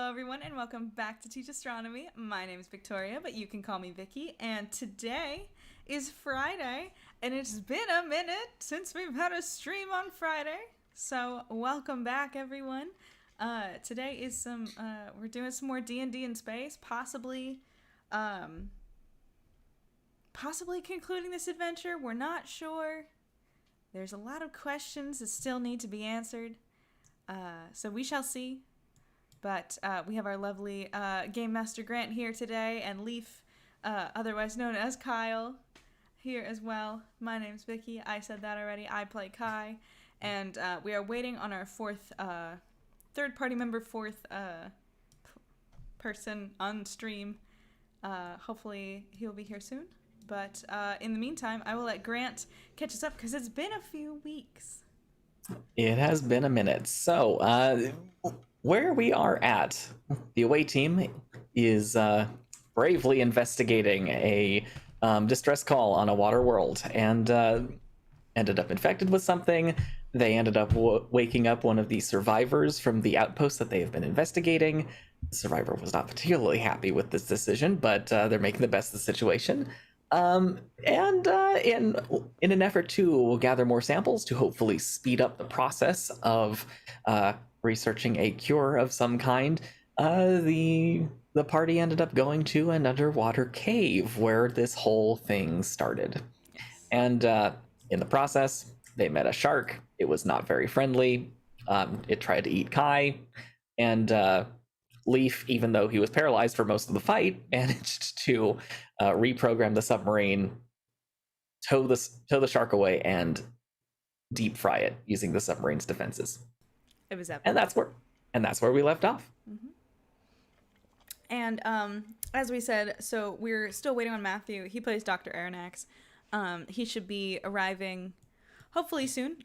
Hello, everyone, and welcome back to Teach Astronomy. My name is Victoria, but you can call me Vicky. And today is Friday, and it's been a minute since we've had a stream on Friday. So welcome back, everyone. Today is we're doing some more D&D in space, possibly concluding this adventure. We're not sure. There's a lot of questions that still need to be answered. So we shall see. But we have our lovely Game Master Grant here today, and Leaf, otherwise known as Kyle, here as well. My name's Vicky. I said that already. I play Kai. And we are waiting on our third-party member, fourth person on stream. Hopefully he'll be here soon. But in the meantime, I will let Grant catch us up because it's been a few weeks. It has been a minute. So, where we are at, the away team is bravely investigating a distress call on a water world and ended up infected with something. They ended up waking up one of the survivors from the outpost that they have been investigating. The survivor was not particularly happy with this decision, but they're making the best of the situation. In an effort to gather more samples to hopefully speed up the process of researching a cure of some kind, the party ended up going to an underwater cave where this whole thing started. Yes. And in the process, they met a shark. It was not very friendly. It tried to eat Kai, and Leaf, even though he was paralyzed for most of the fight, managed to reprogram the submarine, tow the shark away, and deep fry it using the submarine's defenses. It was epic. And that's where we left off. Mm-hmm. And as we said, so we're still waiting on Matthew. He plays Dr. Aronnax. He should be arriving hopefully soon.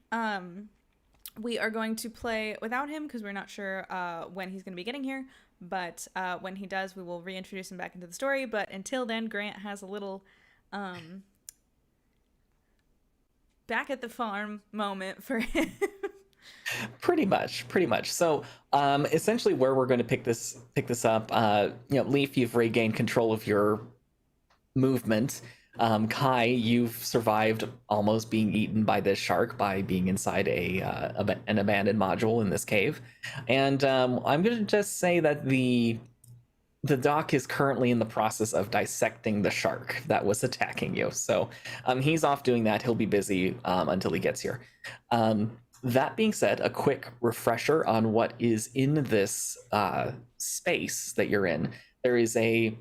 We are going to play without him because we're not sure when he's going to be getting here. But when he does, we will reintroduce him back into the story. But until then, Grant has a little back at the farm moment for him. Pretty much. So essentially where we're going to pick this up, Leaf, you've regained control of your movement. Kai, you've survived almost being eaten by this shark by being inside an abandoned module in this cave. And I'm going to just say that the doc is currently in the process of dissecting the shark that was attacking you. So he's off doing that. He'll be busy until he gets here. That being said, a quick refresher on what is in this space that you're in. There is a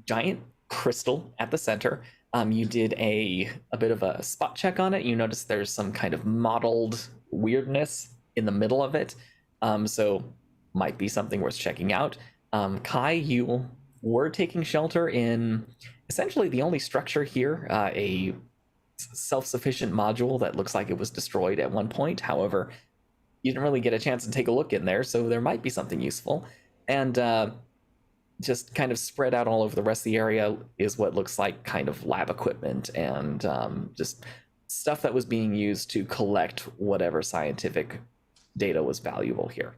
giant crystal at the center. You did a bit of a spot check on it. You notice there's some kind of mottled weirdness in the middle of it. So might be something worth checking out. Kai, you were taking shelter in essentially the only structure here, a self-sufficient module that looks like it was destroyed at one point. However, you didn't really get a chance to take a look in there, so there might be something useful. And just kind of spread out all over the rest of the area is what looks like kind of lab equipment and just stuff that was being used to collect whatever scientific data was valuable here.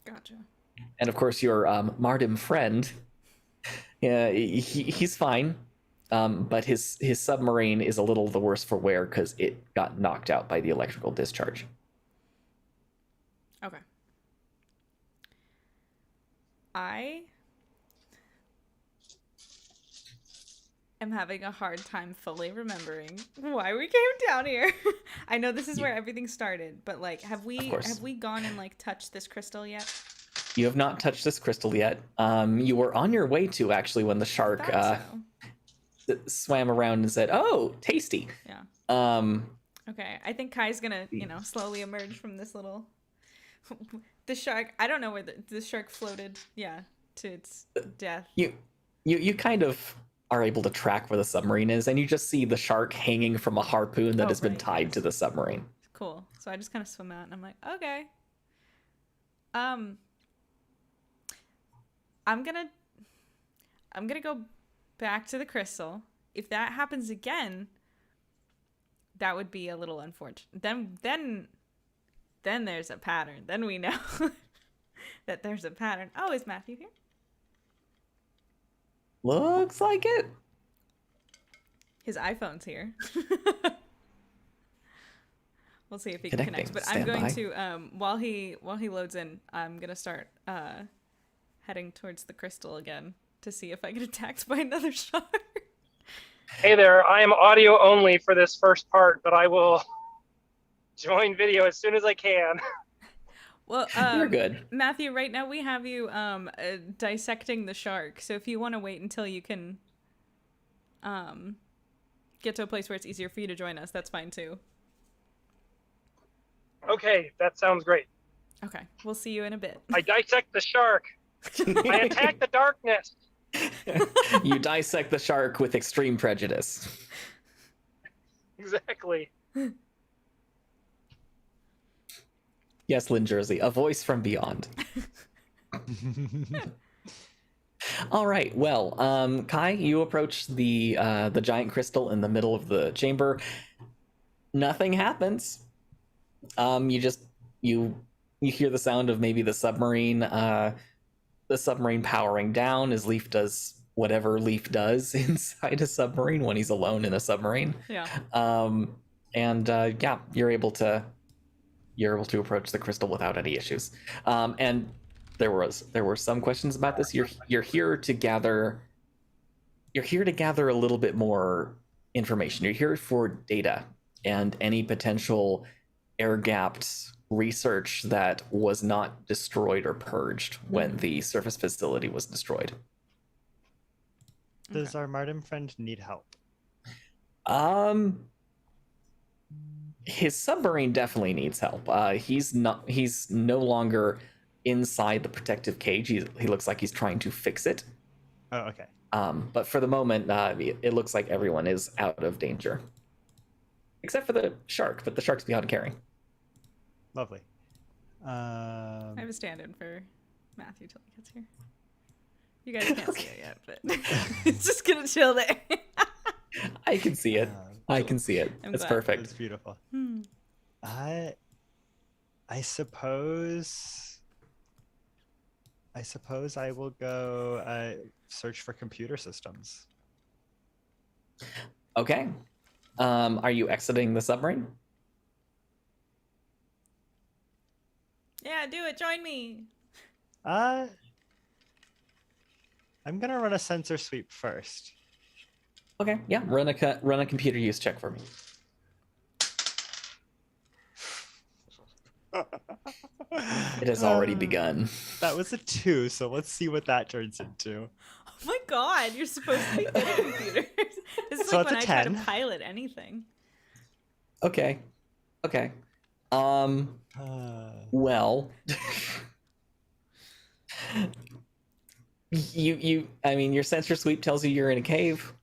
Gotcha. And of course, your Mardim friend, he's fine. But his submarine is a little the worse for wear because it got knocked out by the electrical discharge. Okay. I am having a hard time fully remembering why we came down here. I know this is where everything started, but like, have we gone and like touched this crystal yet? You have not touched this crystal yet. You were on your way to actually when the shark swam around and said, "Oh, tasty." Yeah. Okay, I think Kai's gonna, slowly emerge from this little. The shark. I don't know where the shark floated. Yeah, to its death. You kind of are able to track where the submarine is, and you just see the shark hanging from a harpoon that has been tied to the submarine. Cool. So I just kind of swim out, and I'm like, okay. I'm gonna go back to the crystal. If that happens again, that would be a little unfortunate. Then there's a pattern. Then we know that there's a pattern. Oh, is Matthew here? Looks like it. His iPhone's here. We'll see if he Connecting. connects. But Stand I'm going by. to while he loads in, I'm gonna start heading towards the crystal again to see if I get attacked by another shark. Hey there, I am audio only for this first part, but I will join video as soon as I can. Well, You're good. Matthew, right now we have you dissecting the shark. So if you want to wait until you can get to a place where it's easier for you to join us, that's fine too. Okay, that sounds great. Okay, we'll see you in a bit. I dissect the shark. I attack the darkness. You dissect the shark with extreme prejudice. Exactly. Yes, Lynn Jersey, a voice from beyond. All right. Well, Kai, you approach the giant crystal in the middle of the chamber. Nothing happens. You hear the sound of maybe the submarine powering down as Leaf does whatever Leaf does inside a submarine when he's alone in a submarine. Yeah. Yeah, you're able to approach the crystal without any issues. And there were some questions about this. You're here to gather a little bit more information. You're here for data and any potential air-gapped research that was not destroyed or purged when the surface facility was destroyed. Does our Martin friend need help? His submarine definitely needs help. He's no longer inside the protective cage. He looks like he's trying to fix it. Oh, okay. But for the moment, it looks like everyone is out of danger. Except for the shark, but the shark's beyond caring. Lovely. I have a stand-in for Matthew till he gets here. You guys can't see it yet, but it's just gonna chill there. I can see it. I can see it. I'm It's glad. perfect. It's beautiful. I suppose I will go search for computer systems. Okay. Are you exiting the submarine? Yeah, do it. Join me. I'm gonna run a sensor sweep first. Okay. Yeah. Run a computer use check for me. It has already begun. That was a 2, so let's see what that turns into. Oh my god, you're supposed to be good at computers. This is So like it's when a I try 10. to pilot anything. Okay. Well, I mean, your sensor sweep tells you you're in a cave.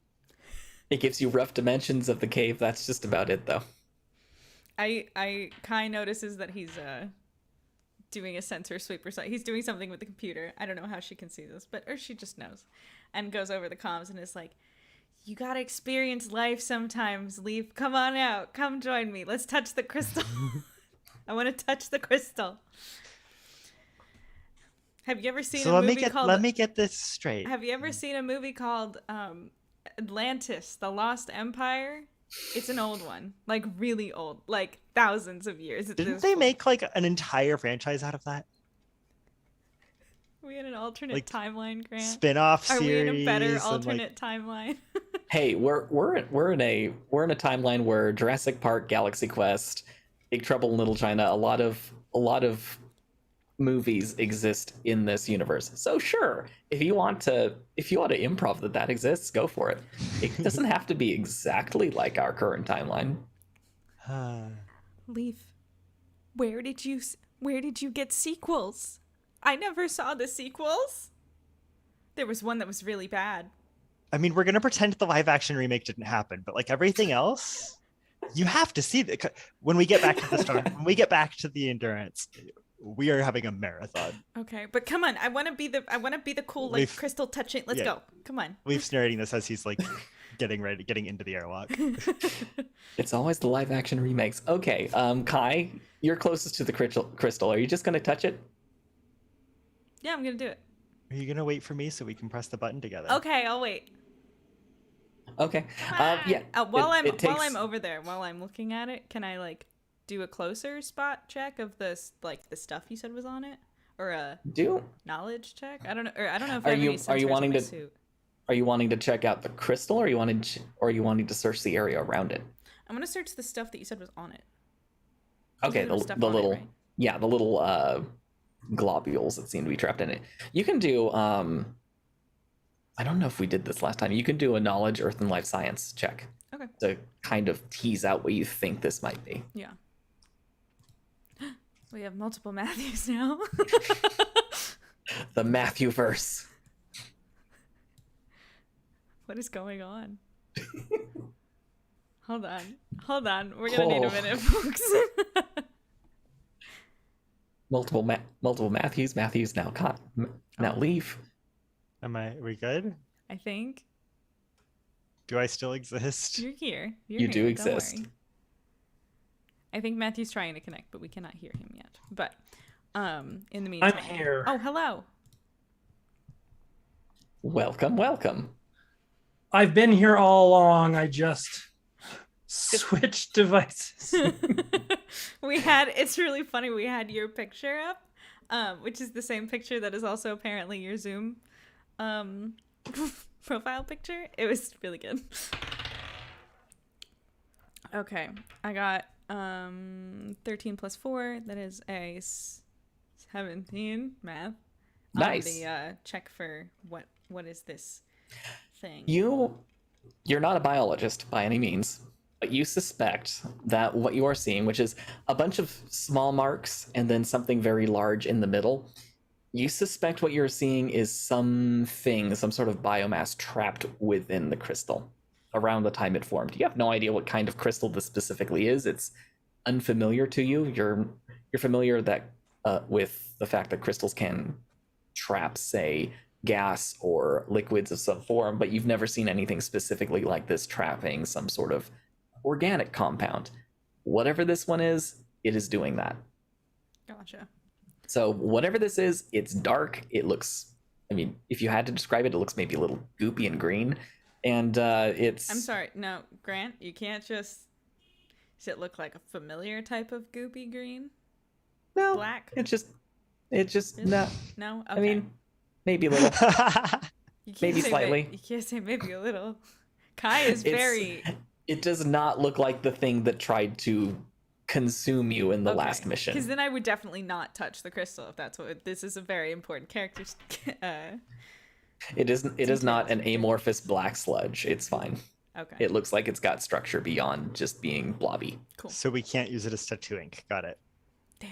It gives you rough dimensions of the cave. That's just about it, though. Kai notices that he's doing a sensor sweep or something. He's doing something with the computer. I don't know how she can see this, or she just knows, and goes over the comms and is like, "You gotta experience life sometimes, Leaf. Come on out. Come join me. Let's touch the crystal. I want to touch the crystal." Have you ever seen So a let movie me get called? let me get this straight. Have you ever seen a movie called Atlantis: The Lost Empire? It's an old one, like really old, like thousands of years. at Didn't this they point. make like an entire franchise out of that? We had an alternate like, timeline, Grant. Spin-off Are series. we in a better and, like, alternate timeline? Hey, we're in a timeline where Jurassic Park, Galaxy Quest, Big Trouble in Little China, a lot of movies exist in this universe. So sure, if you want to improv that exists, go for it. It doesn't have to be exactly like our current timeline. Leaf, where did you get sequels? I never saw the sequels. There was one that was really bad. I mean, we're gonna pretend the live-action remake didn't happen, but like everything else, you have to see that. When we get back to the start, when we get back to the Endurance, we are having a marathon. Okay, but come on, I want to be the cool like Leaf- crystal touching. Let's yeah. go. Come on. Leaf's narrating this as he's like getting into the airlock. It's always the live action remakes. Okay, Kai, you're closest to the crystal. Are you just gonna touch it? Yeah, I'm gonna do it. Are you gonna wait for me so we can press the button together? Okay, I'll wait. Okay. Come on. Yeah. While it takes... I'm over there, while I'm looking at it, can I like do a closer spot check of the stuff you said was on it, or a knowledge check? I don't know. Or I don't know if I have any sensors on my suit. Are you wanting to check out the crystal, or are you wanting to search the area around it? I'm gonna search the stuff that you said was on it. Okay, the little it, right? Yeah, the little globules that seem to be trapped in it. You can do I don't know if we did this last time. You can do a knowledge, earth, and life science check. Okay. To kind of tease out what you think this might be. Yeah. We have multiple Matthews now. The Matthew verse. What is going on? Hold on. We're gonna need a minute, folks. multiple Matthews. Matthews now leave. Are we good? I think. Do I still exist? You're here. You do exist. I think Matthew's trying to connect, but we cannot hear him yet. But in the meantime, I'm here. Oh, hello. Welcome. I've been here all along. I just switched devices. It's really funny. We had your picture up, which is the same picture that is also apparently your Zoom profile picture. It was really good. Okay, I got 13 plus 4. That is a 17 math. Nice. The check for what is this thing? You're not a biologist by any means, but you suspect that what you are seeing, which is a bunch of small marks and then something very large in the middle, you suspect what you're seeing is some sort of biomass trapped within the crystal around the time it formed. You have no idea what kind of crystal this specifically is. It's unfamiliar to you. You're familiar that with the fact that crystals can trap, say, gas or liquids of some form, but you've never seen anything specifically like this trapping some sort of organic compound. Whatever this one is, it is doing that. Gotcha. So whatever this is, it's dark. It looks, if you had to describe it, it looks maybe a little goopy and green. And it's... I'm sorry. No, Grant, you can't just... Does it look like a familiar type of goopy green? No. Black? It's just no. No? Okay. Maybe a little. Maybe slightly. You can't say maybe a little. Kai is very... It does not look like the thing that tried to consume you in the last mission. Because then I would definitely not touch the crystal if that's what... This is a very important character. It is not an amorphous black sludge. It's fine. Okay. It looks like it's got structure beyond just being blobby. Cool. So we can't use it as tattooing. Got it. Damn.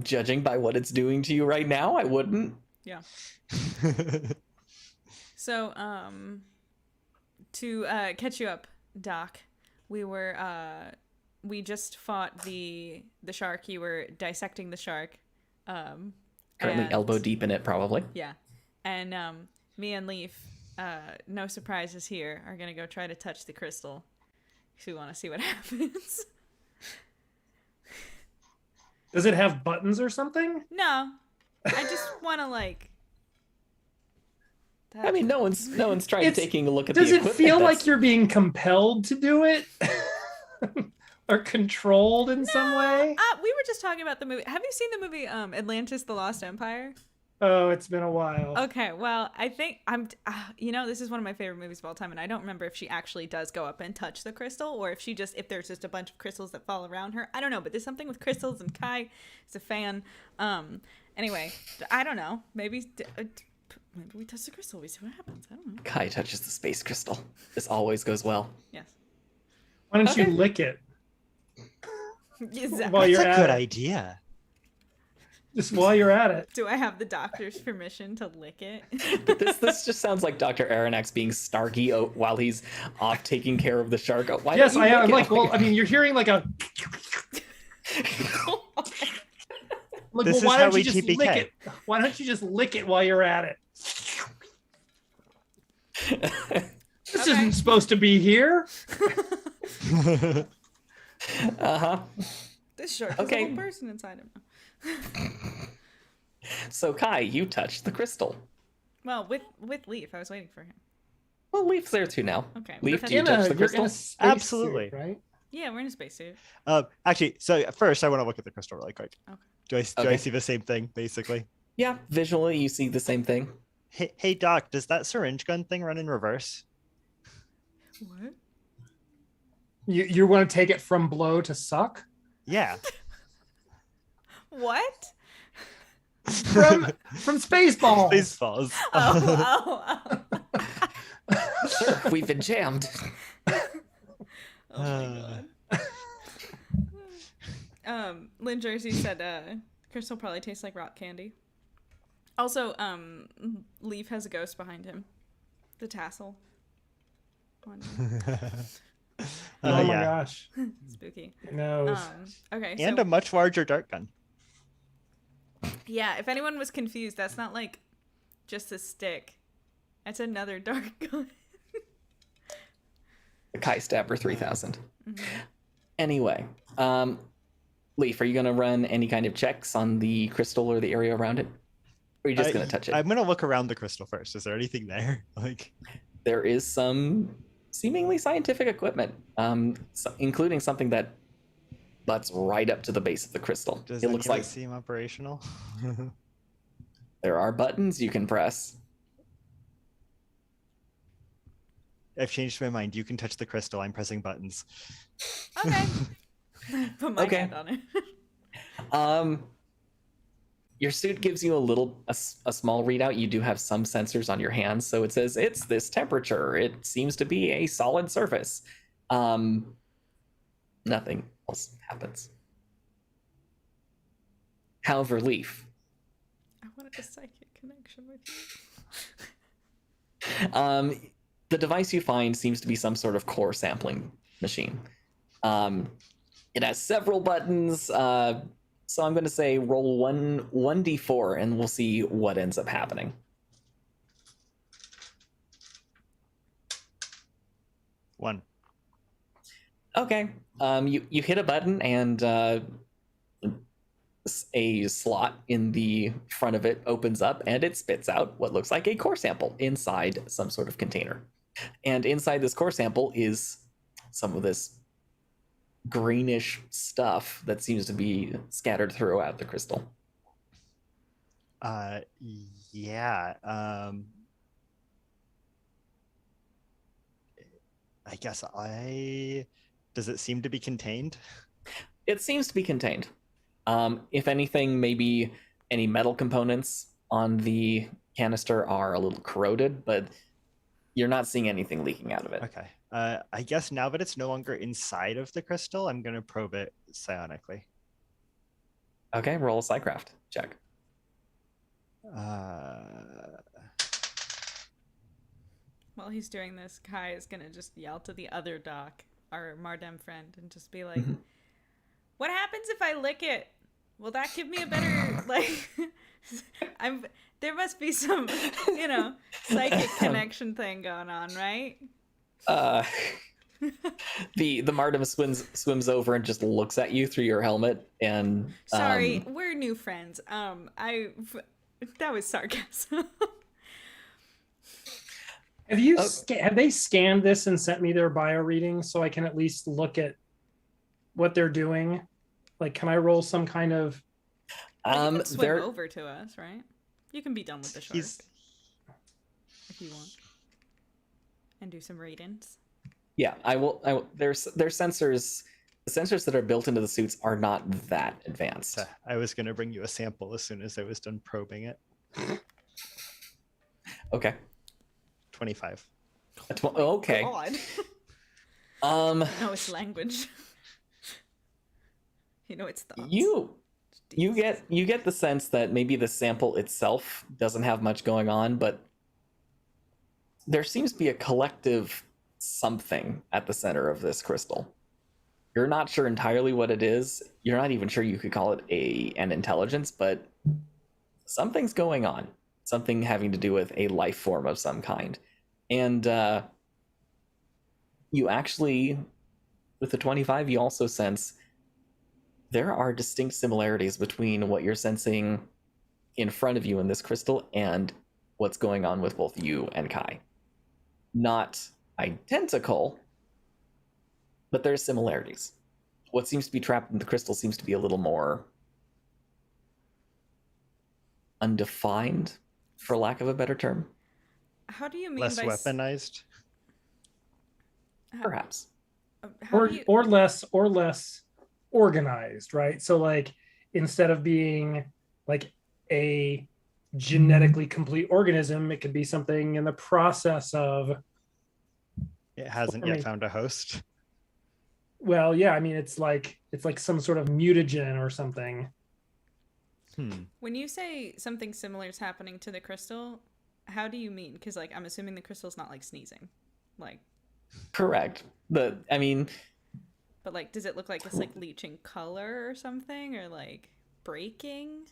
Judging by what it's doing to you right now, I wouldn't. Yeah. So, to catch you up, Doc, we just fought the shark. You were dissecting the shark. Currently elbow deep in it, probably. Yeah. And me and Leaf, no surprises here, are gonna go try to touch the crystal. Because we want to see what happens. Does it have buttons or something? No. I just want to no one's tried taking a look at the equipment. Does it feel like you're being compelled to do it? Or controlled in some way? We were just talking about the movie. Have you seen the movie Atlantis: The Lost Empire? Oh, it's been a while. Okay, well, I think this is one of my favorite movies of all time, and I don't remember if she actually does go up and touch the crystal, or if there's just a bunch of crystals that fall around her. I don't know, but there's something with crystals, and Kai is a fan. Anyway, I don't know. Maybe we touch the crystal. We see what happens. I don't know. Kai touches the space crystal. This always goes well. Yes. Why don't you lick it? Exactly. While you're That's a good idea. Just while you're at it. Do I have the doctor's permission to lick it? But this just sounds like Dr. Aronnax being snarky while he's off taking care of the shark. Why yes, I am. You're hearing like a... why don't you just lick it? Why don't you just lick it while you're at it? This isn't supposed to be here. This shark has a whole person inside him. So Kai, you touched the crystal. Well, with Leaf, I was waiting for him. Well, Leaf's there too now. Okay. Leaf, but do you that's- touch the You're in crystal? a space Absolutely. suit, right? Yeah, we're in a spacesuit. Actually, so first I want to look at the crystal really quick. Okay. Do I Okay. see the same thing basically? Yeah, visually you see the same thing. Hey Doc, does that syringe gun thing run in reverse? What? You want to take it from blow to suck? Yeah. What? From Spaceballs. Spaceballs. Oh, oh, oh. Sir, we've been jammed. Oh my god. Lynn Jersey said Crystal probably tastes like rock candy. Also, Leaf has a ghost behind him. The tassel. On him. Oh my Yeah. gosh. Spooky. No. Okay. And so, a much larger dart gun. yeah, if anyone was confused, that's not like just a stick. That's another dark gun. The Kai Stabber 3000. Mhm. Anyway, Leaf, are you gonna run any kind of checks on the crystal or the area around it? Or are you just gonna touch it? I'm gonna look around the crystal first. Is there anything there? Like, There is some seemingly scientific equipment, including something that's right up to the base of the crystal. does It looks like seem operational? there are buttons you can press. I've changed my mind. You can touch the crystal. I'm pressing buttons. Okay. Put my Okay. hand on it. Your suit gives you a small readout. You do have some sensors on your hands, so it says it's this temperature. It seems to be a solid surface. Nothing else happens. However, Leaf, I wanted a psychic connection with the device you find seems to be some sort of core sampling machine. It has several buttons, so I'm going to say roll 1d4 and we'll see what ends up happening. One. Okay, you hit a button and a slot in the front of it opens up and it spits out what looks like a core sample inside some sort of container. And inside this core sample is some of this greenish stuff that seems to be scattered throughout the crystal. Yeah. I guess does it seem to be contained? It seems to be contained. If anything, maybe any metal components on the canister are a little corroded, but you're not seeing anything leaking out of it. Okay. I guess now that it's no longer inside of the crystal, I'm gonna probe it psionically. Okay, roll a psycraft check. While he's doing this, Kai is gonna just yell to the other doc, our Mardem friend, and just be like, "What happens if I lick it? Will that give me a better like?" There must be some, psychic connection thing going on, right? The Mardem swims over and just looks at you through your helmet and Sorry, we're new friends. That was sarcasm. Have they scanned this and sent me their bio reading so I can at least look at what they're doing? Like, can I roll some kind of? You can swim over to us, right? You can be done with the shark if you want, and do some readings. Yeah, I will. There's sensors. The sensors that are built into the suits are not that advanced. I was gonna bring you a sample as soon as I was done probing it. Okay. 25. Okay. God. No, it's language. It's thoughts. You get the sense that maybe the sample itself doesn't have much going on, but there seems to be a collective something at the center of this crystal. You're not sure entirely what it is. You're not even sure you could call it an intelligence, but something's going on. Something having to do with a life form of some kind. And you actually, with the 25, you also sense there are distinct similarities between what you're sensing in front of you in this crystal and what's going on with both you and Kai. Not identical, but there's similarities. What seems to be trapped in the crystal seems to be a little more undefined, for lack of a better term. How do you mean Less by weaponized. Perhaps. How do you, or less organized, right? So like instead of being like a genetically complete organism, it could be something in the process of. It hasn't yet found a host. Well, yeah, I mean it's like some sort of mutagen or something. When you say something similar is happening to the crystal, how do you mean? Because like I'm assuming the crystal's not like sneezing, like. Correct. But like, does it look like it's like leaching color or something, or like breaking?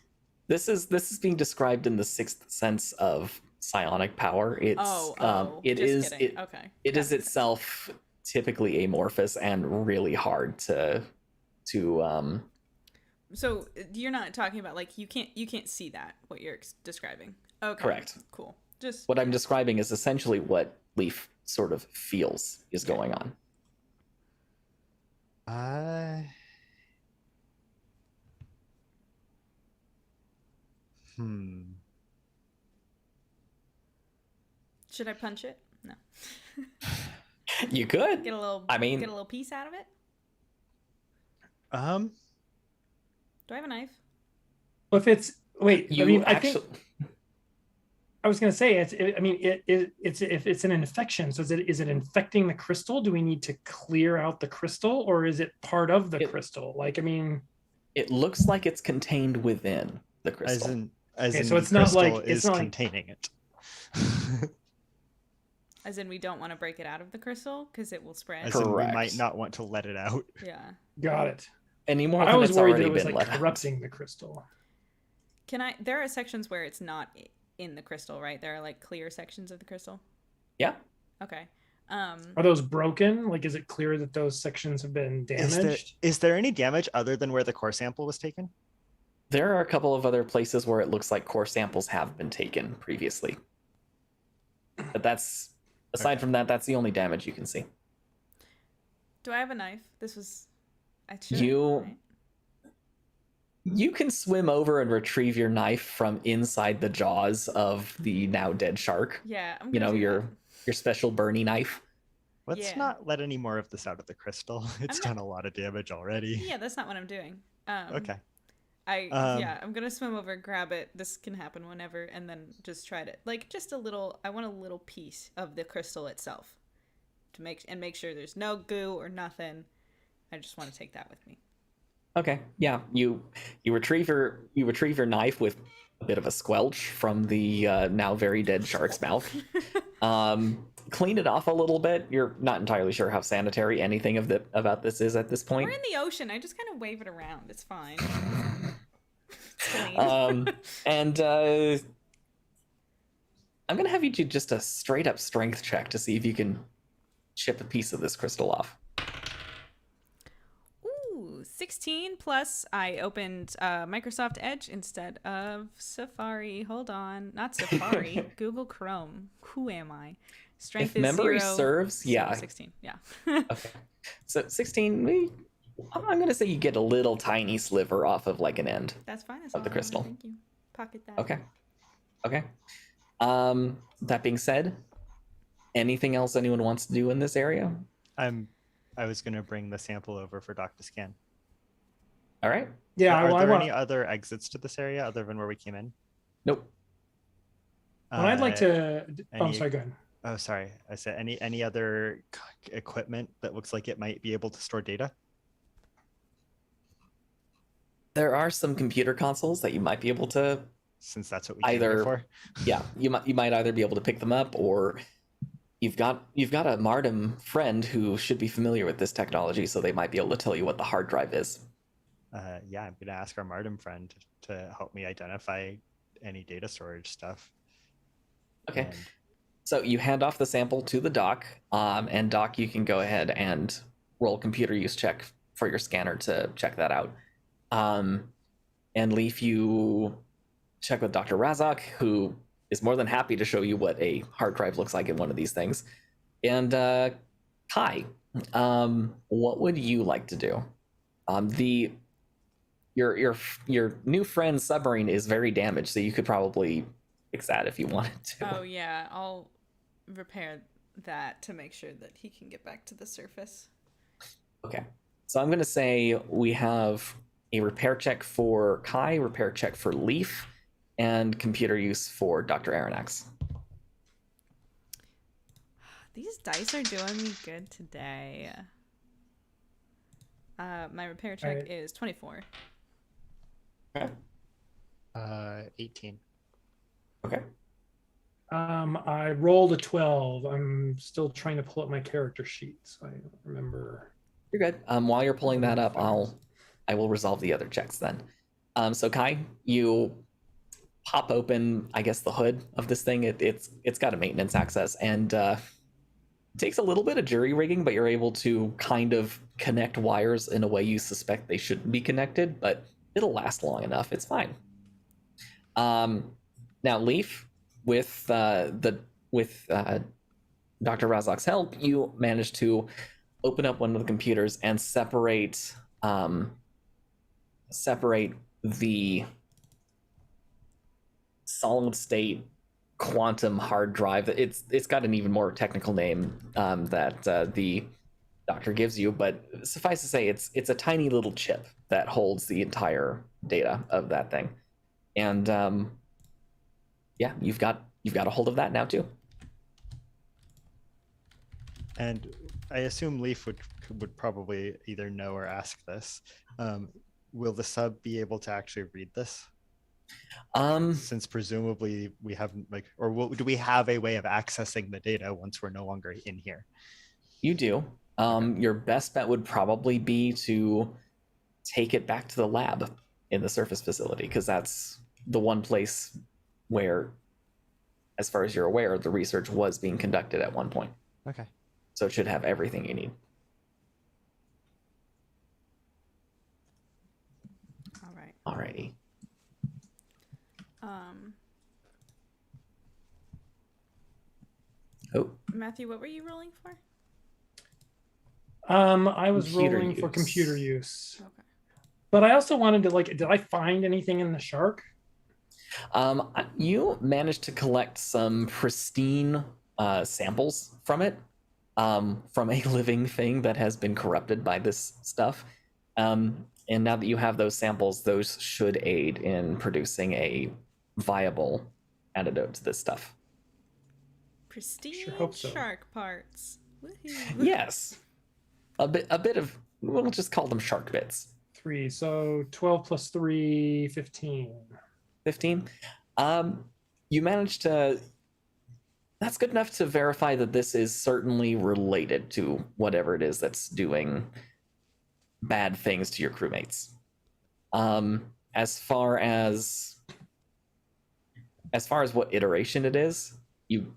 This is being described in the sixth sense of psionic power. It's it is itself typically amorphous and really hard to So you're not talking about like you can't see that what you're describing. Okay. Correct. Cool. Just what I'm describing is essentially what Leaf sort of feels is going on. Should I punch it? No. You could get a little piece out of it. Do I have a knife? Well, if it's actually... I was going to say it's if it's an infection. So is it infecting the crystal? Do we need to clear out the crystal, or is it part of the crystal? Like, I mean, it looks like it's contained within the crystal. So it's not like it's not containing it. As in, we don't want to break it out of the crystal because it will spread. As in, we might not want to let it out. Yeah. Got it. Anymore. I was worried that it was like corrupting the crystal. There are sections where it's not in the crystal, right? There are like clear sections of the crystal. Yeah. Okay. Are those broken? Like, is it clear that those sections have been damaged? Is there any damage other than where the core sample was taken? There are a couple of other places where it looks like core samples have been taken previously. But that's, aside from that, that's the only damage you can see. Do I have a knife? You can swim over and retrieve your knife from inside the jaws of the now dead shark. Yeah, your special Bernie knife. Let's not let any more of this out of the crystal. It's done a lot of damage already. Yeah, that's not what I'm doing. Okay. I'm gonna swim over, grab it. This can happen whenever, and then just try to just a little. I want a little piece of the crystal itself to make sure there's no goo or nothing. I just want to take that with me. Okay. Yeah. You retrieve your knife with a bit of a squelch from the now very dead shark's mouth. Clean it off a little bit. You're not entirely sure how sanitary anything about this is at this point. We're in the ocean. I just kind of wave it around. It's fine. It's clean. And I'm gonna have you do just a straight up strength check to see if you can chip a piece of this crystal off. 16 plus I opened Microsoft Edge instead of Safari. Hold on. Not Safari. Google Chrome. Who am I? Strength if is memory 0. serves, yeah. 16. Yeah. Okay. So 16, I'm going to say you get a little tiny sliver off of like an end. That's fine. That's of the crystal. Thank you. Pocket that. Okay. That being said, anything else anyone wants to do in this area? I was going to bring the sample over for Doc to scan. All right. Yeah. Are there any other exits to this area other than where we came in? Nope. I'd like to. I'm sorry. Go ahead. Oh, sorry. I said any other equipment that looks like it might be able to store data? There are some computer consoles that you might be able to. Since that's what we came here for. Yeah, you might either be able to pick them up, or you've got a Mardum friend who should be familiar with this technology, so they might be able to tell you what the hard drive is. Yeah, I'm gonna ask our Mardum friend to help me identify any data storage stuff. Okay. So you hand off the sample to the doc, and Doc, you can go ahead and roll computer use check for your scanner to check that out. And Leaf, you check with Dr. Razak, who is more than happy to show you what a hard drive looks like in one of these things. And Kai, what would you like to do? Your new friend's submarine is very damaged, so you could probably fix that if you wanted to. Oh yeah, I'll repair that to make sure that he can get back to the surface. Okay. So I'm going to say we have a repair check for Kai, repair check for Leaf, and computer use for Dr. Aronnax. These dice are doing me good today. My repair check Alright. is 24. Okay. 18. Okay. I rolled a 12. I'm still trying to pull up my character sheet, so I don't remember. You're good. While you're pulling that up, I will resolve the other checks then. So Kai, you pop open, I guess, the hood of this thing. It's got a maintenance access, and it takes a little bit of jury rigging, but you're able to kind of connect wires in a way you suspect they shouldn't be connected, but it'll last long enough. It's fine. Now, Leaf, with Dr. Razak's help, you managed to open up one of the computers and separate the solid state quantum hard drive. It's got an even more technical name that the doctor gives you, but suffice to say, it's a tiny little chip that holds the entire data of that thing. And yeah, you've got a hold of that now too. And I assume Leaf would probably either know or ask this. Will the sub be able to actually read this? Since presumably we haven't do we have a way of accessing the data once we're no longer in here? You do. Your best bet would probably be to take it back to the lab in the surface facility, because that's the one place where, as far as you're aware, the research was being conducted at one point. Okay. So it should have everything you need. All right. Alrighty. Oh, Matthew, what were you rolling for? I was Computer rolling for use. computer use, Okay. but I also wanted to did I find anything in the shark? you managed to collect some pristine samples from it, from a living thing that has been corrupted by this stuff. And now that you have those samples, those should aid in producing a viable antidote to this stuff. Pristine hope so. shark parts. Woohoo. Yes. A bit of, we'll just call them shark bits. 3. So 12 plus 3, 15. 15. You managed to, that's good enough to verify that this is certainly related to whatever it is that's doing bad things to your crewmates. As far as what iteration it is, you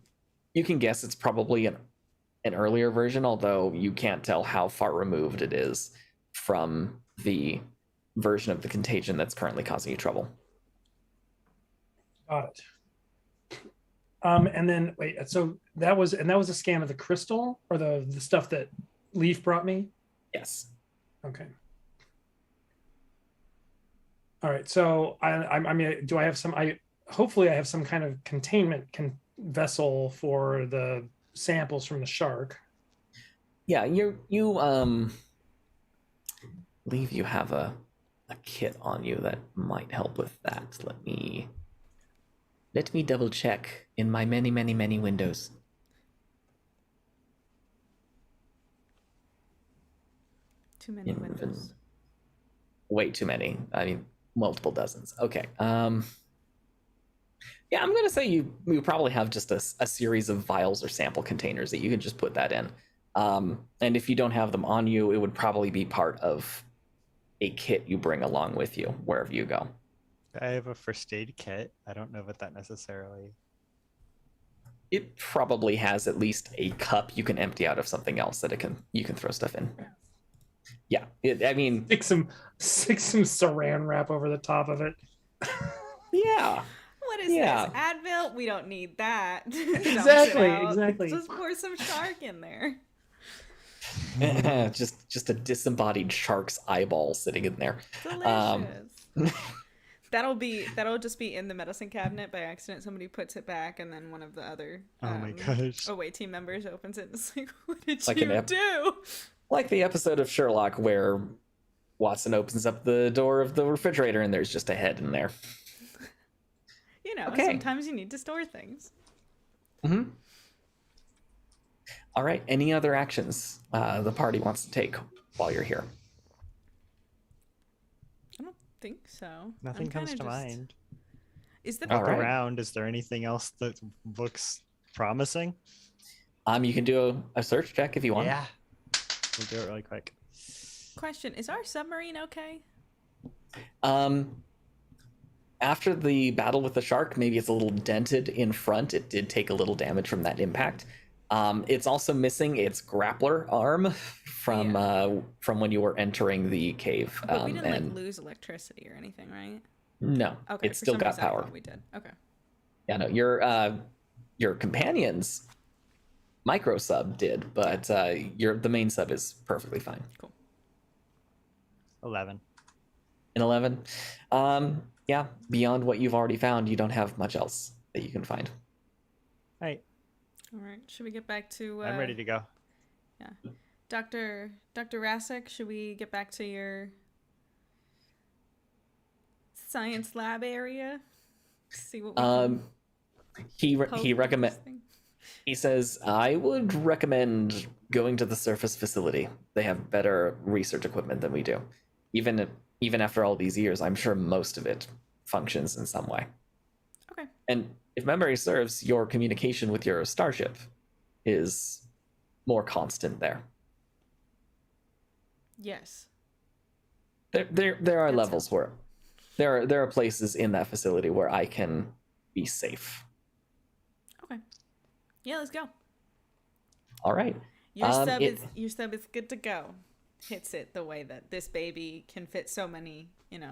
can guess it's probably an earlier version, although you can't tell how far removed it is from the version of the contagion that's currently causing you trouble. Got it. And then wait, so that was a scan of the crystal or the stuff that Leaf brought me? Yes. Okay. All right. So I mean, do I have some? Hopefully I have some kind of containment vessel for the samples from the shark. Yeah, you Leave, you have a kit on you that might help with that. Let me double check in my many windows. Too many windows. Way too many. I mean, multiple dozens. Okay. Yeah, I'm gonna say you probably have just a series of vials or sample containers that you can just put that in. And if you don't have them on you, it would probably be part of a kit you bring along with you wherever you go. I have a first aid kit. I don't know what that necessarily. It probably has at least a cup you can empty out of something else that you can throw stuff in. Yeah, I mean, Stick some saran wrap over the top of it. Yeah. What is Yeah. this? Advil? We don't need that. Dumps it Exactly, out. exactly. Just pour some shark in there. just a disembodied shark's eyeball sitting in there. Delicious. That'll just be in the medicine cabinet by accident. Somebody puts it back, and then one of the other Oh my gosh. away team members opens it and is like, "What did Like you do?" Like the episode of Sherlock where Watson opens up the door of the refrigerator and there's just a head in there. You know, Okay. sometimes you need to store things. Mm-hmm. All right. Any other actions the party wants to take while you're here? I don't think so. Nothing I'm comes kinda to just- mind. Is the All Look right. around. Is there anything else that looks promising? You can do a search check if you want. Yeah. We'll do it really quick. question? Is our submarine okay? After the battle with the shark, maybe it's a little dented in front. It did take a little damage from that impact. It's also missing its grappler arm from when you were entering the cave. But we didn't like lose electricity or anything, right? No, Okay. it's for still some got reason I power. thought we did. Okay. Yeah, no, your companions micro sub did, but the main sub is perfectly fine. Cool. 11. In 11, yeah, beyond what you've already found, you don't have much else that you can find. Right. All right. Should we get back to? I'm ready to go. Yeah. Dr. Rasek, should we get back to your science lab area? See what we can He poke recommend. this thing? He says, I would recommend going to the surface facility. They have better research equipment than we do. Even after all these years, I'm sure most of it functions in some way. Okay. And if memory serves, your communication with your starship is more constant there. Yes. There are That's levels where there are places in that facility where I can be safe. Okay. Yeah, let's go. All right. Your sub it- is good to go. Hits it the way that this baby can fit so many, in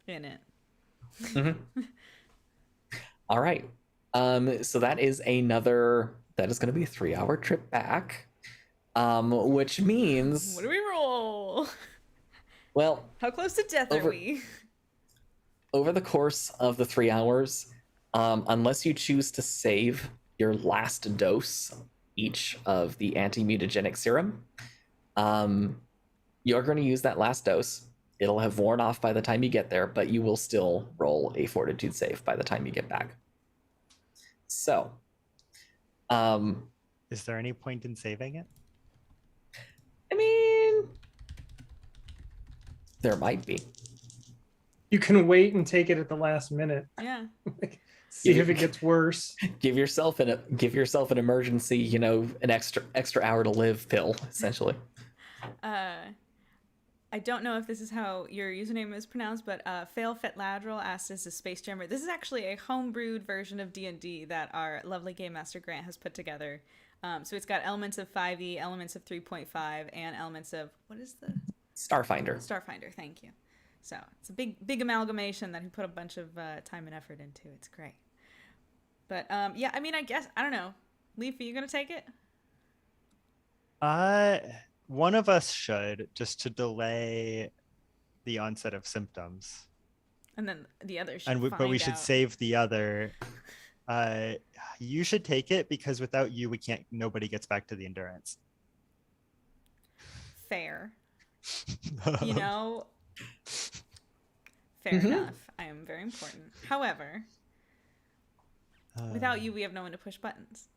it. All right. So that is going to be a 3-hour trip back. Which means, What do we roll? well, How close to death are Over- we? over the course of the 3 hours, unless you choose to save your last dose each of the anti-mutagenic serum, you're going to use that last dose. It'll have worn off by the time you get there, but you will still roll a fortitude save by the time you get back. So, Is there any point in saving it? I mean, there might be. You can wait and take it at the last minute. Yeah. See if it gets worse. Give yourself an emergency, an extra hour to live pill, essentially. I don't know if this is how your username is pronounced, but Fail Fetladril asked as a Space Jammer. This is actually a homebrewed version of D&D that our lovely Game Master Grant has put together. So it's got elements of 5e, elements of 3.5, and elements of, what is the? Starfinder. Starfinder, thank you. So it's a big amalgamation that he put a bunch of time and effort into. It's great. But yeah, I mean, I guess, I don't know. Leaf, are you going to take it? One of us should, just to delay the onset of symptoms. And then the other should But we should out. save the other. You should take it because without you, nobody gets back to the endurance. Fair. Fair enough. I am very important. However, without you, we have no one to push buttons.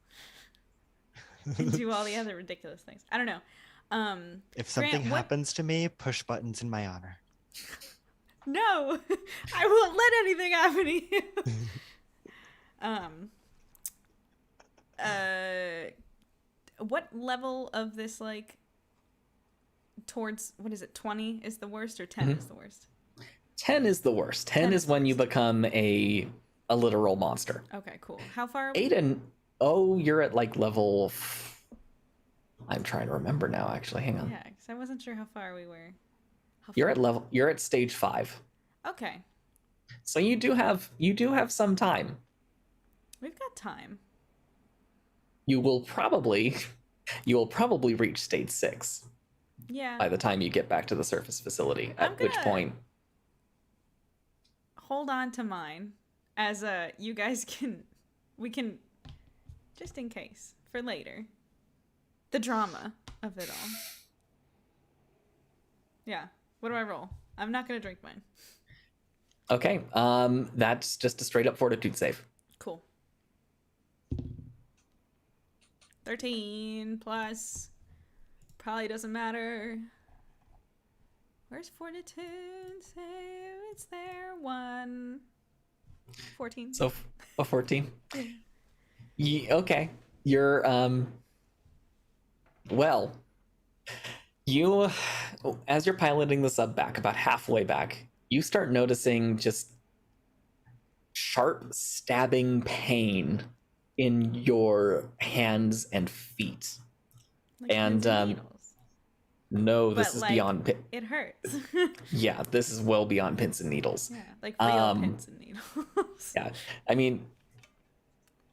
And do all the other ridiculous things. I don't know. If something Grant, what- happens to me, push buttons in my honor. No, I won't let anything happen to you. What level of this, towards, what is it, 20 is the worst or 10 is the worst? 10 is the worst. 10 is when you become a literal monster. Okay, cool. How far are we? 8 you're at level. I'm trying to remember now. Actually, hang on. Yeah, because I wasn't sure how far we were. You're at stage 5. Okay. So you do have some time. We've got time. You will probably reach stage 6 Yeah. by the time you get back to the surface facility. I'm At which gonna- point, Hold on to mine, as you guys we can, just in case for later, the drama of it all. Yeah. What do I roll? I'm not gonna drink mine. okay, that's just a straight up fortitude save. Cool. 13 plus. Probably doesn't matter. Where's fortitude save? It's there. 1. 14. So a 14. Okay. You're well, you, as you're piloting the sub back, about halfway back, you start noticing just sharp stabbing pain in your hands and feet. Like and, pins and needles. No, this But, is like, beyond It hurts. yeah, this is well beyond pins and needles. Yeah, like real pins and needles. Yeah, I mean,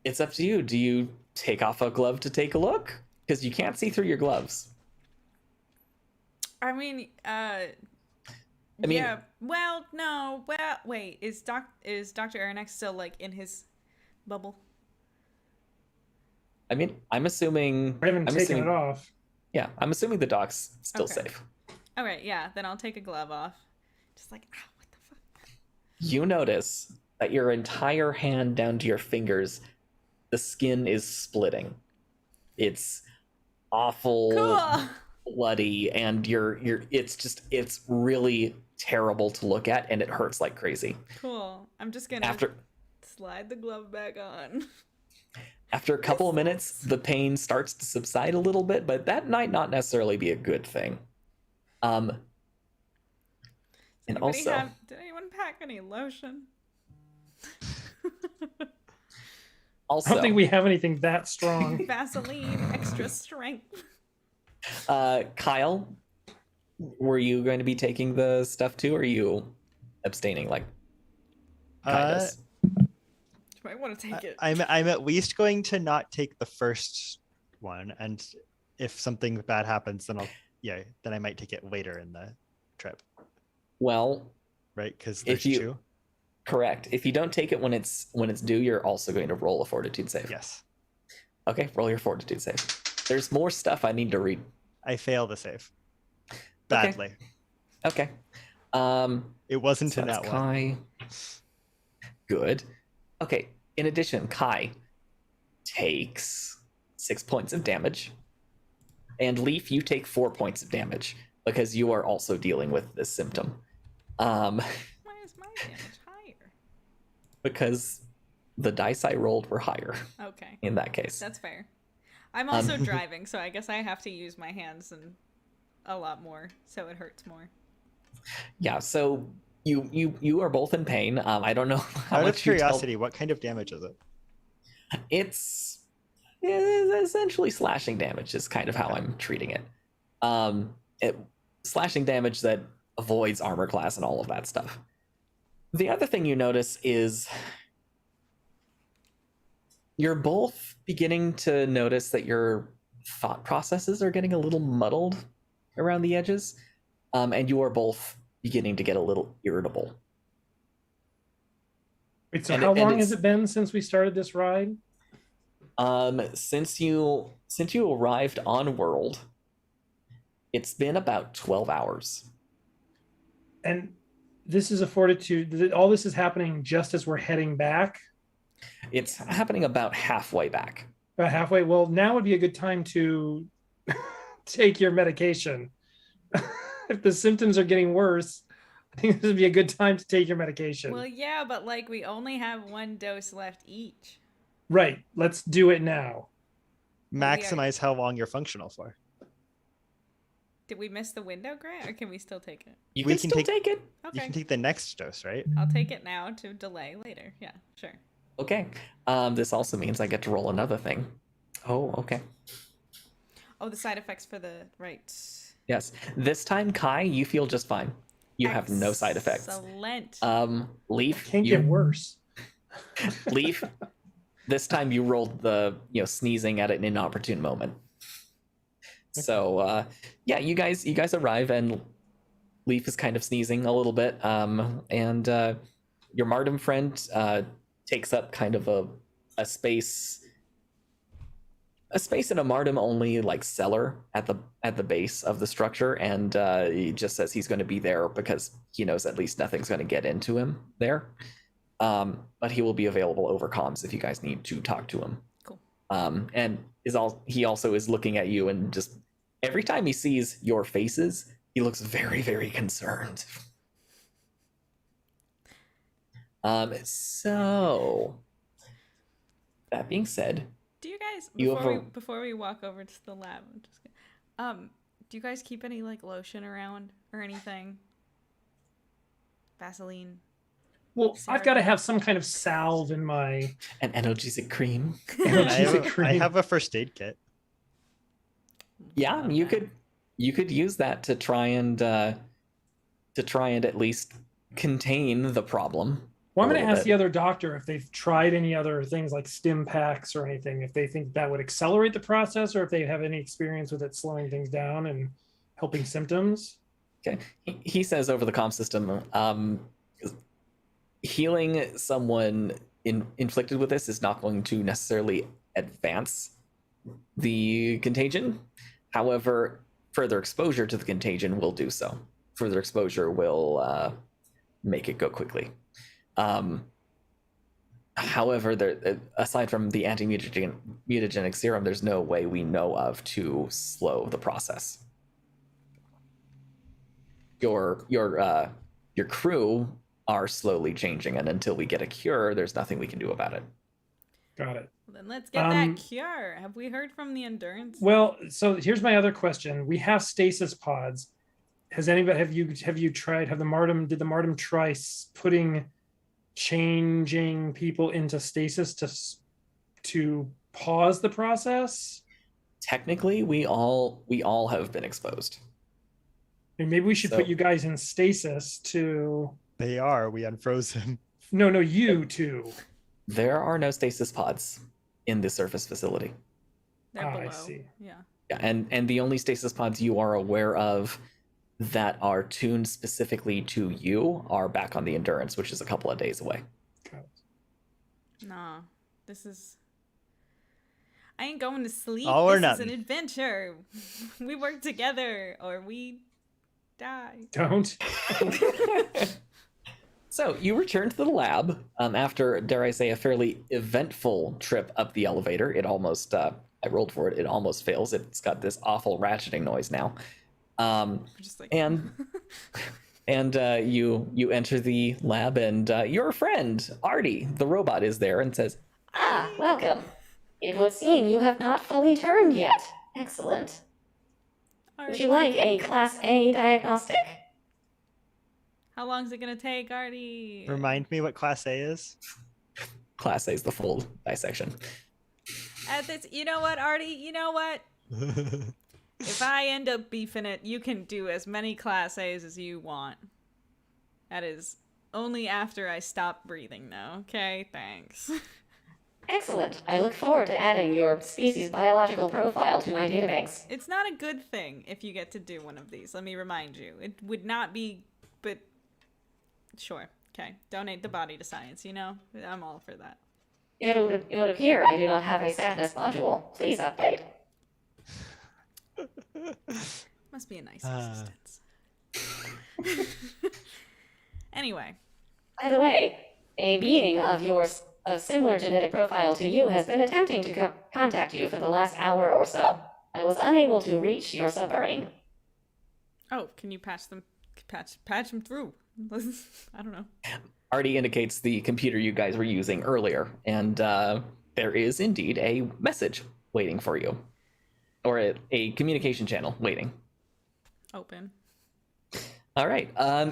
it's up to you. Do you take off a glove to take a look? Because you can't see through your gloves. I mean, mean- yeah. Well, no. Well, wait. Is Dr. Aranex still like in his bubble? I mean, I'm assuming. I haven't I'm taken assuming, it off. Yeah, I'm assuming the doc's still Okay. safe. All right. Yeah. Then I'll take a glove off. Just like, ow, what the fuck? You notice that your entire hand down to your fingers, the skin is splitting. It's awful, Cool. bloody, and it's really terrible to look at, and it hurts like crazy. Cool. I'm just gonna slide the glove back on. After a couple of minutes, the pain starts to subside a little bit, but that might not necessarily be a good thing. And also, did anyone pack any lotion? I also, don't think we have anything that strong. Vaseline, extra strength. Kyle, were you going to be taking the stuff too, or are you abstaining like Kaius? You might want to take it. I'm at least going to not take the first one, and if something bad happens, then then I might take it later in the trip, Well, right? Because If there's you- two. correct. If you don't take it when it's due, you're also going to roll a fortitude save. Yes, Okay, roll your fortitude save. There's more stuff I need to read. I fail the save badly. Okay. It wasn't So in that's that one. Kai. Good. Okay. In addition, Kai takes 6 points of damage, and Leaf, you take 4 points of damage because you are also dealing with this symptom. Why is my damage higher? Because the dice I rolled were higher Okay, in that case. that's fair. I'm also driving, so I guess I have to use my hands and a lot more, so it hurts more. Yeah. So you are both in pain. I don't know how Out of much you tell- curiosity, what kind of damage is it? It's essentially slashing damage is kind of how I'm treating it. Slashing damage that avoids armor class and all of that stuff. The other thing you notice is you're both beginning to notice that your thought processes are getting a little muddled around the edges, and you are both beginning to get a little irritable. Wait, so And how it- and long has it's- it been since we started this ride? Since you arrived on world, it's been about 12 hours. And this is a fortitude. All this is happening just as we're heading back, It's happening about halfway back. about halfway. Well, now would be a good time to take your medication. If the symptoms are getting worse, I think this would be a good time to take your medication. Well, yeah, but like we only have 1 dose left each. Right. Let's do it now. Maximize how long you're functional for. Did we miss the window, Grant, or can we still take it? You We can can still take- take it. You Okay, can take the next dose, right? I'll take it now to delay later. Yeah, sure. Okay. This also means I get to roll another thing. Oh, okay. Oh, the side effects for the right. Yes. This time, Kai, you feel just fine. You have no side effects. Excellent. Leaf, Can't get worse. Leaf, this time you rolled the sneezing at an inopportune moment. So yeah, you guys arrive and Leaf is kind of sneezing a little bit, and your Mardim friend takes up kind of a space in a Mardim only like cellar at the base of the structure, and he just says he's going to be there because he knows at least nothing's going to get into him there. But he will be available over comms if you guys need to talk to him. Cool. And he also is looking at you, and just every time he sees your faces, he looks very, very concerned. So that being said, Do you guys You before we walk over to the lab? I'm just do you guys keep any like lotion around or anything? Vaseline. Well, I've got to have some kind of salve in my an analgesic cream. I have a first aid kit. Yeah, you could use that to try and at least contain the problem. Well, I'm going to ask the other doctor if they've tried any other things like stim packs or anything, if they think that would accelerate the process, or if they have any experience with it slowing things down and helping symptoms. Okay. He says over the comm system, healing someone inflicted with this is not going to necessarily advance the contagion. However, further exposure to the contagion will do so. Further exposure will make it go quickly. However, aside from the anti-mutagenic serum, there's no way we know of to slow the process. Your crew are slowly changing, and until we get a cure, there's nothing we can do about it. Got it. Well, then let's get that cure. Have we heard from the Endurance? Well, so here's my other question. We have stasis pods. Has anybody did the Mardim try changing people into stasis to pause the process? Technically, we all have been exposed. And maybe we should put you guys in stasis to. We unfroze him. No, you two. There are no stasis pods in the surface facility. They're below. I see. Yeah. Yeah, and the only stasis pods you are aware of that are tuned specifically to you are back on the Endurance, which is a couple of days away. Nah, I ain't going to sleep. All or this is nothing. an adventure. We work together or we die. Don't. So you return to the lab after, dare I say, a fairly eventful trip up the elevator. It almost, I rolled for it. It almost fails. It's got this awful ratcheting noise now. Just like... And you enter the lab, and your friend Artie, the robot, is there and says, "Ah, welcome. It would seem you have not fully turned yet. Excellent. Would you like a Class A diagnostic?" How long is it gonna take, Artie? Remind me what Class A is. Class A is the full dissection. You know what, Artie? You know what? If I end up beefing it, you can do as many Class A's as you want. That is only after I stop breathing, though. Okay, thanks. Excellent. I look forward to adding your species biological profile to my databank. It's not a good thing if you get to do one of these. Let me remind you. It would not be, but sure. Okay. Donate the body to science, I'm all for that. It would appear I do not have a sadness module. Please update. Must be a nice existence. Anyway. By the way, a being of yours of similar genetic profile to you has been attempting to contact you for the last hour or so. I was unable to reach your submarine. Oh, can you patch them through? I don't know. Artie indicates the computer you guys were using earlier, and there is indeed a message waiting for you. Or a communication channel waiting. Open. All right.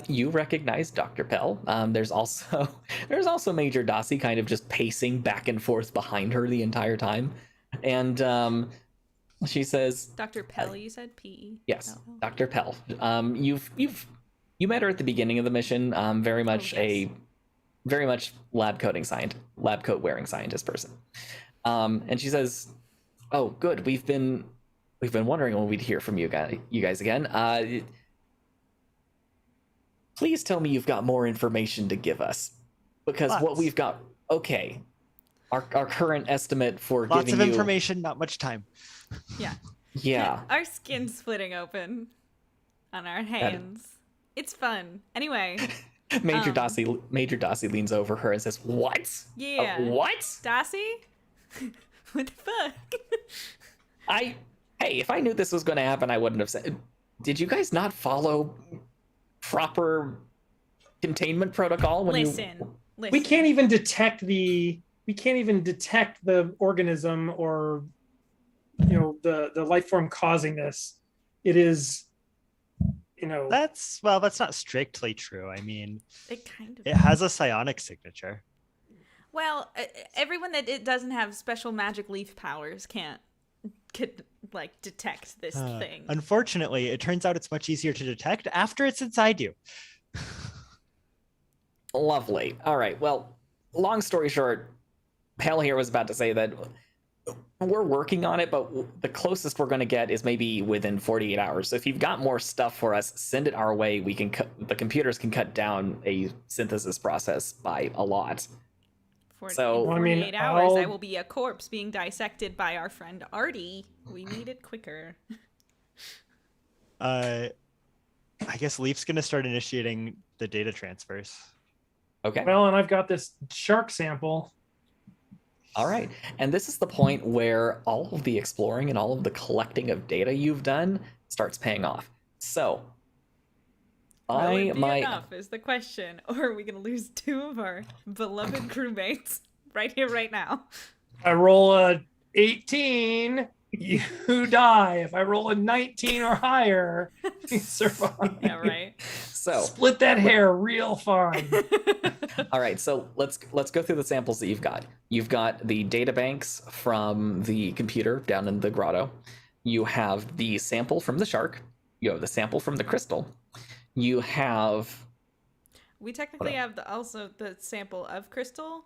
You recognize Dr. Pell. There's also Major Dossie kind of just pacing back and forth behind her the entire time, and she says, Dr. Pell, you said P-E? Yes, Oh. Dr. Pell. You've You met her at the beginning of the mission. Very much yes. very much lab coat wearing scientist person. And she says, "Oh, good. We've been wondering when we'd hear from you guys again. Please tell me you've got more information to give us, because what Lots. we've got. Okay, our current estimate for Lots giving of you information, not much time. Yeah, Our skin's splitting open on our hands. It's fun. Anyway, Major Dossie leans over her and says, "What? yeah. What? Darcy? What the fuck? Hey, if I knew this was going to happen, I wouldn't have said. Did you guys not follow proper containment protocol when Listen. We can't even detect the organism or the life form causing this. It is That's not strictly true. I mean, It kind of. it has a psionic signature. Well, everyone that it doesn't have special magic leaf powers could like detect this thing. Unfortunately, it turns out it's much easier to detect after it's inside you. Lovely. All right. Well, long story short, Hal here was about to say that we're working on it, but the closest we're going to get is maybe within 48 hours. So if you've got more stuff for us, send it our way. We can the computers can cut down a synthesis process by a lot. In So- 48 hours, I I'll- will be a corpse being dissected by our friend Artie. We need it quicker. I guess Leaf's gonna start initiating the data transfers. Okay. Well, and I've got this shark sample. All right. And this is the point where all of the exploring and all of the collecting of data you've done starts paying off. So, Will it be might. enough is the question, or are we gonna lose 2 of our beloved crewmates right here, right now? I roll a 18, you die. If I roll a 19 or higher, you survive. Yeah, right. So, Split that hair real fine. all right. So let's go through the samples that you've got. You've got the data banks from the computer down in the grotto. You have the sample from the shark. You have the sample from the crystal. You have. We technically have also the sample of crystal.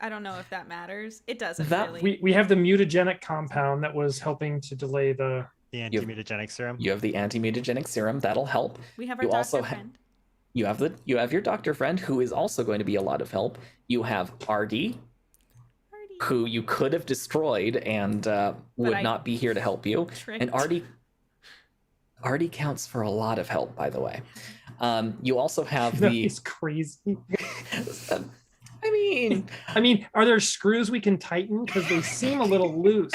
I don't know if that matters. It doesn't That- really. We have the mutagenic compound that was helping to delay the. The anti-mutagenic serum. You have the anti-mutagenic serum. That'll help. We have our you doctor also friend. You have your doctor friend who is also going to be a lot of help. You have Artie, Artie. who you could have destroyed and would I not be here to help you. Tricked. And Artie counts for a lot of help, by the way. You also have the. He's crazy. I mean, are there screws we can tighten? Because they seem a little loose.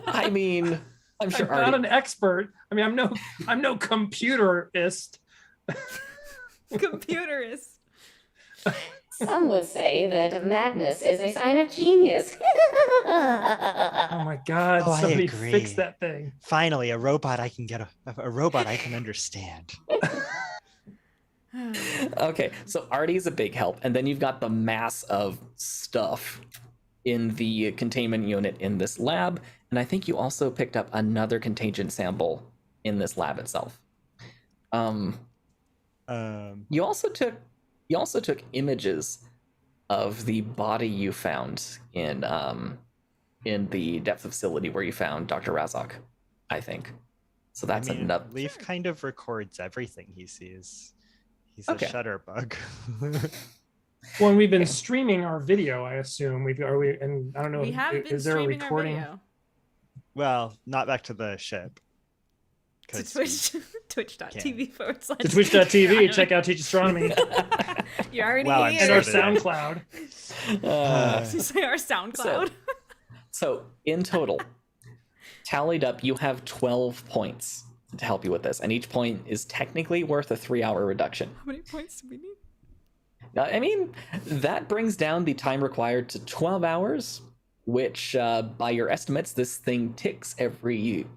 I mean, I'm sure I'm not Artie. an expert. I mean, I'm no computerist. Computerist. Some would say that madness is a sign of genius. Oh my god! Oh, I Somebody agree. fix that thing. Finally, a robot I can get a robot I can understand. Okay, so Artie's a big help, and then you've got the mass of stuff in the containment unit in this lab, and I think you also picked up another contagion sample in this lab itself. You also took images of the body you found in the depth facility where you found Dr. Razak, I think. So that's another. Leaf kind of records everything he sees. He's Okay. a shutterbug. Well, and we've been streaming our video. I assume and I don't know. We have been is there a streaming our recording? video Well, not back to the ship. to 'Cause Twitch, twitch.tv/. To twitch.tv. Check out Teach Astronomy You're already Wow, I'm here. and our sorry. SoundCloud. Say our SoundCloud. So in total, tallied up, you have 12 points to help you with this, and each point is technically worth a 3-hour reduction. How many points do we need? Now, I mean, that brings down the time required to 12 hours, which, by your estimates, this thing ticks every,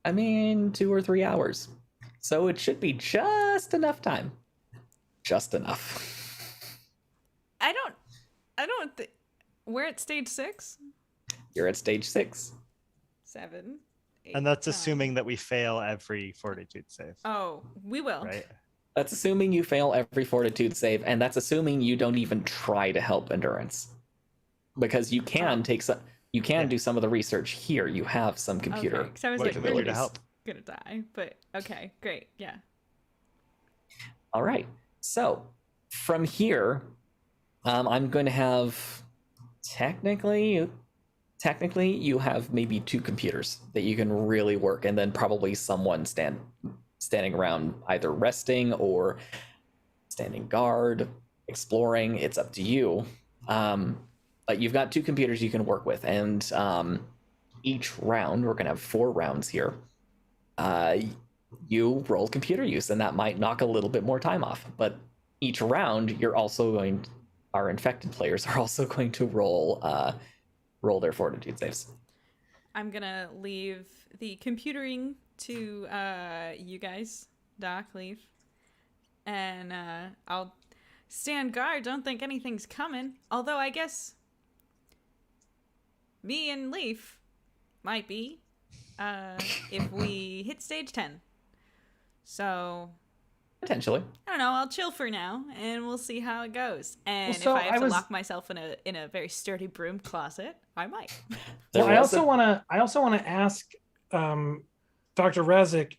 2 or 3 hours. So it should be just enough time. Just enough. I don't think we're at stage 6, You're at stage 6. 7, And that's assuming that we fail every fortitude save, Oh, we will. right? That's assuming you fail every fortitude save, and that's assuming you don't even try to help endurance, because you can take some. You can do some of the research here. You have some computer. Okay, 'cause I was What like, can we do to "Nobody's help?" gonna die," but okay, great, yeah. All right. So from here, I'm going to have technically you have maybe 2 computers that you can really work, and then probably someone standing around either resting or standing guard, exploring. It's up to you. But you've got 2 computers you can work with, and each round, we're gonna have 4 rounds here. You roll computer use, and that might knock a little bit more time off. But each round, our infected players are also going to roll their fortitude saves. I'm gonna leave the computering to you guys, Doc, Leaf, and I'll stand guard. Don't think anything's coming. Although I guess me and Leaf might be if we hit stage 10. So Potentially. I don't know. I'll chill for now, and we'll see how it goes. And Well, so if I have I to was- lock myself in a very sturdy broom closet, I might. There Well, I was also want to ask Dr. Rezik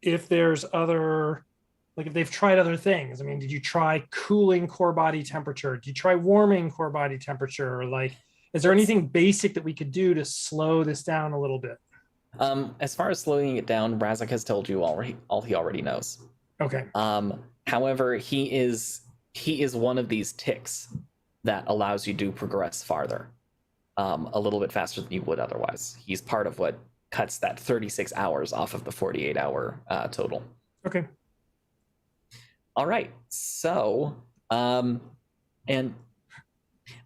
if there's other, like if they've tried other things. I mean, did you try cooling core body temperature? Did you try warming core body temperature? Or like, is there anything basic that we could do to slow this down a little bit? As far as slowing it down, Razak has told you all he already knows. Okay. However, he is one of these ticks that allows you to progress farther, a little bit faster than you would otherwise. He's part of what cuts that 36 hours off of the 48-hour total. Okay. All right. So, and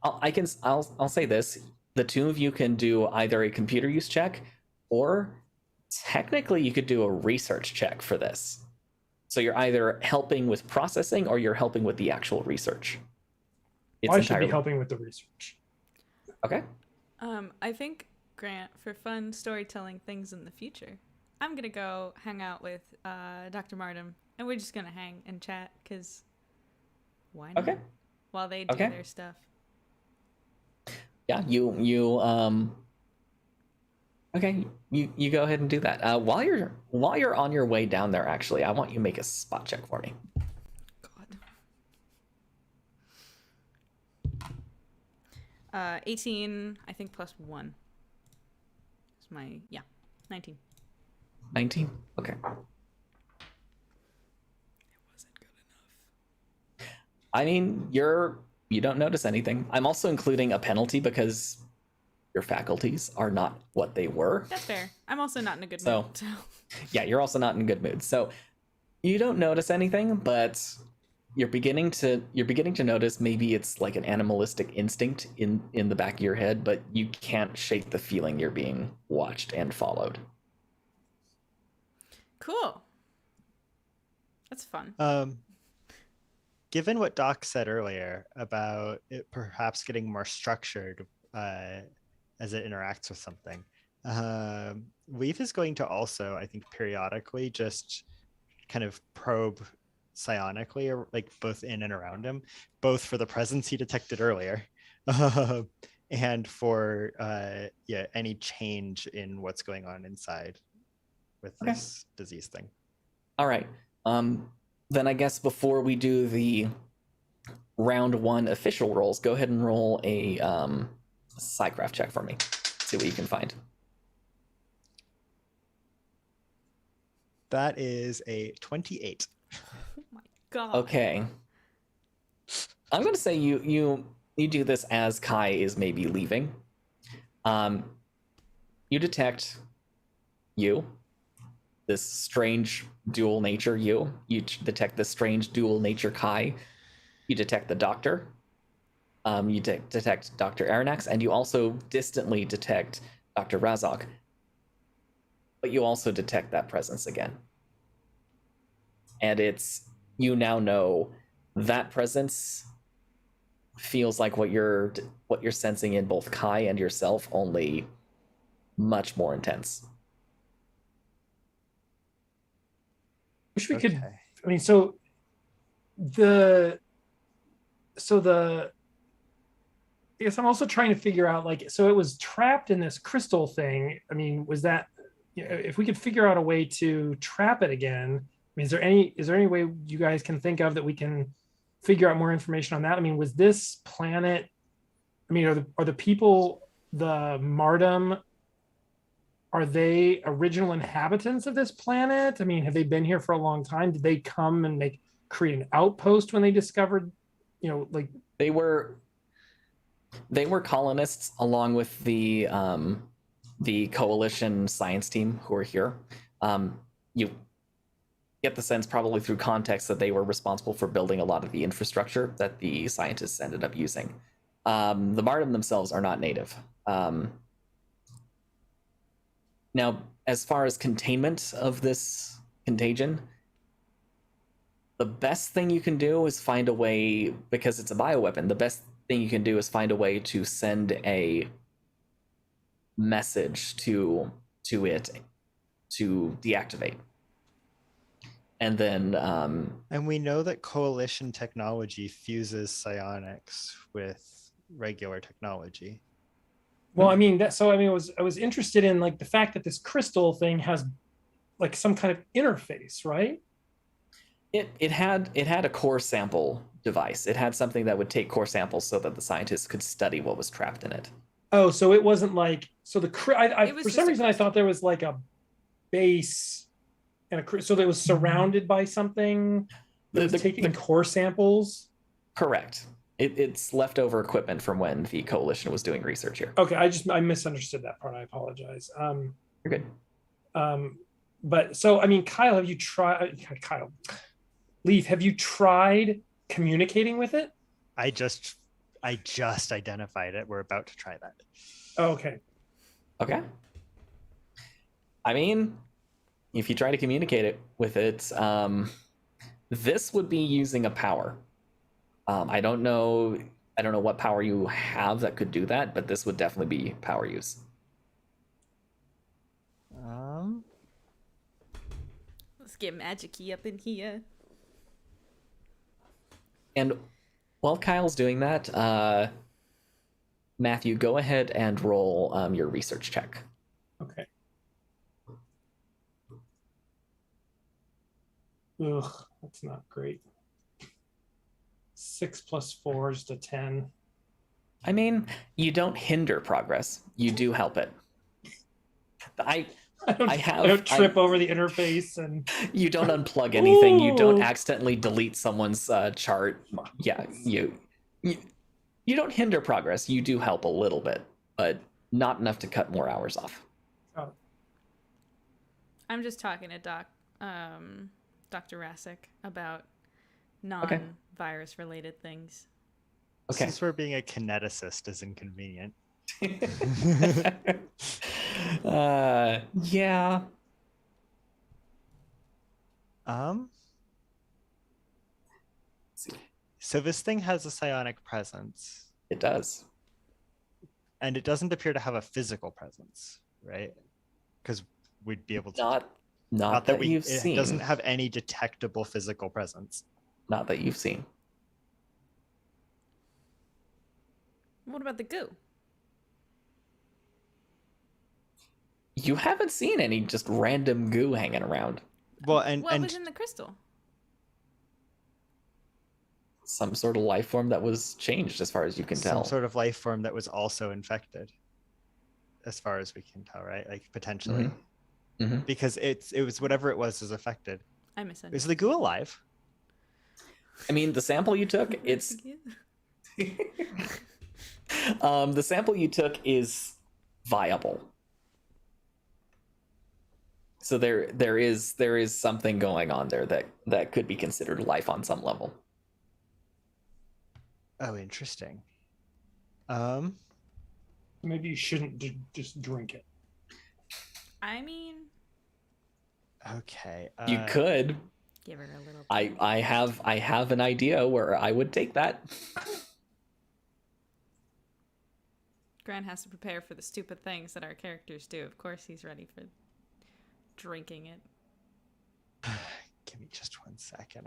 I'll say this: the 2 of you can do either a computer use check, or technically you could do a research check for this. So you're either helping with processing or you're helping with the actual research. I should be helping with the research. Okay. I think, Grant, for fun storytelling things in the future, I'm gonna go hang out with Dr. Martin, and we're just gonna hang and chat, because why not? Okay. While they do Okay. their stuff. Yeah, you okay, you go ahead and do that. While you're on your way down there, actually, I want you to make a spot check for me. God. 18, I think, plus 1. It's my 19. 19. Okay. It wasn't good enough. I mean, you don't notice anything. I'm also including a penalty because your faculties are not what they were. That's fair. I'm also not in a good So- mood. So. Yeah, you're also not in a good mood. So you don't notice anything, but you're beginning to notice maybe it's like an animalistic instinct in the back of your head, but you can't shake the feeling you're being watched and followed. Cool. That's fun. Given what Doc said earlier about it perhaps getting more structured as it interacts with something, Leaf is going to also, I think, periodically just kind of probe psionically, or like both in and around him, both for the presence he detected earlier, and for any change in what's going on inside with this disease thing. All right. Then I guess before we do the round 1 official rolls, go ahead and roll a Psycraft check for me. See what you can find. That is a 28. Oh my god. Okay. I'm going to say you do this as Kai is maybe leaving. You detect this strange dual nature you detect this strange dual nature Kai. You detect the doctor. You detect Dr. Aranax, and you also distantly detect Dr. Razak. But you also detect that presence again. And you now know that presence feels like what you're sensing in both Kai and yourself, only much more intense. wish we could. Okay. I mean, so the I guess I'm also trying to figure out, like, so it was trapped in this crystal thing. I mean, was that, if we could figure out a way to trap it again? I mean, is there any way you guys can think of that we can figure out more information on that? I mean, was this planet? I mean, are the people, the Mardum, are they original inhabitants of this planet? I mean, have they been here for a long time? Did they come and create an outpost when they discovered, like They were colonists along with the coalition science team who are here. You get the sense, probably through context, that they were responsible for building a lot of the infrastructure that the scientists ended up using. The Mardum themselves are not native. Now, as far as containment of this contagion, the best thing you can do is find a way, because it's a bioweapon, the best thing you can do is find a way to send a message to it to deactivate. And then And we know that coalition technology fuses psionics with regular technology. Well, I mean, I was interested in, like, the fact that this crystal thing has, like, some kind of interface, right? it had a core sample device. It had something that would take core samples so that the scientists could study what was trapped in it. Oh, so it wasn't like, so the It was for just some a reason I thought there was like a base and so that it was surrounded by something that was taking core samples. Correct. It's leftover equipment from when the coalition was doing research here. Okay, I misunderstood that part. I apologize. You're good. But so, I mean, Kyle, Leaf, have you tried communicating with it? I just identified it. We're about to try that. Oh, okay. Okay. I mean, if you try to communicate it with it, this would be using a power. I don't know what power you have that could do that, but this would definitely be power use. Let's get Magic-y up in here. And while Kyle's doing that, Matthew, go ahead and roll your research check. Okay. Ugh, that's not great. 6 + 4 is to 10. I mean, you don't hinder progress. You do help it. I don't trip over the interface, and you don't unplug anything. You don't Ooh. accidentally delete someone's chart. Yeah, you don't hinder progress. You do help a little bit, but not enough to cut more hours off. Oh. I'm just talking to Dr. Rasek about non-virus related things. Okay. Since we're being a kineticist is inconvenient. Yeah. So this thing has a psionic presence, It does. and it doesn't appear to have a physical presence, right? Because we'd be able to Not that you've it seen. doesn't have any detectable physical presence. Not that you've seen. What about the goo? You haven't seen any just random goo hanging around. Well, What was in the crystal? Some sort of life form that was changed, as far as you can some tell. sort of life form that was also infected, as far as we can tell, right? Like potentially, Mm-hmm. because it was whatever it was affected. I misunderstood. Is the goo alive? I mean, the sample you took, it's the sample you took is viable. So there is something going on there that could be considered life on some level. Oh, interesting. Maybe you shouldn't just drink it. I mean, Okay. You could. give her a little. I have an idea where I would take that. Grant has to prepare for the stupid things that our characters do. Of course, he's ready for drinking it. Give me just 1 second.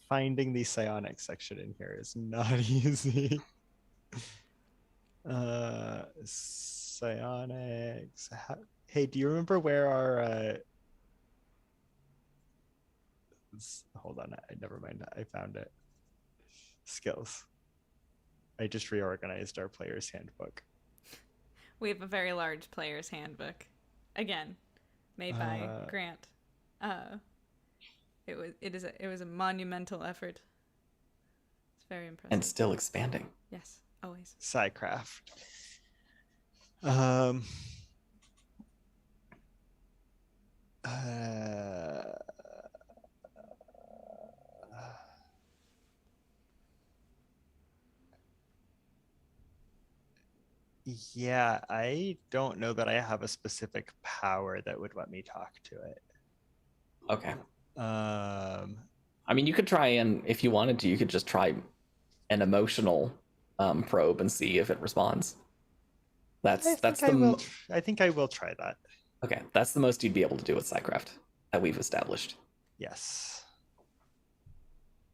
Finding the psionics section in here is not easy. Psionics. Hey, do you remember where our hold on, never mind. I found it. Skills. I just reorganized our player's handbook. We have a very large player's handbook. Again, made by Grant. It was a monumental effort. It's very impressive. And still expanding. Yes, always. Psycraft. Yeah, I don't know that I have a specific power that would let me talk to it. Okay. I mean, you could try and, if you wanted to, you could just try an emotional probe and see if it responds. I think I will try that. Okay, that's the most you'd be able to do with Psycraft that we've established. Yes.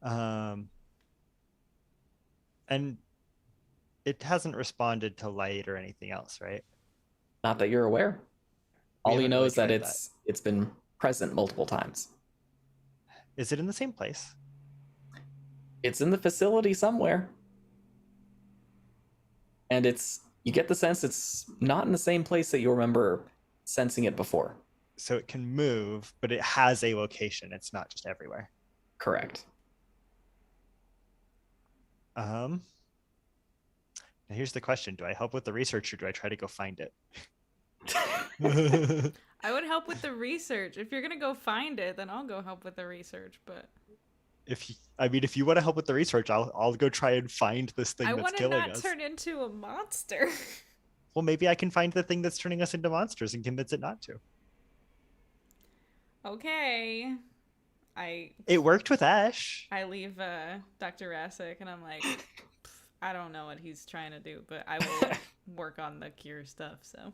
And it hasn't responded to light or anything else, right? Not that you're aware. All you haven't know really is that tried it's been present multiple times. Is it in the same place? It's in the facility somewhere. And you get the sense it's not in the same place that you remember sensing it before. So it can move, but it has a location. It's not just everywhere. Correct. Now here's the question. Do I help with the research or do I try to go find it? I would help with the research. If you're gonna go find it, then I'll go help with the research. But if you want to help with the research, I'll go try and find this thing that's killing us. I want to not turn into a monster. Well, maybe I can find the thing that's turning us into monsters and convince it not to. Okay. It worked with Ash. I leave Dr. Rasek and I'm like, I don't know what he's trying to do, but I will work on the cure stuff, so.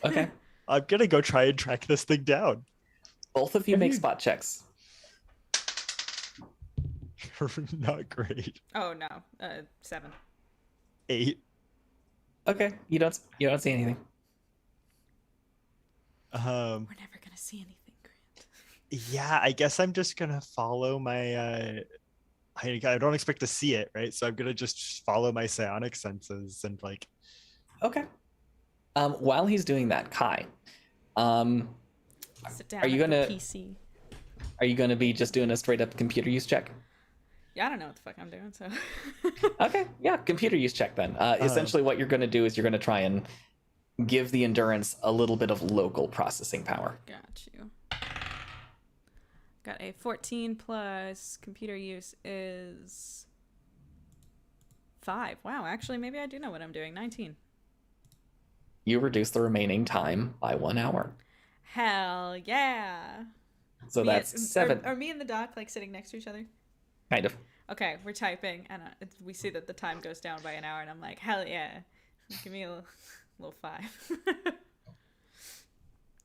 Okay. I'm gonna go try and track this thing down. Both of you make spot checks. Not great. Oh no, 7. 8. Okay, you don't see anything. We're never gonna see anything, Grant. Yeah, I guess I'm just gonna follow my I don't expect to see it, right? So I'm gonna just follow my psionic senses and like. Okay. While he's doing that, Kai, Sit down are you at the gonna PC. Are you gonna be just doing a straight up computer use check? Yeah, I don't know what the fuck I'm doing, so. Okay, yeah, computer use check then. Essentially what you're gonna do is you're gonna try and give the endurance a little bit of local processing power. Got you. Got a 14 plus computer use is 5. Wow, actually, maybe I do know what I'm doing. 19. You reduce the remaining time by 1 hour. Hell yeah. So that's 7. Are me and the doc like sitting next to each other? Kind of. Okay, we're typing, and we see that the time goes down by an hour, and I'm like, hell yeah. Give me a little 5.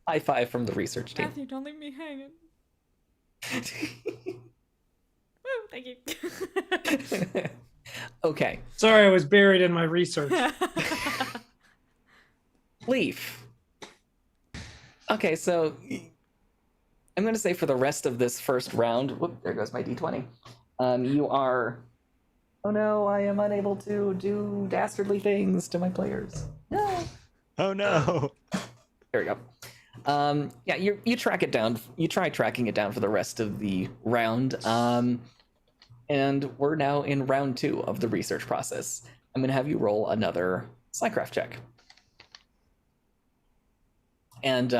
High five from the research team. Matthew, don't leave me hanging. Woo, thank you. Okay. Sorry, I was buried in my research. Leaf. Okay, so I'm going to say for the rest of this first round, whoop, there goes my D20. You are, oh no, I am unable to do dastardly things to my players. No. Oh no. There we go. Yeah, you track it down. You try tracking it down for the rest of the round. And we're now in round 2 of the research process. I'm going to have you roll another Psycraft check. And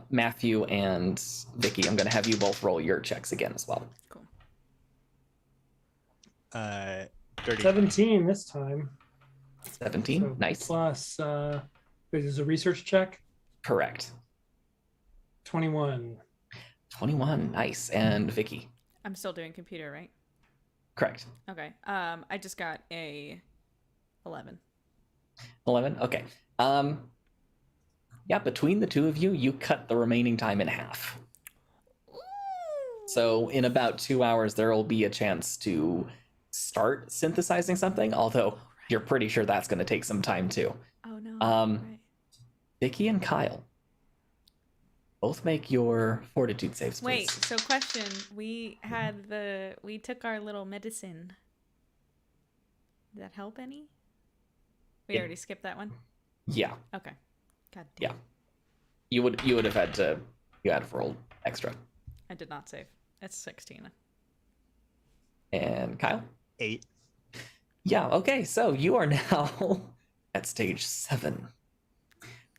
Matthew and Vicky, I'm going to have you both roll your checks again as well. Cool. 30. 17 this time. 17, So nice. Plus, this is a research check. Correct. 21. 21, nice. And Vicky. I'm still doing computer, right? Correct. Okay. I just got a 11. 11, okay. Yeah, between the two of you, you cut the remaining time in half. So in about 2 hours, there will be a chance to start synthesizing something, although you're pretty sure that's going to take some time too. Oh no. Right. Vicky and Kyle, both make your fortitude saves, please. Wait, so question. We took our little medicine. Did that help any? We Yeah. already skipped that one? Yeah. Okay. God damn. Yeah. You would have had to roll extra. I did not save. It's 16. And Kyle? 8. Yeah, okay, so you are now at stage 7.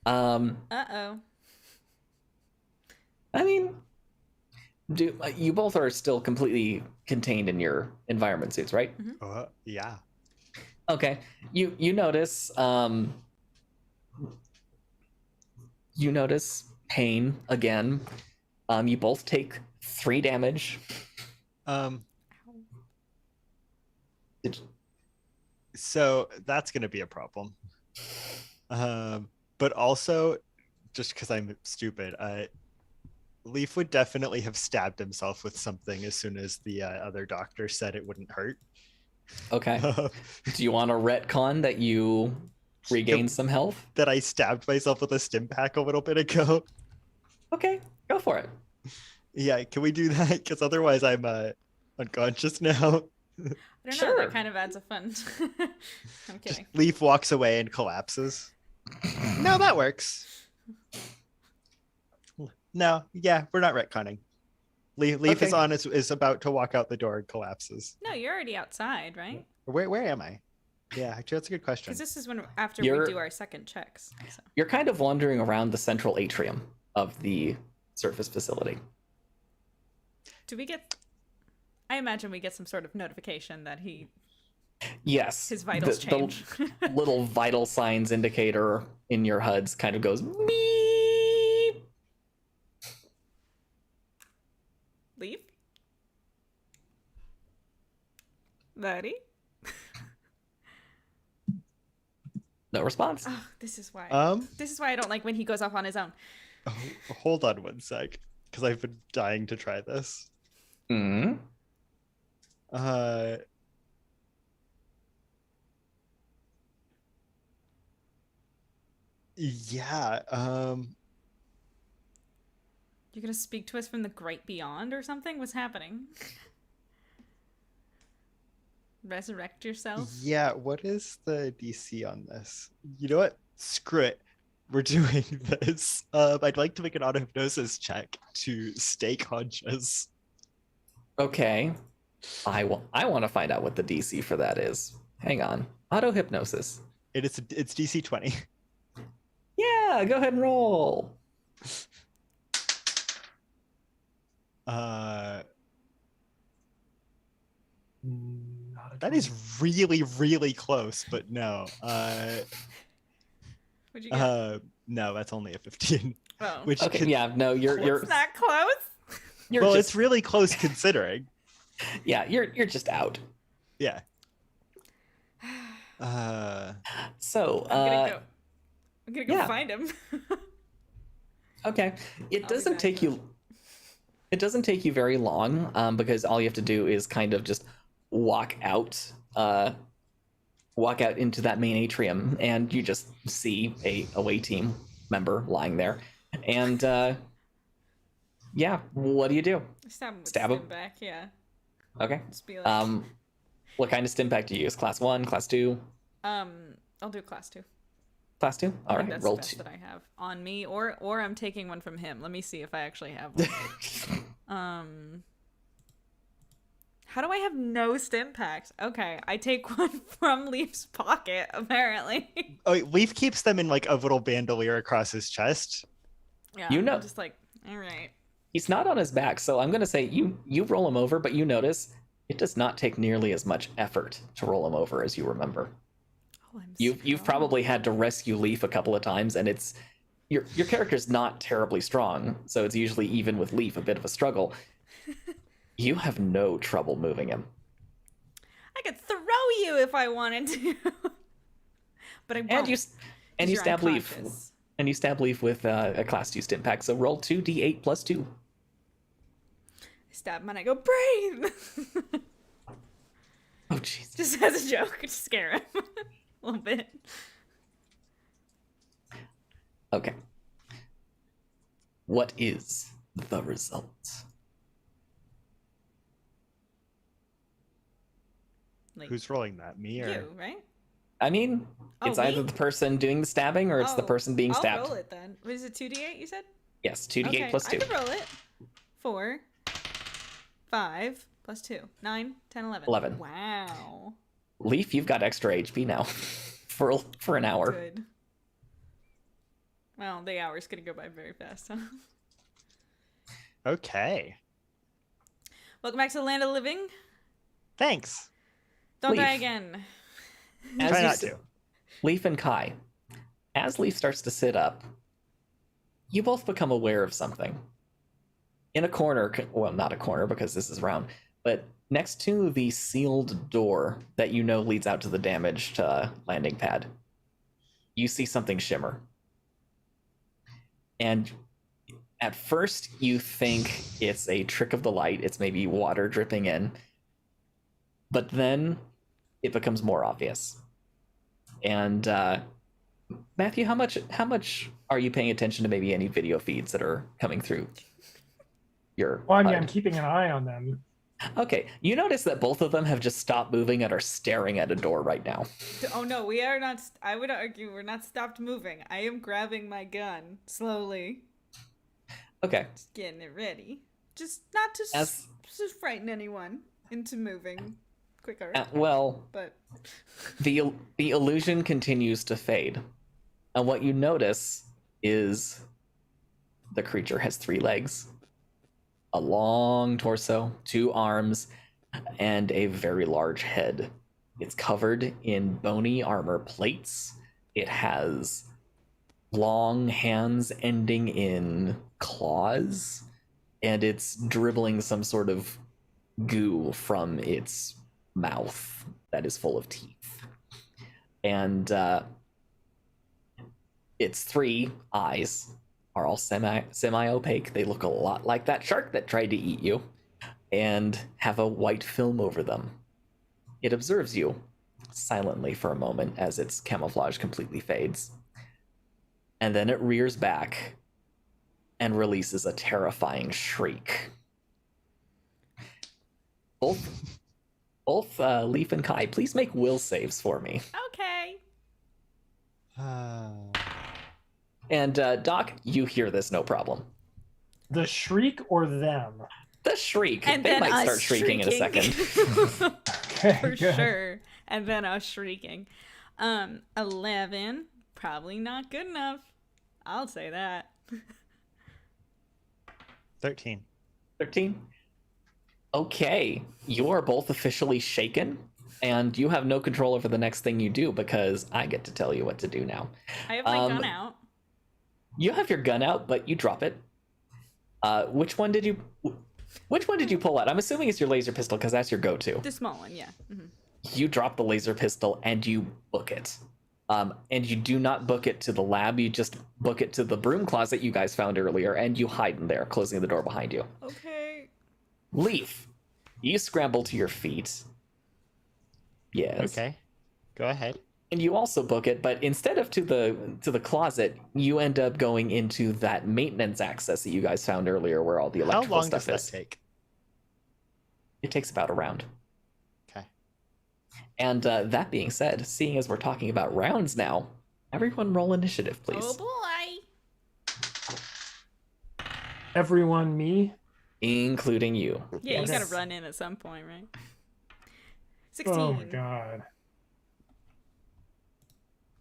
Uh-oh. I mean, you both are still completely contained in your environment suits, right? Mm-hmm. Yeah. Okay. You notice pain again. You both take 3 damage. So that's going to be a problem. But also, just because I'm stupid, Leaf would definitely have stabbed himself with something as soon as the other doctor said it wouldn't hurt. Okay. Do you want to retcon that you regain some health? That I stabbed myself with a stim pack a little bit ago? Okay, go for it. Yeah, can we do that? Because otherwise I'm unconscious now. I don't know. Sure. That kind of adds a fun. I'm kidding. Leaf walks away and collapses. No, that works. No, yeah, we're not retconning. Leaf Okay. is about to walk out the door and collapses. No, you're already outside, right? Where am I? Yeah, actually, that's a good question. Because this is when after You're- we do our second checks. So. You're kind of wandering around the central atrium of the surface facility. Do we get? I imagine we get some sort of notification that Yes. his vitals change. The little vital signs indicator in your HUDs kind of goes beep. Leave, buddy. No response. Oh, this is why. This is why I don't like when he goes off on his own. Hold on one sec, because I've been dying to try this. Hmm. Yeah. You're gonna speak to us from the great beyond or something? What's happening? Resurrect yourself? Yeah. What is the DC on this? You know what? Screw it. We're doing this. I'd like to make an auto hypnosis check to stay conscious. Okay. I want to find out what the DC for that is. Hang on. Auto hypnosis. It's DC 20. Yeah, go ahead and roll. Not a That is 20. really, really close, but no. What'd you get? No, that's only a 15. Oh. Which Okay, yeah, no, you're It's that close? you're well, just, it's really close considering. yeah, you're just out. Yeah. So, I'm gonna go yeah. find him. okay, it I'll be doesn't back, take though. you. It doesn't take you very long, because all you have to do is kind of just walk out into that main atrium, and you just see a away team member lying there, and yeah, what do you do? Stab him with Stab him? stim back, yeah. Okay, Just be like, what kind of stim pack do you use? Class 1, class 2, I'll do class 2. class 2. I All think right, that's roll the best 2. that I have on me, or I'm taking one from him. Let me see if I actually have one. How do I have no stim packs? Okay, I take one from Leaf's pocket, apparently. Oh, Leaf keeps them in like a little bandolier across his chest. Yeah, You know- I'm just like, all right. He's not on his back, so I'm gonna say you roll him over, but you notice it does not take nearly as much effort to roll him over as you remember. Oh, I'm You've strong. probably had to rescue Leaf a couple of times, and it's your character's not terribly strong, so it's usually even with Leaf a bit of a struggle. You have no trouble moving him. I could throw you if I wanted to. But I won't. And you 'cause you're stab Leaf. unconscious. and you stab Leaf with a class 2 stim pack. So roll 2d8 plus 2. I stab him and I go, breathe! Oh, jeez. Just as a joke, to scare him a little bit. Okay. What is the result? Like, Who's rolling that? Me or? you, right? I mean, Oh, it's either me? the person doing the stabbing or it's the person being stabbed. I'll roll it then. What is it, 2d8 you said? Yes, 2d8 Okay, plus 2. I can roll it. 4, 5, plus 2. 9, 10, 11. 11. Wow. Leaf, you've got extra HP now for an hour. Good. Well, the hour's gonna go by very fast, huh? Okay. Welcome back to the land of the living. Thanks. Don't die Leaf. again. As Try you not s- to. Leaf and Kai, as Leaf starts to sit up, you both become aware of something. In a corner, well, not a corner because this is round, but next to the sealed door that you know leads out to the damaged landing pad, you see something shimmer. And at first, you think it's a trick of the light. It's maybe water dripping in. But then it becomes more obvious. And Matthew, how much are you paying attention to maybe any video feeds that are coming through your Well, I mean, HUD? I'm keeping an eye on them. Okay, you notice that both of them have just stopped moving and are staring at a door right now. Oh no, we are not. I would argue we're not stopped moving. I am grabbing my gun slowly, Okay, just getting it ready. Just not to As- just frighten anyone into moving quicker. well, But the illusion continues to fade. And what you notice is the creature has 3 legs, a long torso, 2 arms, and a very large head. It's covered in bony armor plates. It has long hands ending in claws, and it's dribbling some sort of goo from its mouth that is full of teeth. And its 3 eyes are all semi-opaque. They look a lot like that shark that tried to eat you, and have a white film over them. It observes you silently for a moment as its camouflage completely fades. And then it rears back and releases a terrifying shriek. Both Leaf and Kai, please make will saves for me. okay. And Doc, you hear this no problem. The shriek or them? The shriek. And They then might us start shrieking in a second. Okay, For good. sure. And then us shrieking. 11, probably not good enough. I'll say that. 13. 13. Okay, you are both officially shaken, and you have no control over the next thing you do because I get to tell you what to do now. I have my gun out. You have your gun out, but you drop it. Which one did you pull out? I'm assuming it's your laser pistol because that's your go-to. The small one, yeah. Mm-hmm. You drop the laser pistol and you book it. And you do not book it to the lab, you just book it to the broom closet you guys found earlier, and you hide in there, closing the door behind you. Okay. Leaf, you scramble to your feet. Yes. Okay. Go ahead. And you also book it, but instead of to the closet, you end up going into that maintenance access that you guys found earlier where all the How electrical long does stuff that is. take? It takes about a round. Okay. And that being said, seeing as we're talking about rounds now, everyone roll initiative, please. Oh boy. Everyone, me? Including you. Yeah, Yes. you gotta run in at some point, right? 16. Oh my god.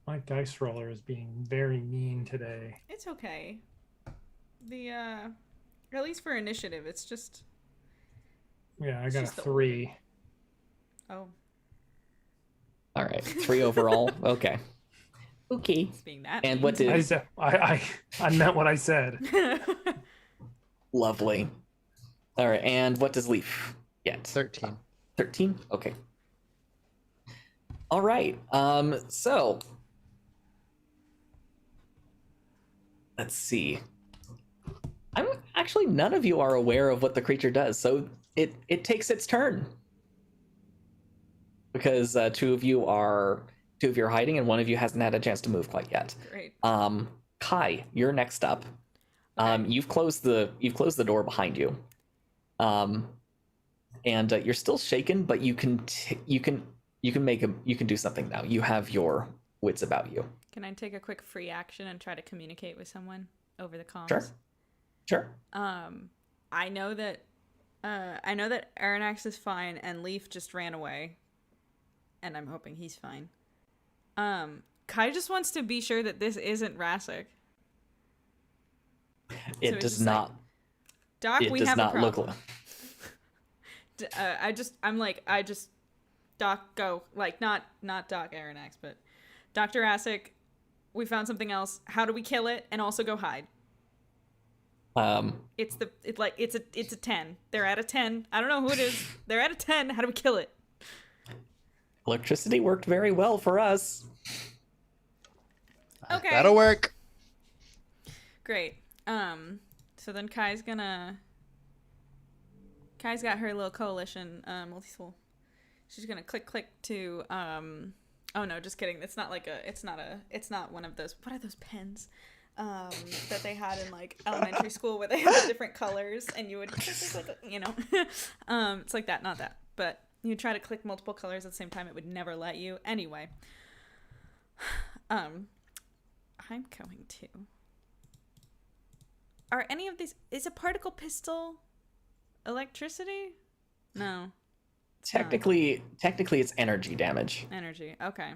My dice roller is being very mean today. It's okay. The at least for initiative, it's just Yeah, I It's got a just the 3. oh, All right, 3 overall. Okay. Okay. it's being that. And mean. what did- I said I meant what I said. Lovely. All right, and what does Leaf get? 13. 13? Okay. All right. So let's see. I'm actually, none of you are aware of what the creature does, so it takes its turn. Because two of you are hiding, and one of you hasn't had a chance to move quite yet. Great. Kai, you're next up. Okay. You've closed the door behind you. And you're still shaken, but you can do something now. You have your wits about you. Can I take a quick free action and try to communicate with someone over the comms? Sure. I know that Aranax is fine and Leaf just ran away. And I'm hoping he's fine. Kai just wants to be sure that this isn't Rasik. It does not. Doc, we have a problem. Look. Doc, go. Like, not Doc Aranax, but Dr. Rasik, we found something else. How do we kill it and also go hide? It's a 10. They're at a 10. I don't know who it is. They're at a 10. How do we kill it? Electricity worked very well for us. Okay. That'll work. Great. So then Kai's got her little coalition multi-tool. She's gonna click to oh no, just kidding. It's not one of those, what are those pens that they had in like elementary school where they had the different colors and you would click, you know. It's like that, not that. But you try to click multiple colors at the same time, it would never let you. Anyway. I'm going to. Are any of these, is a particle pistol electricity? No. Technically it's energy damage. Energy, okay.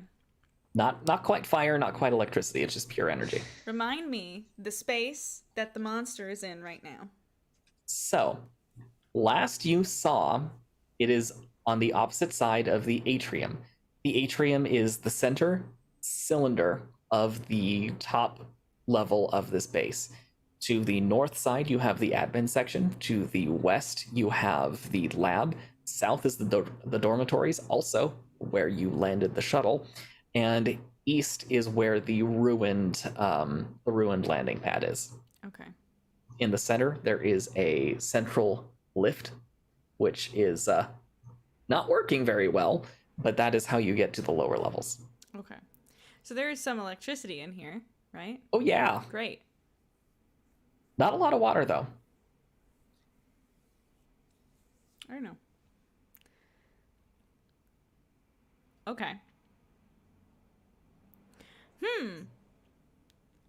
Not quite fire, not quite electricity, it's just pure energy. Remind me the space that the monster is in right now. So, last you saw, it is on the opposite side of the atrium. The atrium is the center cylinder of the top level of this base. To the north side, you have the admin section. To the west, you have the lab. South is the dormitories, also where you landed the shuttle. And east is where the ruined landing pad is. Okay. In the center, there is a central lift, which is not working very well, but that is how you get to the lower levels. Okay. So there is some electricity in here, right? Oh, yeah. Great. Not a lot of water, though. I don't know. Okay.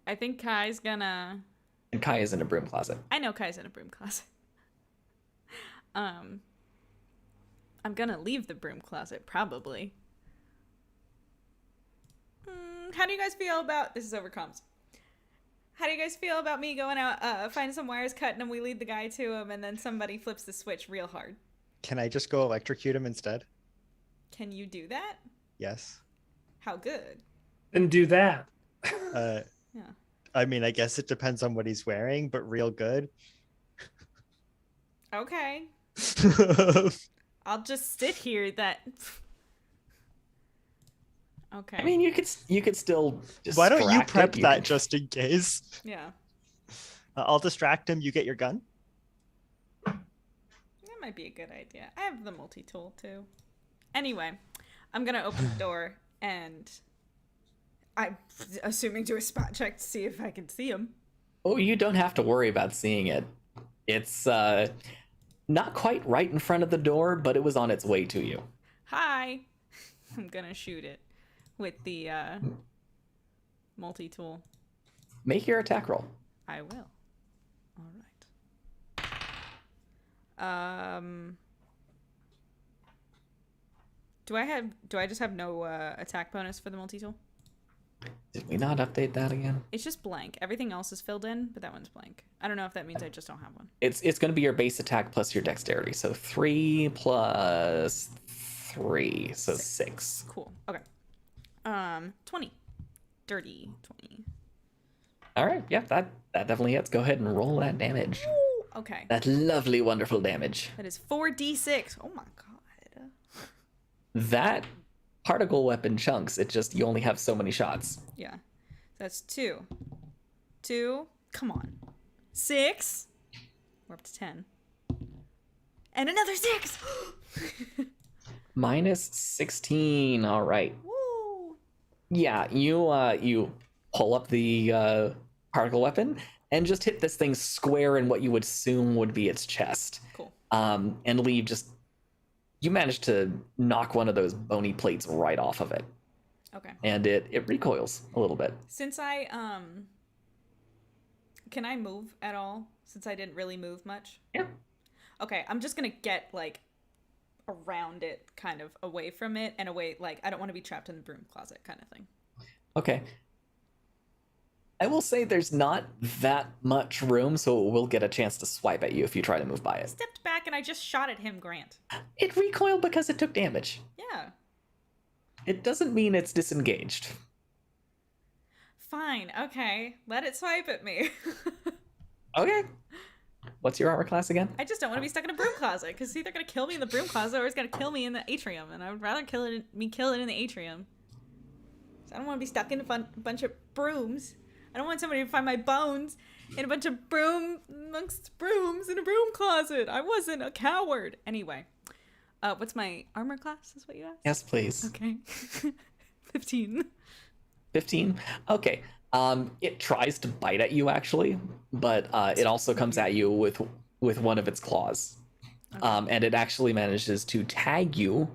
I think Kai's gonna... And Kai is in a broom closet. I know Kai's in a broom closet. I'm gonna leave the broom closet, probably. How do you guys feel about... This is over comms. How do you guys feel about me going out, finding some wires, cutting them, we lead the guy to him, and then somebody flips the switch real hard? Can I just go electrocute him instead? Can you do that? Yes. How good? And do that. Yeah. I mean, I guess it depends on what he's wearing, but real good. Okay. I'll just sit here. Okay. I mean, you could still just Why don't you distract prep it. that just in case? Yeah. I'll distract him. You get your gun. That might be a good idea. I have the multi-tool too. Anyway, I'm gonna open the door and I'm assuming do a spot check to see if I can see him. Oh, you don't have to worry about seeing it. It's not quite right in front of the door, but it was on its way to you. Hi. I'm gonna shoot it with the multi-tool. Make your attack roll. I will. All right. Do I just have no attack bonus for the multi-tool? Did we not update that again? It's just blank. Everything else is filled in, but that one's blank. I don't know if that means I just don't have one. It's going to be your base attack plus your dexterity. So 3 plus 3, so 6. Cool. Okay. 20. Dirty 20. All right. Yeah, that definitely hits. Go ahead and roll that damage. Ooh, okay. That lovely, wonderful damage. That is 4d6. Oh my god. That particle weapon chunks. It just, you only have so many shots. Yeah. That's 2. 2 Come on. 6. We're up to 10. And another 6. Minus 16. All right. Woo. Yeah, you pull up the particle weapon and just hit this thing square in what you would assume would be its chest. Cool. And leave just you manage to knock one of those bony plates right off of it. Okay. And it recoils a little bit. Since I can I move at all? Since I didn't really move much? Yeah. Okay, I'm just gonna get like around it, kind of away from it, and away, like I don't want to be trapped in the broom closet kind of thing. Okay. I will say there's not that much room, so it will get a chance to swipe at you if you try to move by it. Stepped back and I just shot at him, Grant. It recoiled because it took damage. Yeah. It doesn't mean it's disengaged. Fine, okay. Let it swipe at me. Okay. What's your armor class again? I just don't want to be stuck in a broom closet, because it's either going to kill me in the broom closet or it's going to kill me in the atrium, and I would rather kill it in the atrium. So I don't want to be stuck in a bunch of brooms. I don't want somebody to find my bones in a bunch of amongst brooms in a broom closet. I wasn't a coward. Anyway, what's my armor class is what you asked? Yes, please. Okay. 15. 15? Okay. It tries to bite at you, actually, but it also comes at you with one of its claws. Okay. And it actually manages to tag you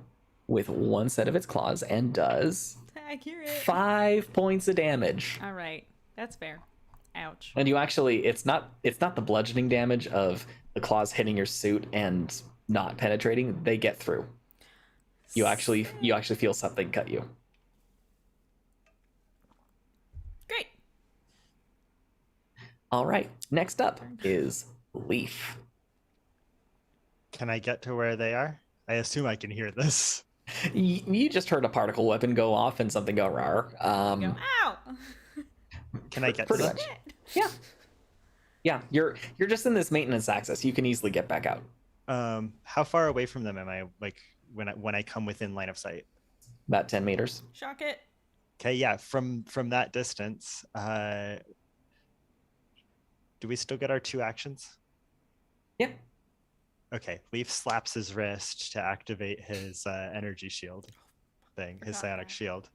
with one set of its claws and does Accurate. 5 points of damage. All right. That's fair. Ouch. And you actually, it's not the bludgeoning damage of the claws hitting your suit and not penetrating. They get through. You actually feel something cut you. Great. All right. Next up is Leaf. Can I get to where they are? I assume I can hear this. You just heard a particle weapon go off and something go rar. Go, ow! Can I get to Pretty them? much. Yeah. You're just in this maintenance access. You can easily get back out. How far away from them am I? Like when I come within line of sight? About 10 meters. Shock it. Okay, yeah. From that distance, do we still get our 2 actions? Yeah. Okay. Leaf slaps his wrist to activate his energy shield thing, his Forgot psionic that. shield,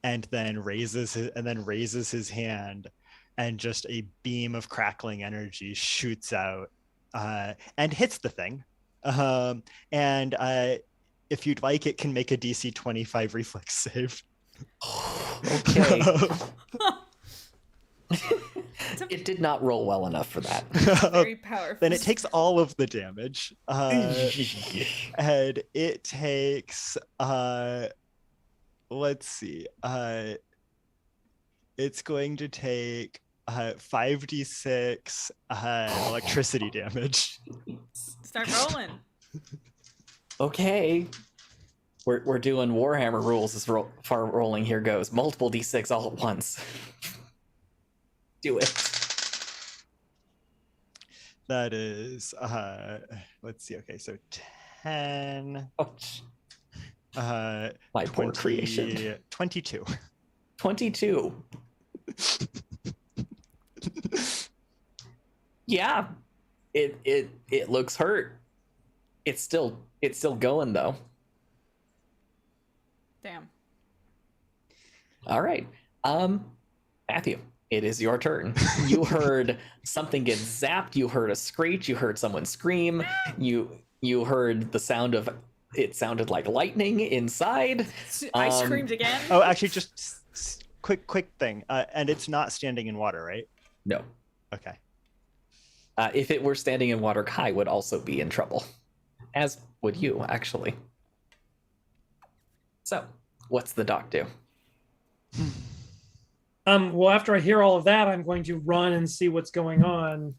and then raises his hand, and just a beam of crackling energy shoots out and hits the thing. And if you'd like, it can make a DC 25 reflex save. Okay. It did not roll well enough for that. Very powerful. Then it takes all of the damage. And it takes let's see. It's going to take 5d6 electricity damage. Start rolling. Okay. We're doing Warhammer rules as far rolling here goes. Multiple d6 all at once. Do it. That is let's see. Okay, so 10 Ouch. My My poor creation. 22. 22. Yeah. It looks hurt. It's still going though. Damn. All right. Matthew, it is your turn. You heard something get zapped, you heard a screech, you heard someone scream, you heard the sound of it sounded like lightning inside. I screamed again. Oh, actually, just quick thing. And it's not standing in water, right? No. Okay. If it were standing in water, Kai would also be in trouble. As would you, actually. So, what's the doc do? Well, after I hear all of that, I'm going to run and see what's going on.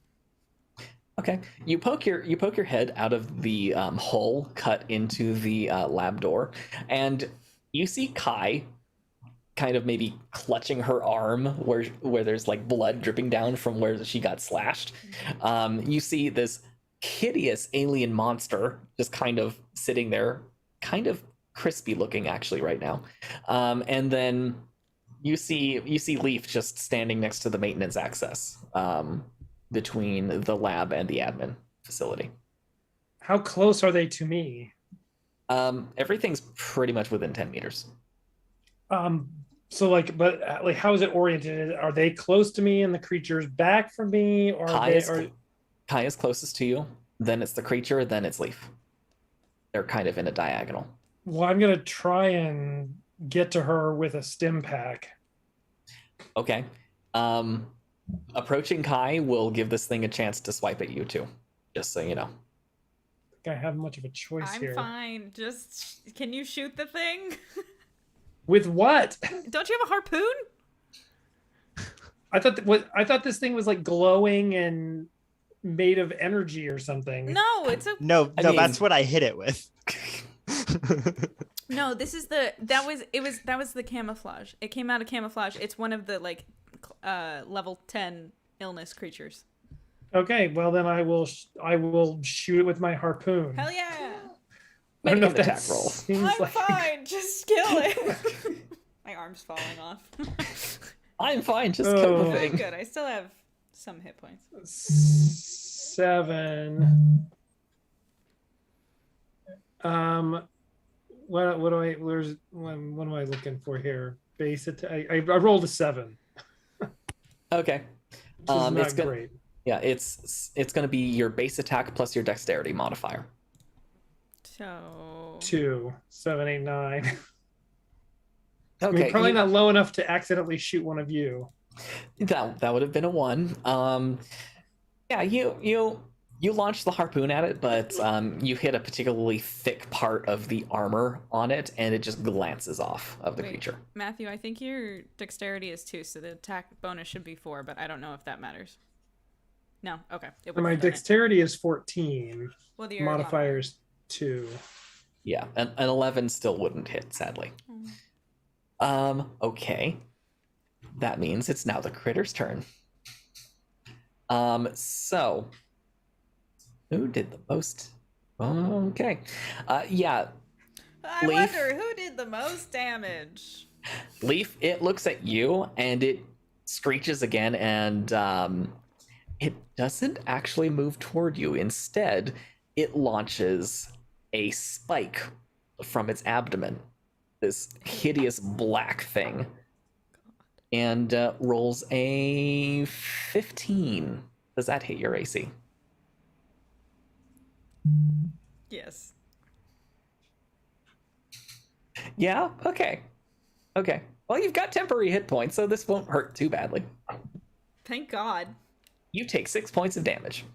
Okay, you poke your head out of the hole cut into the lab door, and you see Kai kind of maybe clutching her arm where there's like blood dripping down from where she got slashed. You see this hideous alien monster just kind of sitting there, kind of crispy looking actually right now, and then you see Leaf just standing next to the maintenance access between the lab and the admin facility. How close are they to me? Everything's pretty much within 10 meters. So like, but like, how is it oriented? Are they close to me and the creature's back from me, or Kai they is, are? Kai is closest to you, then it's the creature, then it's Leaf. They're kind of in a diagonal. Well, I'm gonna try and get to her with a stim pack. Okay. Approaching Kai will give this thing a chance to swipe at you too, just so you know. I think I have much of a choice I'm here. fine. Just can you shoot the thing? With what? Don't you have a harpoon? I thought this thing was like glowing and made of energy or something. No, it's a No, I no, mean- that's what I hit it with. no. This is that was the camouflage. It came out of camouflage. It's one of the like level 10 illness creatures. Okay, well then I will shoot it with my harpoon. Hell yeah! I don't know Make if an that attack roll. seems I'm like fine. Just kill it. My arm's falling off. I'm fine, just kill the Oh. I'm thing. good. I still have some hit points. 7. What am I looking for here? Base attack. I rolled a 7. Okay. Which is not it's great. Yeah, it's going to be your base attack plus your dexterity modifier. So 2, 7, 8, 9. Okay. I mean, probably not low enough to accidentally shoot one of you. That would have been a 1. Yeah, you launched the harpoon at it, but you hit a particularly thick part of the armor on it, and it just glances off of the Wait. creature. Matthew, I think your dexterity is 2, so the attack bonus should be 4, but I don't know if that matters. No, okay. It And my wouldn't have done it. dexterity is 14. Well, your Modifier is 2. Yeah, an 11 still wouldn't hit, sadly. Okay. That means it's now the critter's turn. So who did the most? Okay. Yeah, I Leaf. wonder who did the most damage. Leaf, it looks at you and it screeches again, and it doesn't actually move toward you. Instead, it launches a spike from its abdomen, this hideous black thing, and rolls a 15. Does that hit your AC? Yes. Yeah? Okay. Okay. Well, you've got temporary hit points, so this won't hurt too badly. Thank God. You take 6 points of damage,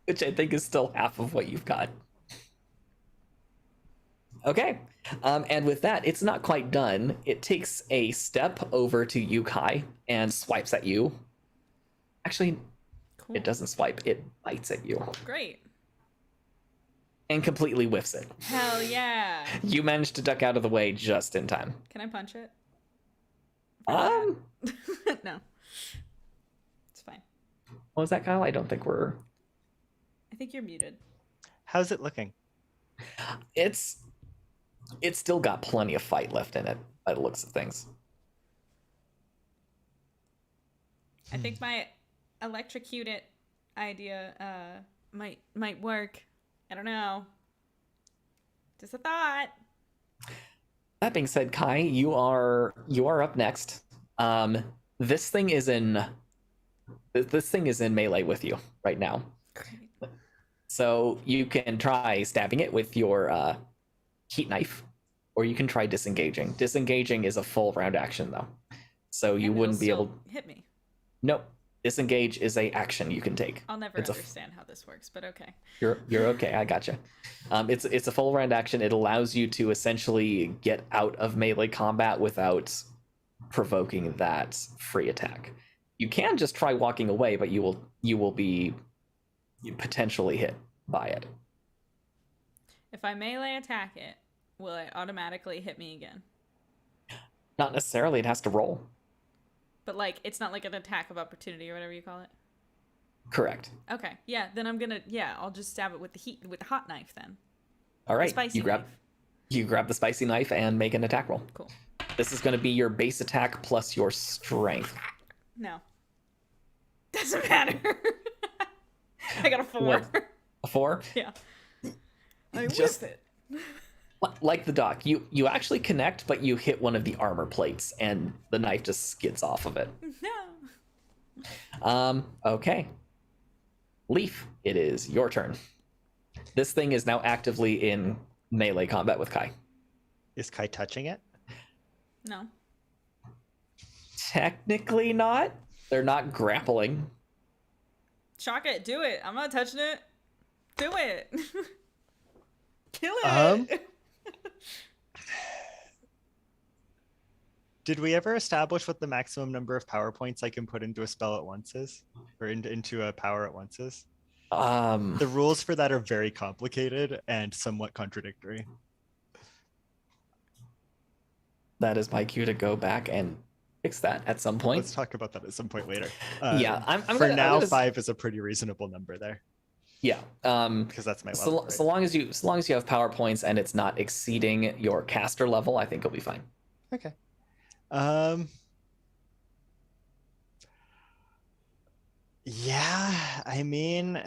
which I think is still half of what you've got. Okay. And with that, it's not quite done. It takes a step over to you, Kai, and swipes at you. Actually, Cool. it doesn't swipe. It bites at you Great. and completely whiffs it. Hell yeah. You managed to duck out of the way just in time. Can I punch it? No. It's fine. What was that, Kyle? I don't think we're... I think you're muted. How's it looking? It's still got plenty of fight left in it by the looks of things. I think my electrocute it idea might work. I don't know. Just a thought. That being said, Kai, you are up next. This thing is in melee with you right now. Great. So you can try stabbing it with your heat knife, or you can try disengaging. Disengaging is a full round action though, so you And wouldn't be it'll able. still hit me. Nope. Disengage is a action you can take. I'll never It's a- understand how this works, but okay. You're okay. I gotcha. It's a full round action. It allows you to essentially get out of melee combat without provoking that free attack. You can just try walking away, but you will be potentially hit by it. If I melee attack it, will it automatically hit me again? Not necessarily. It has to roll. But like, it's not like an attack of opportunity or whatever you call it. Correct. Okay, yeah. Then I'll just stab it with the hot knife then. All right. Spicy You grab knife. the spicy knife and make an attack roll. Cool. This is going to be your base attack plus your strength. No. Doesn't matter. I got a 4. What? A 4? Yeah. I Just- whip it. Like the dock, you actually connect, but you hit one of the armor plates, and the knife just skids off of it. No. Okay. Leaf, it is your turn. This thing is now actively in melee combat with Kai. Is Kai touching it? No. Technically not. They're not grappling. Shock it. Do it. I'm not touching it. Do it. Kill it. Did we ever establish what the maximum number of power points I can put into a spell at once is? Or into a power at once is? The rules for that are very complicated and somewhat contradictory. That is my cue to go back and fix that at some point. Let's talk about that at some point later. Yeah, I'm for gonna, now, I'm gonna, 5 is a pretty reasonable number there Yeah. because that's my level. So long as you have power points and it's not exceeding your caster level, I think you'll be fine. Okay. Yeah, I mean,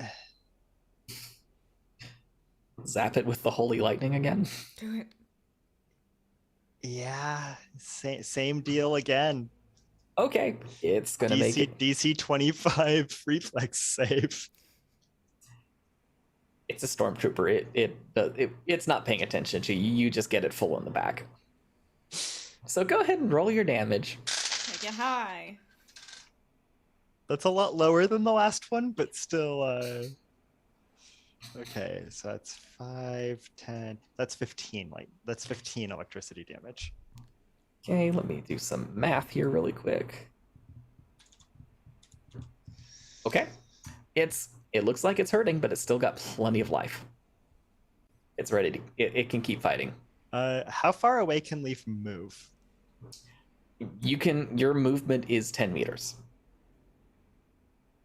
Zap it with the holy lightning again. Do it. yeah, same deal again. Okay, it's gonna make it. DC 25 reflex save. It's a stormtrooper. It's not paying attention to you. You just get it full in the back. So go ahead and roll your damage. Make it high. That's a lot lower than the last one, but still. Okay, so that's 5, 10. That's 15. That's 15 electricity damage. Okay, let me do some math here really quick. Okay, it looks like it's hurting, but it's still got plenty of life. It's ready to. It can keep fighting. How far away can Leaf move? You can. Your movement is 10 meters.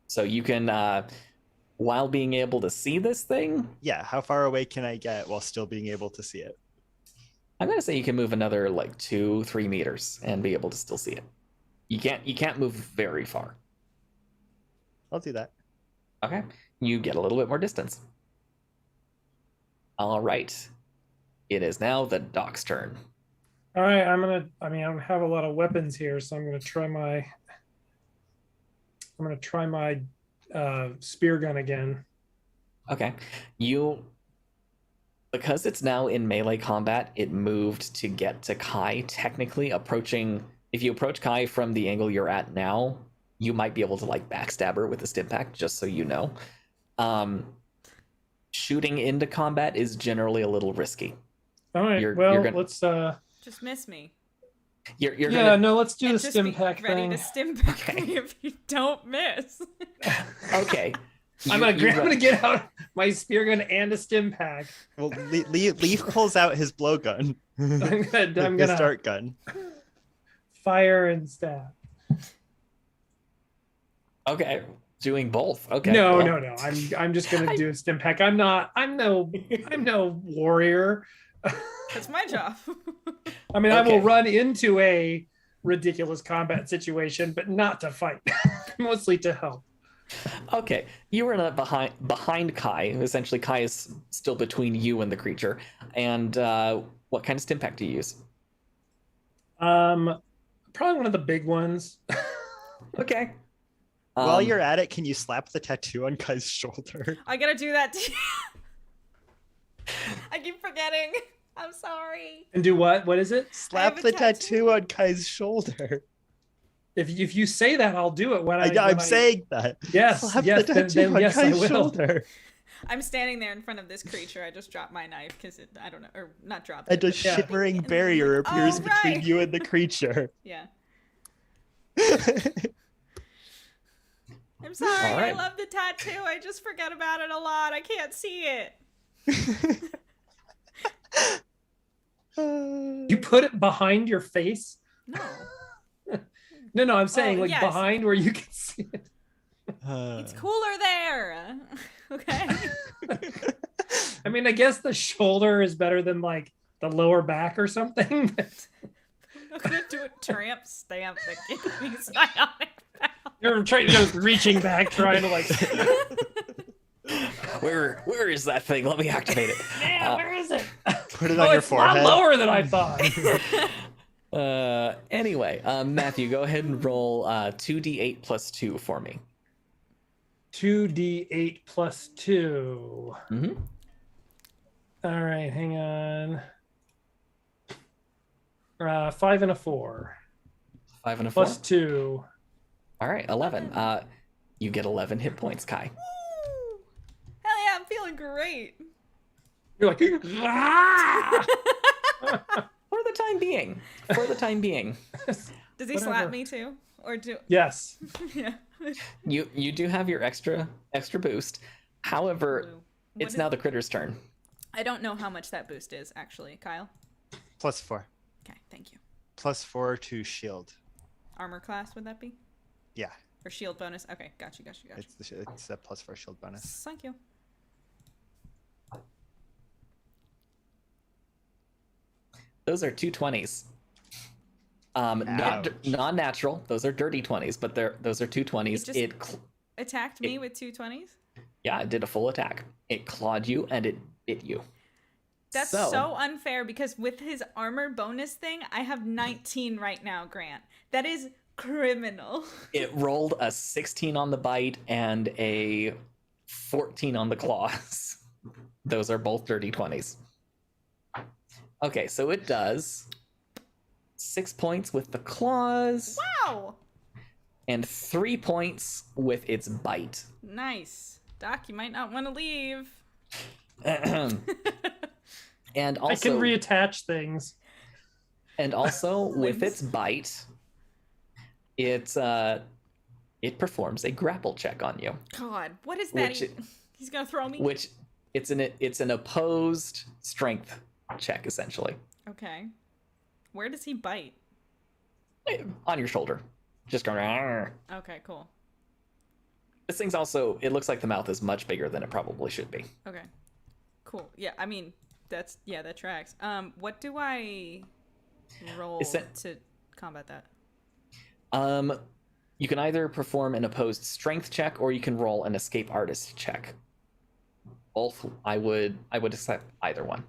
So you can, while being able to see this thing. Yeah, how far away can I get while still being able to see it? I'm gonna say you can move another like 2-3 meters and be able to still see it. You can't move very far. I'll do that. Okay, you get a little bit more distance. All right, it is now the Doc's turn. All right, I don't have a lot of weapons here, so I'm gonna try my spear gun again. Okay, because it's now in melee combat, it moved to get to Kai. Technically, if you approach Kai from the angle you're at now, you might be able to like backstab her with a stim pack, just so you know. Shooting into combat is generally a little risky. All right, let's just miss me. Let's do the And just stim be pack ready thing. to stim pack Okay. me if you don't miss. Okay. I'm gonna get out my spear gun and a stim pack. Well, Leaf pulls out his blowgun. I'm His gonna dart gun. fire and stab. Okay, doing both. Okay. No. I'm just gonna do a stim pack. I'm no warrior. That's my job. I mean, I Okay. will run into a ridiculous combat situation, but not to fight. Mostly to help. Okay, you were not behind Kai. Essentially, Kai is still between you and the creature. And what kind of stim pack do you use? Probably one of the big ones. Okay. While you're at it, can you slap the tattoo on Kai's shoulder? I gotta do that too. I keep forgetting. I'm sorry. And do what? What is it? Slap a the tattoo. tattoo on Kai's shoulder. If you say that, I'll do it when I'm saying that. Yes, Slap yes, the then tattoo on yes, I Kai's will. shoulder. I'm standing there in front of this creature. I just dropped my knife because I don't know, or not dropped And it. a but- Yeah. shimmering barrier appears Oh, between right. you and the creature. Yeah. I'm sorry. All right. I love the tattoo. I just forget about it a lot. I can't see it. You put it behind your face? No. No, I'm saying like yes. behind where you can see it. It's cooler there. Okay. I mean, I guess the shoulder is better than like the lower back or something. I'm gonna do a tramp stamp that gives me psionic power. You're reaching back, trying to like. Where is that thing? Let me activate it. Yeah, where is it? Put it Oh, on your it's a lot forehead. lower than I thought. Anyway, Matthew, go ahead and roll 2d8 plus 2 for me. 2d8 plus 2. Mm-hmm. All right, hang on. 5 and a 4. 5 and a 4. Plus 2. All right, 11. You get 11 hit points, Kai. Woo! Hell yeah, I'm feeling great. You're like, ah! For the time being. For the time being. Does he Whatever. slap me too? Or do Yes. yeah. You do have your extra boost. However, Blue. it's What now is- the critter's turn. I don't know how much that boost is actually, Kyle. +4. Okay, thank you. +4 to shield. Armor class would that be? Yeah, Or shield bonus? Okay, got you. it's a +4 shield bonus. Thank you. Those are 2 20s. Not Ouch. non-natural. Those are dirty 20s, but those are 2 20s. It just- Attacked me with 220s? Yeah, it did a full attack. It clawed you and it bit you. That's so unfair because with his armor bonus thing, I have 19 right now, Grant. That is criminal. It rolled a 16 on the bite and a 14 on the claws. Those are both dirty 20s. Okay, so it does 6 points with the claws Wow! and 3 points with its bite. Nice. Doc, you might not want to leave. And also, I can reattach things. and also with Limbs. its bite, it performs a grapple check on you, God, what is that? Which He's gonna throw me? which it's an opposed strength check essentially. Okay. Where does he bite? On your shoulder, just going. "Arr." Okay, cool. This thing's also, it looks like the mouth is much bigger than it probably should be. Okay. Cool. Yeah, I mean, that tracks. What do I roll Is that- to combat that? You can either perform an opposed strength check or you can roll an escape artist check. Both, I would accept either one.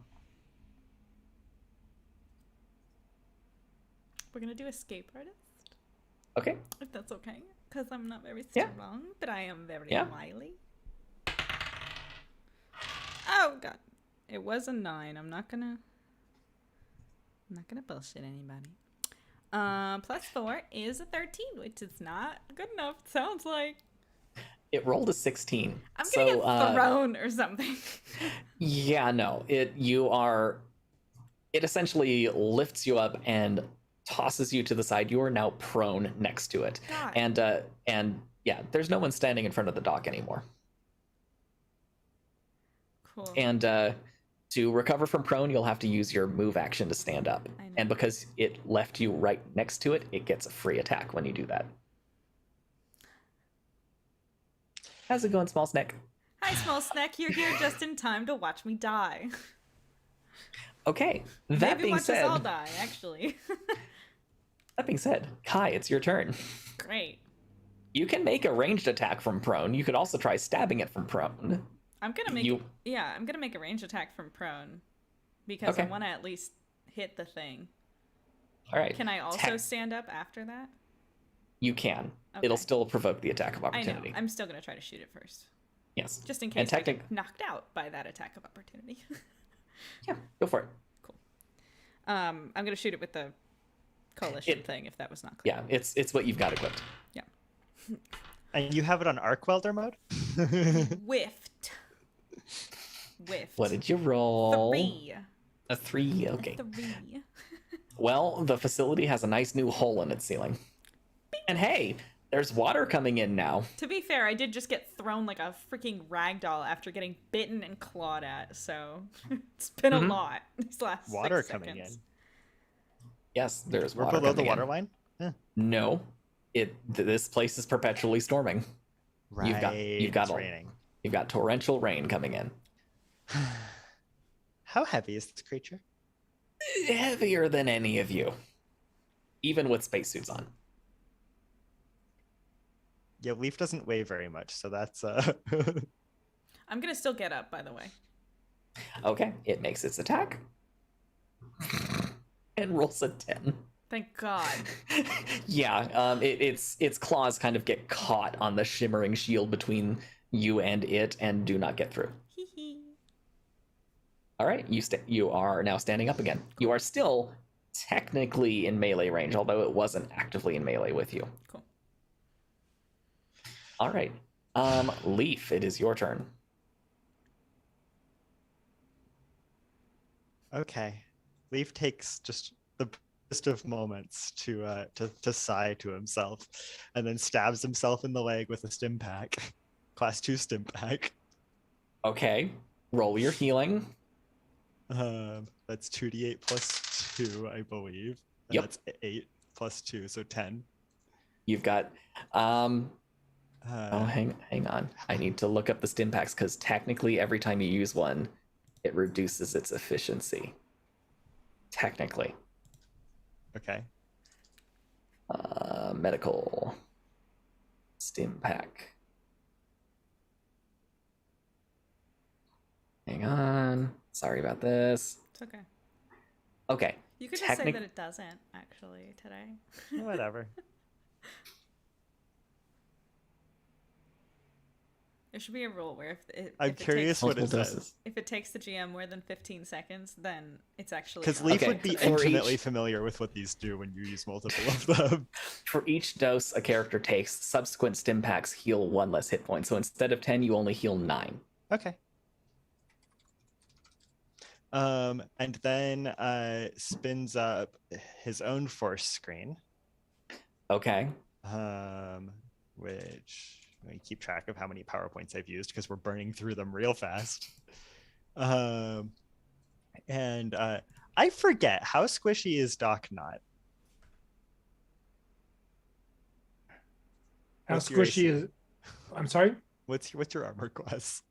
We're gonna do escape artist, Okay. if that's okay, because I'm not very Yeah. strong, but I am very Yeah. wily. Oh god, it was a 9. I'm not gonna bullshit anybody. +4 is a 13, which is not good enough. It sounds like It rolled a 16. I'm gonna So, get thrown or something. yeah, no. It essentially lifts you up and tosses you to the side. You are now prone next to it. God. And yeah, there's no one standing in front of the dock anymore. Cool. And to recover from prone, you'll have to use your move action to stand up. I know. And because it left you right next to it, it gets a free attack when you do that. How's it going, Small Snack? Hi, small snack. You're here just in time to watch me die. Okay, that Maybe being watch said, us all die, actually. Kai, it's your turn. Great. You can make a ranged attack from prone. You could also try stabbing it from prone. I'm gonna make I'm gonna make a range attack from prone because I Okay. want to at least hit the thing. All right. Can I also Tech- stand up after that? You can. Okay. It'll still provoke the attack of I know. opportunity. I'm still gonna try to shoot it first, Yes. just in And case I technic- get knocked out by that attack of opportunity. Yeah, go for it. I'm gonna shoot it with the coalition thing if that was not clear. Yeah, it's what you've got equipped. And you have it on arc welder mode? Whiffed. What did you roll? 3. A 3. Okay. 3. Well, the facility has a nice new hole in its ceiling. And hey, there's water coming in now. To be fair, I did just get thrown like a freaking ragdoll after getting bitten and clawed at, so it's been a lot these last Water 6 coming seconds. in. Yes, there's We're water below the coming water in. line? No. This place is perpetually storming. Right. You've got it's a- raining. You've got torrential rain coming in. How heavy is this creature? Heavier than any of you. even with spacesuits on. Yeah, Leaf doesn't weigh very much, so that's I'm gonna still get up, by the way. Okay, it makes its attack and rolls a 10. Thank God. Yeah, its claws kind of get caught on the shimmering shield between you and it, and do not get through. Hee hee. All right, you are now standing up again. You are still technically in melee range, although it wasn't actively in melee with you. Cool. All right, Leaf, it is your turn. okay. Leaf takes just the best of moments to sigh to himself, and then stabs himself in the leg with a stim pack, class 2 stim pack. Okay, roll your healing. That's 2d8 plus 2, I believe. And Yep. That's 8 plus 2, so 10. You've got hang on. I need to look up the stim packs because technically every time you use one, it reduces its efficiency. Technically. Okay. Medical stim pack. Hang on. Sorry about this. It's okay. Okay. You could just say that it doesn't, actually, today. Whatever. There should be a rule where if I'm it curious takes, what it Multiple says. doses. if it takes the GM more than 15 seconds, then it's actually Because not Leaf Okay, would be for intimately each- familiar with what these do when you use multiple of them. For each dose a character takes, subsequent stim packs heal 1 less hit point. So instead of 10, you only heal 9. Okay. And then spins up his own force screen, Okay. which let me keep track of how many PowerPoints I've used because we're burning through them real fast. And I forget, how squishy is Doc not? How What's your squishy AC? is? I'm sorry. What's your armor class?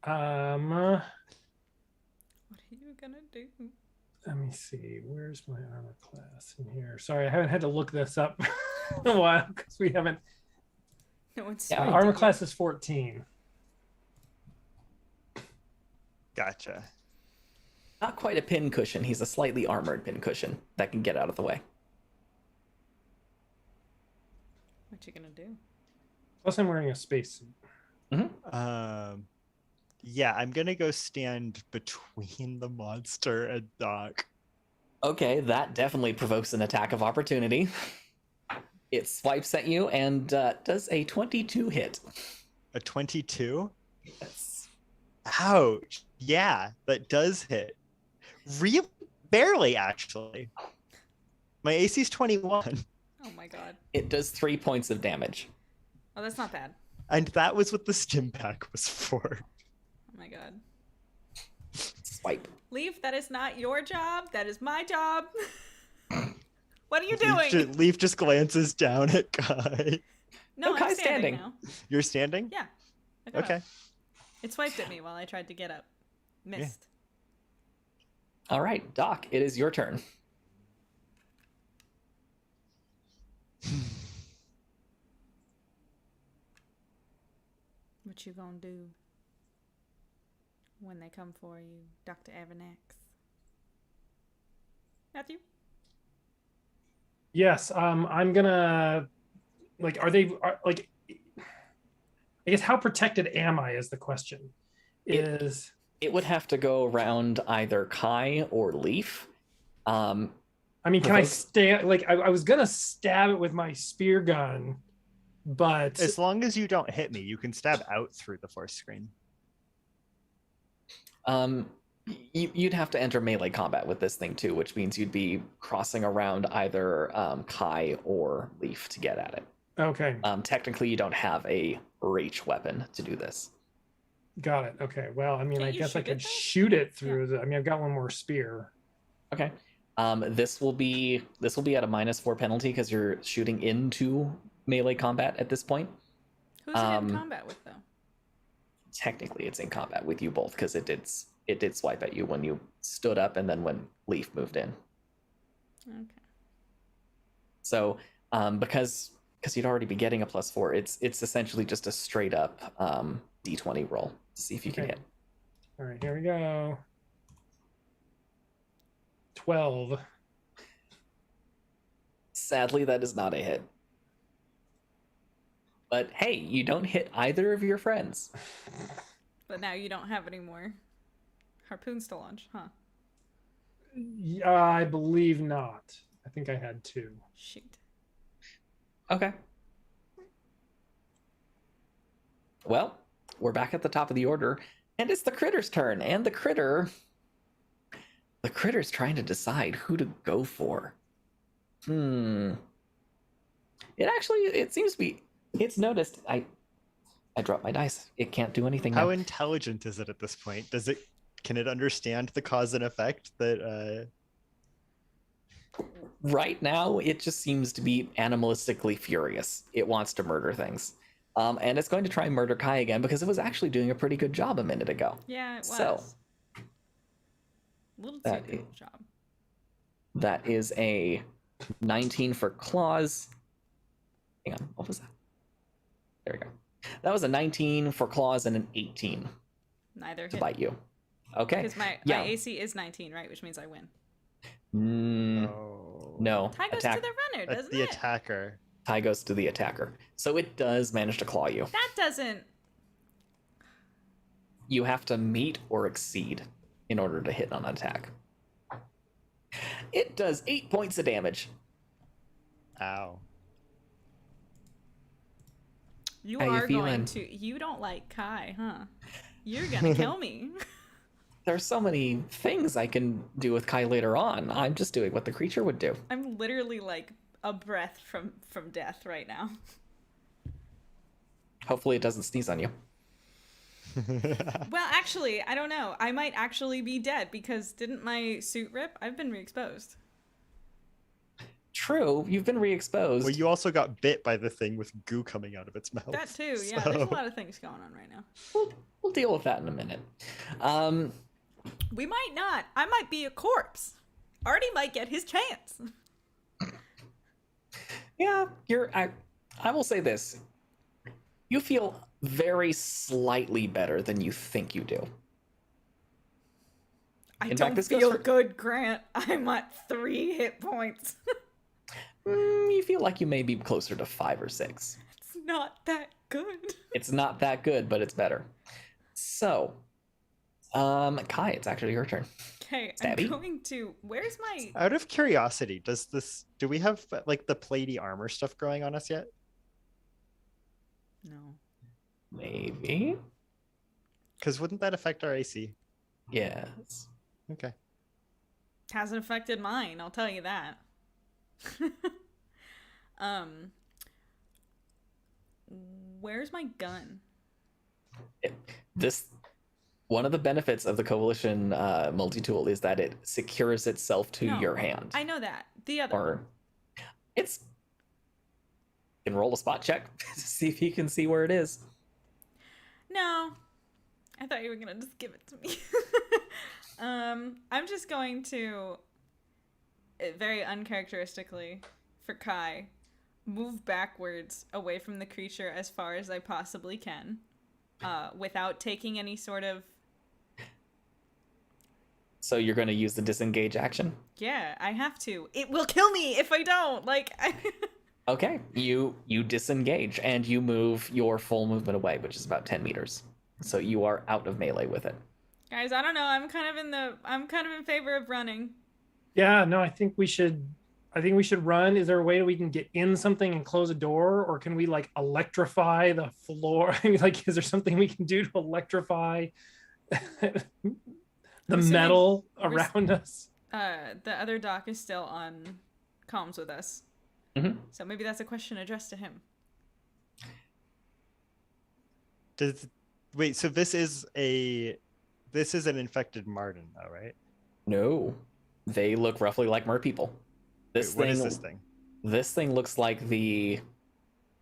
What are you gonna do? Let me see. Where's my armor class in here? Sorry, I haven't had to look this up in a while because we haven't. No one's Yeah, Armor class is 14. Gotcha. Not quite a pin cushion. He's a slightly armored pin cushion that can get out of the way. What you gonna do? Plus, I'm wearing a spacesuit. Yeah, I'm gonna go stand between the monster and Doc. Okay, that definitely provokes an attack of opportunity. It swipes at you and does a 22 hit. A 22? Yes. Ouch. Yeah, that does hit. Real barely, actually. My AC's 21, Oh my God. It does 3 points of damage. Oh, that's not bad. and that was what the stim pack was for. Oh my God. Swipe. Leaf, that is not your job. That is my job. What are you doing? Leaf just glances down at Kai. No, No, I'm Kai's standing standing. now. You're standing? Yeah. I got Okay. up. It swiped at me while I tried to get up. Missed. All right, Doc, it is your turn. What you gonna do when they come for you, Dr. Evernax? Matthew? Yes, I'm gonna are they like I guess how protected am I is the question. Is It would have to go around either Kai or Leaf. I mean, can I provoke- stay I was gonna stab it with my spear gun, but As long as you don't hit me, you can stab out through the force screen. You'd have to enter melee combat with this thing too, which means you'd be crossing around either Kai or Leaf to get at it. okay, Technically, you don't have a reach weapon to do this. got it. Okay, well, I mean, Can't I you guess I shoot it, could though? shoot it through the. I mean, I've got one more spear. Okay. This will be at a -4 penalty because you're shooting into melee combat at this point. Who's it in combat with, though? Technically, it's in combat with you both because it did swipe at you when you stood up and then when Leaf moved in. Okay. So because you'd already be getting a +4, it's essentially just a straight up D20 roll to see if you can Okay. hit. All right, here we go. 12. Sadly, that is not a hit. But hey, you don't hit either of your friends. But now you don't have any more harpoons to launch, huh? I believe not. I think I had 2. Shoot. Okay. Well, we're back at the top of the order, and it's the critter's turn, and the critter's trying to decide who to go for. It seems to be. It's noticed. I dropped my dice. It can't do anything How now. intelligent is it at this point? Can it understand the cause and effect that Right now, it just seems to be animalistically furious. It wants to murder things. And it's going to try and murder Kai again because it was actually doing a pretty good job a minute ago. Yeah, it was. So, A little too that good of a job. That is a 19 for claws. Hang on, what was that? There we go. That was a 19 for claws and an 18 Neither to hit. bite you. Okay. Because my AC is 19, right? Which means I win. No. Tie goes to the runner, that's doesn't the it? attacker? Tie goes to the attacker. So it does manage to claw you. That doesn't. You have to meet or exceed in order to hit on an attack. It does 8 points of damage. Ow. You How you are going feeling? to. You don't like Kai, huh? You're gonna kill me. There's so many things I can do with Kai later on. I'm just doing what the creature would do. I'm literally like a breath from death right now. Hopefully it doesn't sneeze on you. Well, actually, I don't know. I might actually be dead because didn't my suit rip? I've been re-exposed. True, you've been re-exposed. Well, you also got bit by the thing with goo coming out of its mouth. That too, yeah. so- There's a lot of things going on right now. We'll deal with that in a minute. We might not. I might be a corpse. Artie might get his chance. Yeah, I will say this. You feel very slightly better than you think you do. I In fact, don't this goes feel for- good, Grant. I'm at 3 hit points. You feel like you may be closer to 5 or 6. It's not that good. It's not that good, but it's better. So, Kai, it's actually your turn. Okay, Stabby. I'm going to. Where's my. Out of curiosity, do we have like the platy armor stuff growing on us yet? No. Maybe. Because wouldn't that affect our AC? Yes. Okay. Hasn't affected mine, I'll tell you that. Where's my gun? One of the benefits of the Coalition multi-tool is that it secures itself to No, your hand. I know that. The other one. Or it's you can roll a spot check to see if you can see where it is. No. I thought you were gonna just give it to me. I'm just going to very uncharacteristically for Kai move backwards away from the creature as far as I possibly can, without taking any sort of. So you're going to use the disengage action? Yeah, I have to. It will kill me if I don't. Like. Okay, you disengage and you move your full movement away, which is about 10 meters. So you are out of melee with it. Guys, I don't know. I'm kind of in favor of running. Yeah, no, I think we should run. Is there a way that we can get in something and close a door, or can we like electrify the floor? I mean, like, is there something we can do to electrify the Assuming metal we're around us? The other doc is still on comms with us. Mhm. So maybe that's a question addressed to him. Wait, so this is an infected Marden, though, right? No, they look roughly like mer people. Wait, what is this thing? This thing looks like the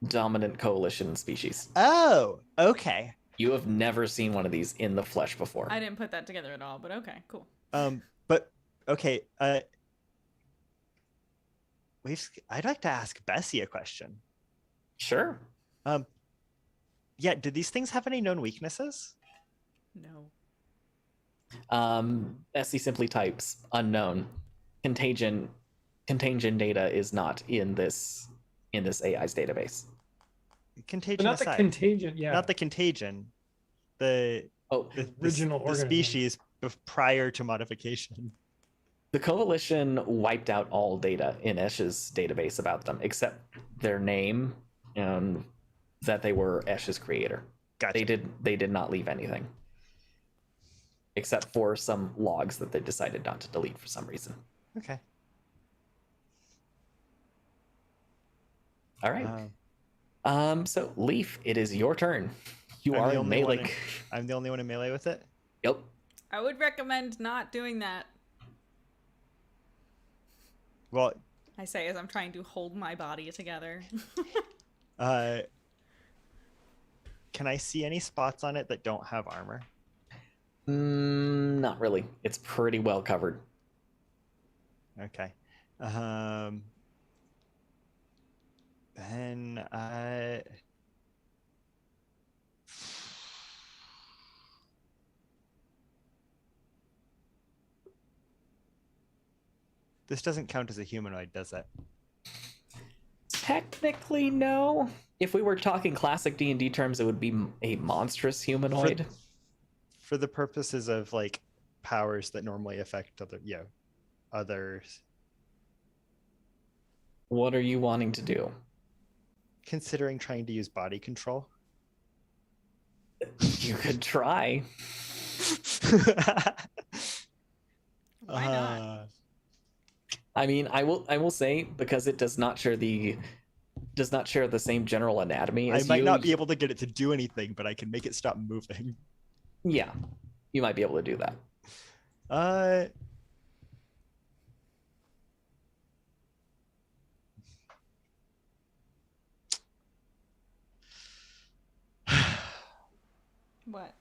dominant coalition species. Oh, okay. You have never seen one of these in the flesh before. I didn't put that together at all, but okay, cool. But okay. I'd like to ask Bessie a question. Sure. Yeah, do these things have any known weaknesses? No. Bessie simply types unknown. Contagion data is not in this AI's database. Contagion But not the aside, contagion. Yeah. not the contagion, the Original the organism. species prior to modification. The Coalition wiped out all data in Esh's database about them, except their name and that they were Esh's creator. Gotcha. They did not leave anything, except for some logs that they decided not to delete for some reason. Okay. All right. So Leaf, it is your turn. You I'm are the in only one melee. I'm the only one in melee with it. Yep. I would recommend not doing that. Well, I say as I'm trying to hold my body together. can I see any spots on it that don't have armor? Not really. It's pretty well covered. Okay. Then this doesn't count as a humanoid, does it? Technically, no. If we were talking classic D&D terms, it would be a monstrous humanoid. For the purposes of like powers that normally affect others. What are you wanting to do? Considering trying to use body control. You could try. Why not? I mean, I will say, because it does not share the same general anatomy as I might not be able to get it to do anything, but I can make it stop moving. Yeah, you might be able to do that. What?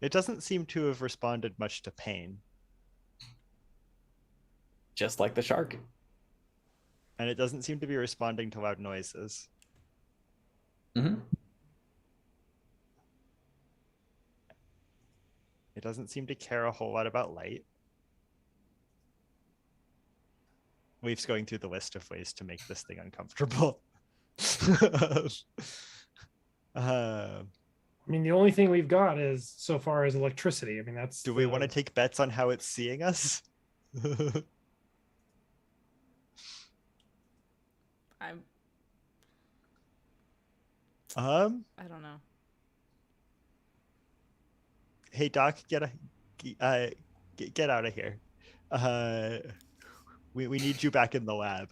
It doesn't seem to have responded much to pain. Just like the shark. And it doesn't seem to be responding to loud noises. Mm-hmm. It doesn't seem to care a whole lot about light. Leaf's going through the list of ways to make this thing uncomfortable. I mean, the only thing we've got is so far is electricity. I mean, that's. Do we want to take bets on how it's seeing us? I don't know. Hey Doc, get out of here. We need you back in the lab.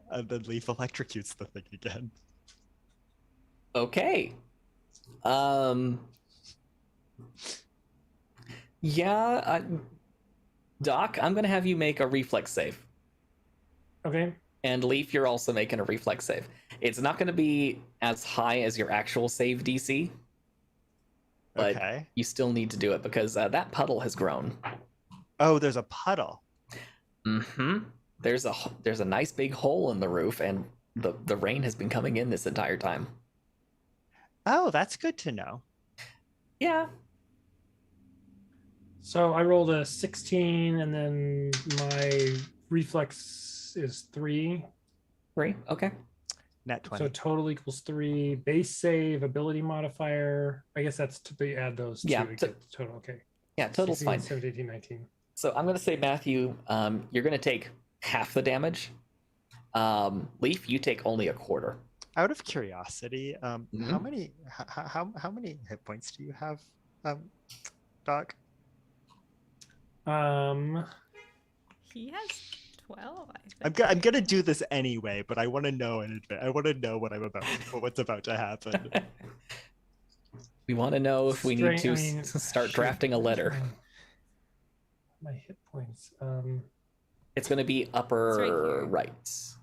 And then Leaf electrocutes the thing again. Okay. Yeah, Doc, I'm gonna have you make a reflex save. Okay. And Leaf, you're also making a reflex save. It's not going to be as high as your actual save DC, but Okay. you still need to do it because that puddle has grown. Oh, there's a puddle. Mm-hmm. There's a nice big hole in the roof, and the rain has been coming in this entire time. Oh, that's good to know. Yeah. So I rolled a 16, and then my reflex is 3. 3. Okay. Nat 20. So total equals 3. Base save, ability modifier. I guess that's to be add those two Yeah, to get the total. Okay. Yeah, total's 16, fine. 17, 18, 19. So I'm going to say, Matthew, you're going to take half the damage. Leaf, you take only a quarter. Out of curiosity, Mhm. how many hit points do you have, Doc? He has 12, I think. I'm gonna do this anyway, but I want to know in advance. I want to know what's about to happen. We want to know if we need to start drafting a letter. My hit points. It's going to be upper here. right.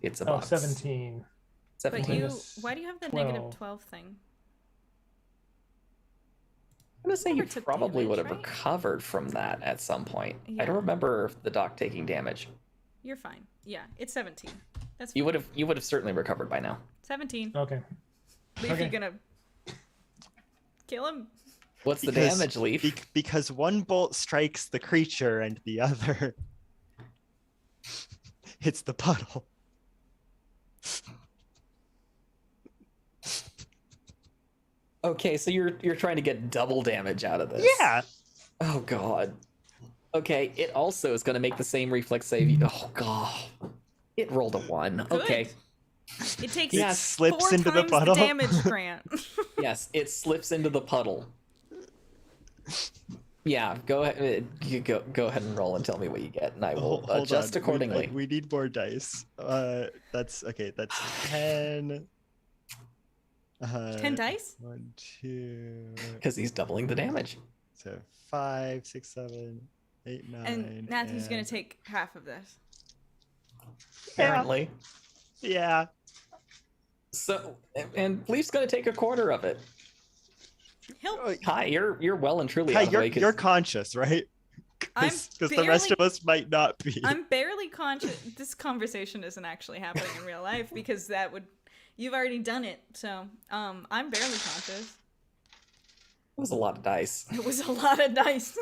It's a Oh, box. 17. But 17. why do you have the 12. negative 12 thing? I'm going to say you Never took probably damage, would have right? recovered from that at some point. I Yeah. don't remember the doc taking damage. You're fine. Yeah, it's 17. That's fine. You would have certainly recovered by now. 17. Okay. Leaf, Okay. you gonna kill him? What's the damage, Leaf? Because one bolt strikes the creature and the other hits the puddle. Okay, so you're trying to get double damage out of this. Yeah. Oh god. Okay, it also is going to make the same reflex save. Oh god. It rolled a 1. Good. Okay. It takes Yes. Slips 4 into the times puddle. damage, Grant. Yes, it slips into the puddle. Yeah, go ahead. You go ahead and roll and tell me what you get, and I will Hold adjust on. accordingly. We need more dice. That's okay. That's 10. 10 dice? 1, 2. Because he's doubling the damage. So 5, 6, 7, 8, 9. And Matthew's gonna and- take half of this. Apparently. Yeah. So, and Leaf's going to take a quarter of it. He'll. Hi, you're well and truly Hi, out of the way. 'Cause- you're conscious, right? I'm Because the rest of us might not be. I'm barely conscious. This conversation isn't actually happening in real life because that would. You've already done it, so I'm barely conscious. It was a lot of dice. It was a lot of dice.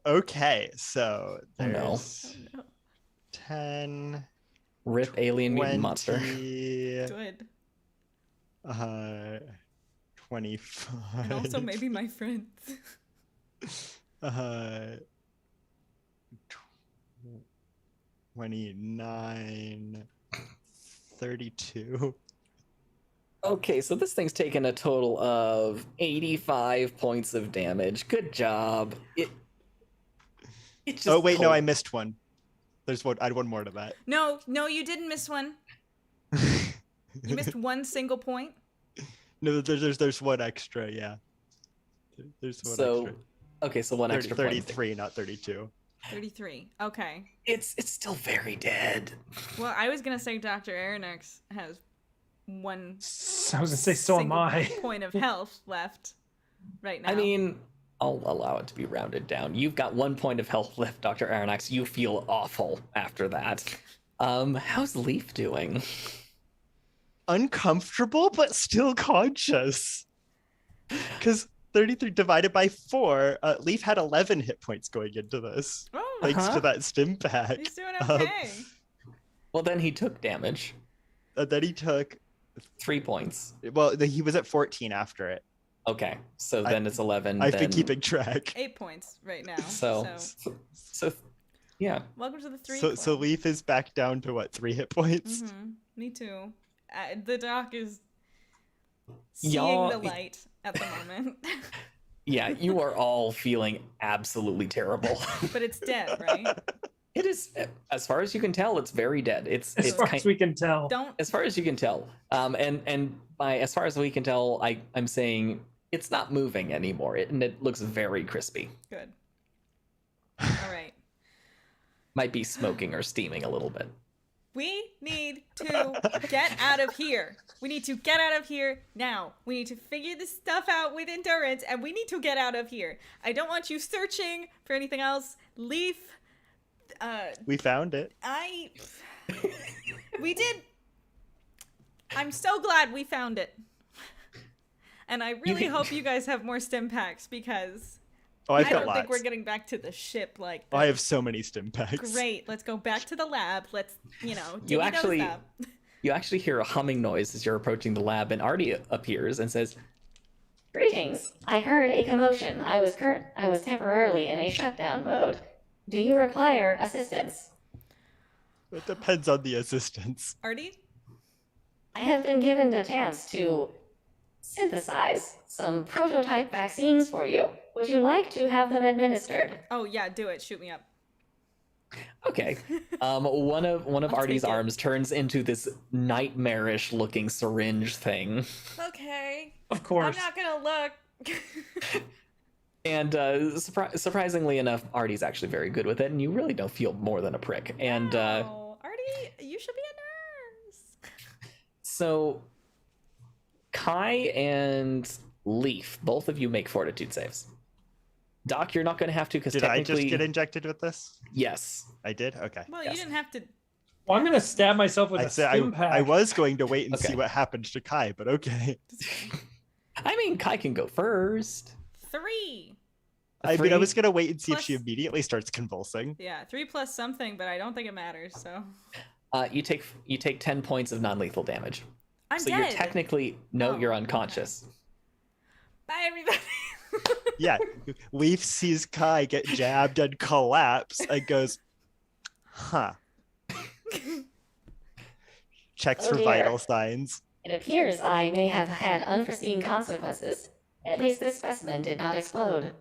Okay, so Oh, no. there's 10, Rip alien mutant monster. 20, Good. 25. And also maybe my friends. 29, 32. Okay, so this thing's taken a total of 85 points of damage. Good job. It just Oh wait, no, cold. I missed one. There's one. Add one more to that. No, you didn't miss one. You missed one single point. No, there's one extra. Yeah. There's one So, extra. okay, so one 30, extra point. 33, not 32. 33. Okay. It's still very dead. Well, I was gonna say Dr. Aronnax has one I was gonna say, so am single I. point of health left right now. I mean, I'll allow it to be rounded down. You've got 1 point of health left, Dr. Aronnax. You feel awful after that. How's Leaf doing? Uncomfortable, but still conscious. Because 33 divided by 4, Leaf had 11 hit points going into this. oh, Thanks Uh-huh. to that stim pack. he's doing okay. Well, then he took damage. And then he took, 3 points. well, he was at 14 after it. Okay, so I- then it's 11. I've then... been keeping track. 8 points right now. So, yeah. welcome to the 3 So club. Leaf is back down to what, 3 hit points? Me too. The doc is seeing Y'all- the light at the moment, Yeah, you are all feeling absolutely terrible. but it's dead, right? It is, as far as you can tell, it's very dead. As It's far kind, as we can tell. Don't. as far as you can tell. And by as far as we can tell, I'm saying it's not moving anymore. And it looks very crispy. Good. All right. Might be smoking or steaming a little bit. We need to get out of here. We need to get out of here now. We need to figure this stuff out with endurance, and we need to get out of here. I don't want you searching for anything else. Leaf, We found it. we did. I'm so glad we found it. And I really can- hope you guys have more stim packs because Oh, I've I got don't lots. think we're getting back to the ship like Oh, that. I have so many stim packs. Great. Let's go back to the lab. Let's, You divvy actually- those up. You actually hear a humming noise as you're approaching the lab, and Artie appears and says, Greetings. I heard a commotion. I was temporarily in a shutdown mode. Do you require assistance? It depends on the assistance. Artie? I have been given the chance to synthesize some prototype vaccines for you. Would you like to have them administered? Oh yeah, do it. Shoot me up. okay. One of I'll Artie's take it. arms turns into this nightmarish looking syringe thing. Okay. Of course. I'm not gonna look. And surprisingly enough, Artie's actually very good with it, and you really don't feel more than a prick. And Oh, Artie, you should be a nurse. so, Kai and Leaf, both of you make fortitude saves. Doc, you're not going to have to because Did I technically, just get injected with this? yes. I did. Okay. Well, Yes. you didn't have to. Well, I'm gonna stab myself with I a said stim pack. I was going to wait and see Okay. what happened to Kai, but okay. I mean, Kai can go first. 3. I mean, I was gonna wait and see if she Plus- immediately starts convulsing. Yeah, 3 plus something, but I don't think it matters. So You take 10 points of non-lethal damage. I'm So dead. you're technically no, Oh, you're okay. unconscious. Bye, everybody. Yeah, Leaf sees Kai get jabbed and collapse and goes, "Huh." Checks Oh for dear. vital signs. It appears I may have had unforeseen consequences. At least this specimen did not explode.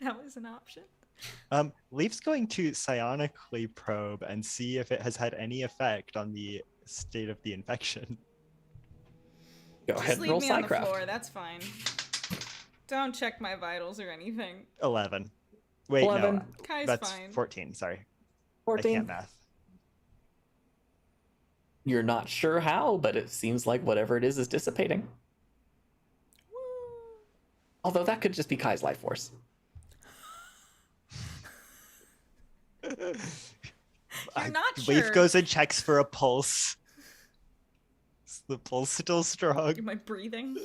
That was an option. Leaf's going to psionically probe and see if it has had any effect on the state of the infection. Go Just ahead and leave roll me on the Psycraft. floor. That's fine. Don't check my vitals or anything. 11. Wait, 11. no, Kai's that's fine. 14. Sorry, I 14. can't math. You're not sure how, but it seems like whatever it is dissipating. Woo. Although that could just be Kai's life force. You're not Leaf sure. goes and checks for a pulse. Is the pulse still strong? Am I breathing?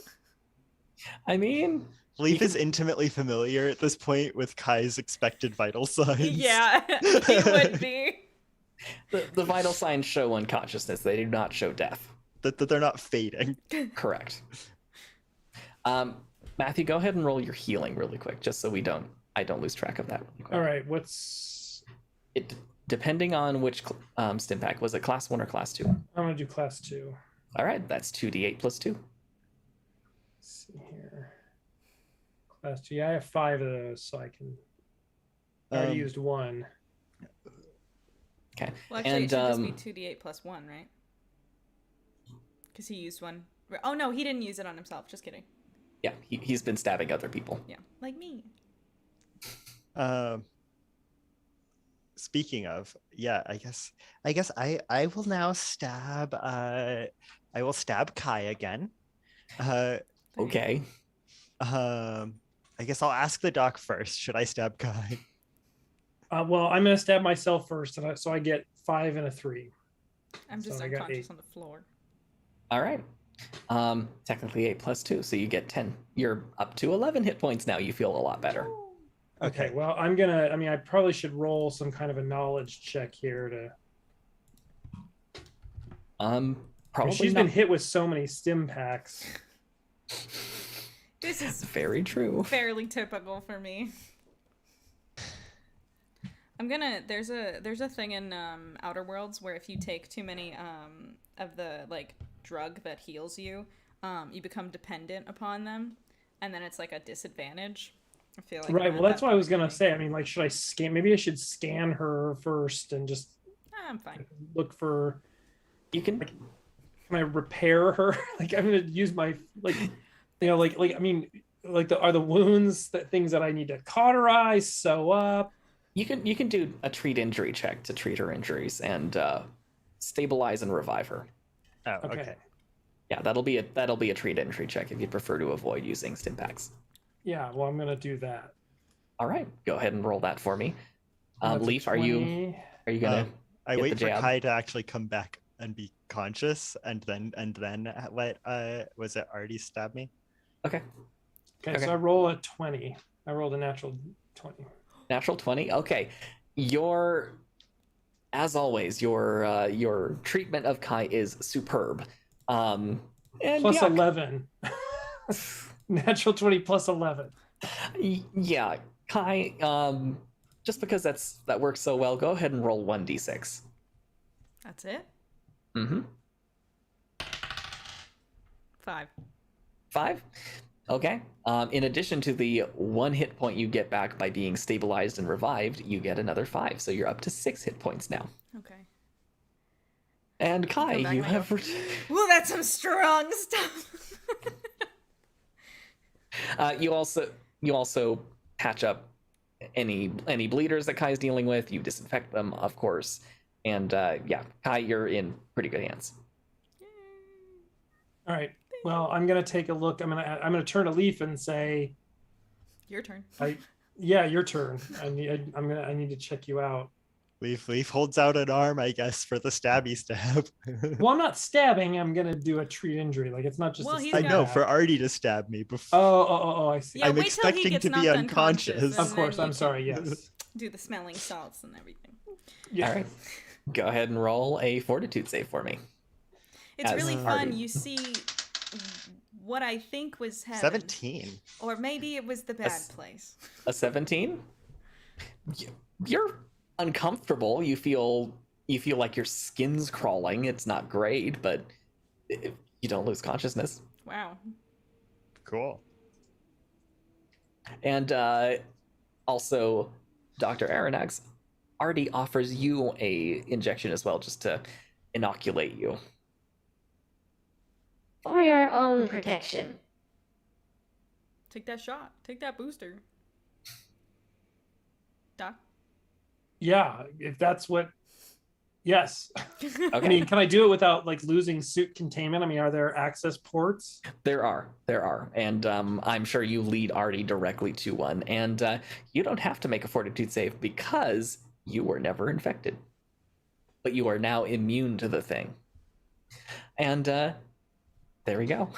I mean, Leaf is intimately familiar at this point with Kai's expected vital signs. Yeah, he would be. the vital signs show unconsciousness. They do not show death. That they're not fading. Correct. Matthew, go ahead and roll your healing really quick, just so I don't lose track of that really quick. All right, what's It depending on which stim pack, was it class 1 or class 2? I'm gonna do class 2. All right, that's 2d8 plus 2. Let's see here. Class 2. Yeah, I have 5 of those, so I can. I already used 1. Okay. Well, actually, And, it should just be 2d8 plus 1, right? Because he used 1. Oh, no, he didn't use it on himself. Just kidding. Yeah, he's been stabbing other people. Yeah, like me. Speaking of, yeah, I guess I will now stab I will stab Kai again. Okay. I guess I'll ask the doc first. Should I stab Kai? Well, I'm gonna stab myself first, and so I get 5 and a 3. I'm just So I got unconscious 8. on the floor. All right. Technically 8 plus 2, so you get 10. You're up to 11 hit points now. You feel a lot better. Okay, well, I'm gonna. I mean, I probably should roll some kind of a knowledge check here to. I mean, Probably she's not. been hit with so many stim packs. This is Very true. fairly typical for me. I'm gonna. There's a thing in Outer Worlds where if you take too many of the like drug that heals you, you become dependent upon them, and then it's like a disadvantage. I feel like Right. I'm Well, at that's that what I was point. gonna say. I mean, like, should I scan? Maybe I should scan her first and just I'm fine. look for. You can. Can I repair her? Like, I'm gonna use my like, I mean, like, are the wounds that things that I need to cauterize, sew up? You can do a treat injury check to treat her injuries and stabilize and revive her. Oh, Okay. okay. Yeah, that'll be a treat injury check if you prefer to avoid using stim packs. Yeah. Well, I'm gonna do that. All right, go ahead and roll that for me. That's a Leaf, are 20. you gonna? I get wait the for jab? Kai to actually come back and be conscious, and then let was it already stab me? Okay, Okay, Okay. so I roll a 20. I rolled a natural 20. natural 20. Okay, as always, your treatment of Kai is superb. And Plus yeah, 11. Natural 20 plus 11. Yeah, Kai. Just because that works so well, go ahead and roll 1d6. That's it. Mm-hmm. 5. 5. Okay. In addition to the 1 hit point you get back by being stabilized and revived, you get another 5, so you're up to 6 hit points now. Okay. And Kai, Go back you and have. Well, that's some strong stuff. You also patch up any bleeders that Kai's dealing with. You disinfect them, of course, and yeah, Kai, you're in pretty good hands. All right. Well, I'm gonna take a look. I'm gonna turn to Leaf and say, Your turn. Yeah, your turn. I need to check you out. Leaf holds out an arm, I guess, for the stabby stab. Well, I'm not stabbing. I'm gonna do a treat injury. Like it's not just. Well, a he's I stab. know, for Artie to stab me before. Oh, I see. Yeah, I'm wait till he expecting gets to be knocked unconscious. and Of course, then I'm you sorry. can Yes. do the smelling salts and everything. Yeah. All right. Go ahead and roll a fortitude save for me. It's As really Artie. fun. You see what I think was heaven. 17. Or maybe it was the bad s- place. A 17? You're uncomfortable. You feel like your skin's crawling. It's not great, but you don't lose consciousness. Wow. Cool. And also, Dr. Aronnax already offers you a injection as well, just to inoculate you. For your own protection. Take that shot. Take that booster. Doc? Yeah, if that's what. Yes. Okay. I mean, can I do it without like losing suit containment? I mean, are there access ports? There are, and I'm sure you lead Artie directly to one, and you don't have to make a fortitude save because you were never infected, but you are now immune to the thing. And there we go.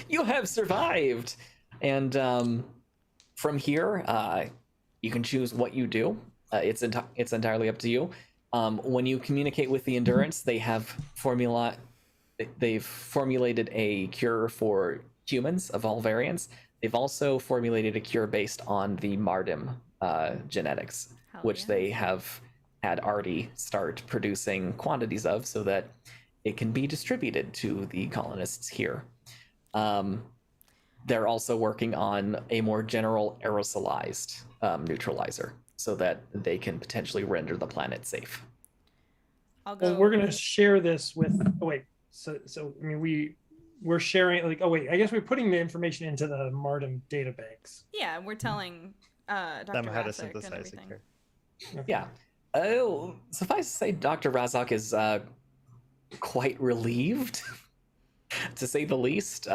you have survived, and from here, you can choose what you do. It's entirely up to you. When you communicate with the Endurance, they've formulated a cure for humans of all variants. They've also formulated a cure based on the Mardim genetics, Hell which yeah. they have had Artie start producing quantities of so that it can be distributed to the colonists here. They're also working on a more general aerosolized neutralizer so that they can potentially render the planet safe. I'll go. Well, we're gonna share this with. Oh wait. So I mean, we're sharing like. Oh wait. I guess we're putting the information into the Martin databanks. Yeah, we're telling Dr. Them how to Rasek and synthesize it everything. here. Yeah. Oh, suffice to say, Dr. Razak is quite relieved, to say the least.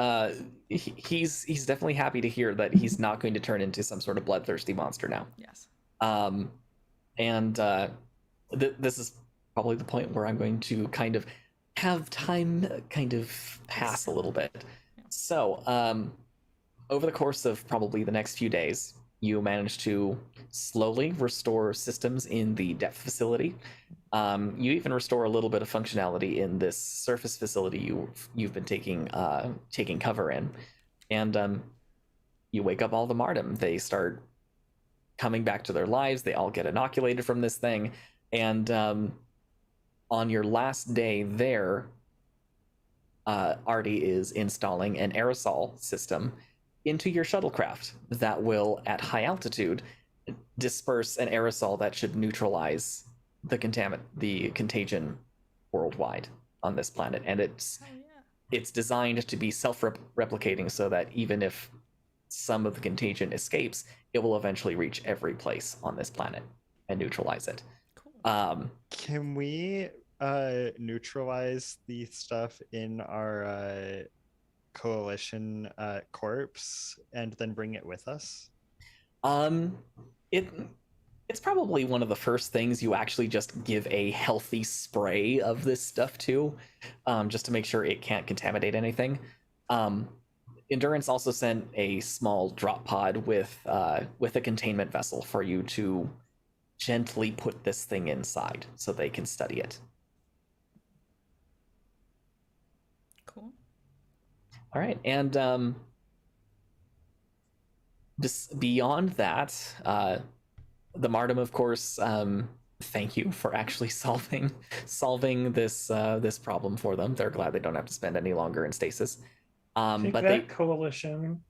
He's definitely happy to hear that he's not going to turn into some sort of bloodthirsty monster now. Yes. This is probably the point where I'm going to kind of have time kind of pass a little bit. So, over the course of probably the next few days, you manage to slowly restore systems in the depth facility. You even restore a little bit of functionality in this surface facility you've been taking cover in, and you wake up all the Mardim. They start coming back to their lives. They all get inoculated from this thing, and on your last day there, Artie is installing an aerosol system into your shuttlecraft that will, at high altitude, disperse an aerosol that should neutralize the contagion worldwide on this planet. And it's designed to be self-replicating so that even if some of the contagion escapes, it will eventually reach every place on this planet and neutralize it. Cool. Can we neutralize the stuff in our coalition corpse and then bring it with us? It's probably one of the first things you actually just give a healthy spray of this stuff to, just to make sure it can't contaminate anything. Endurance also sent a small drop pod with a containment vessel for you to gently put this thing inside so they can study it. Cool. All right, and beyond that, the Mardim, of course, thank you for actually solving this problem for them. They're glad they don't have to spend any longer in stasis. Take But that coalition.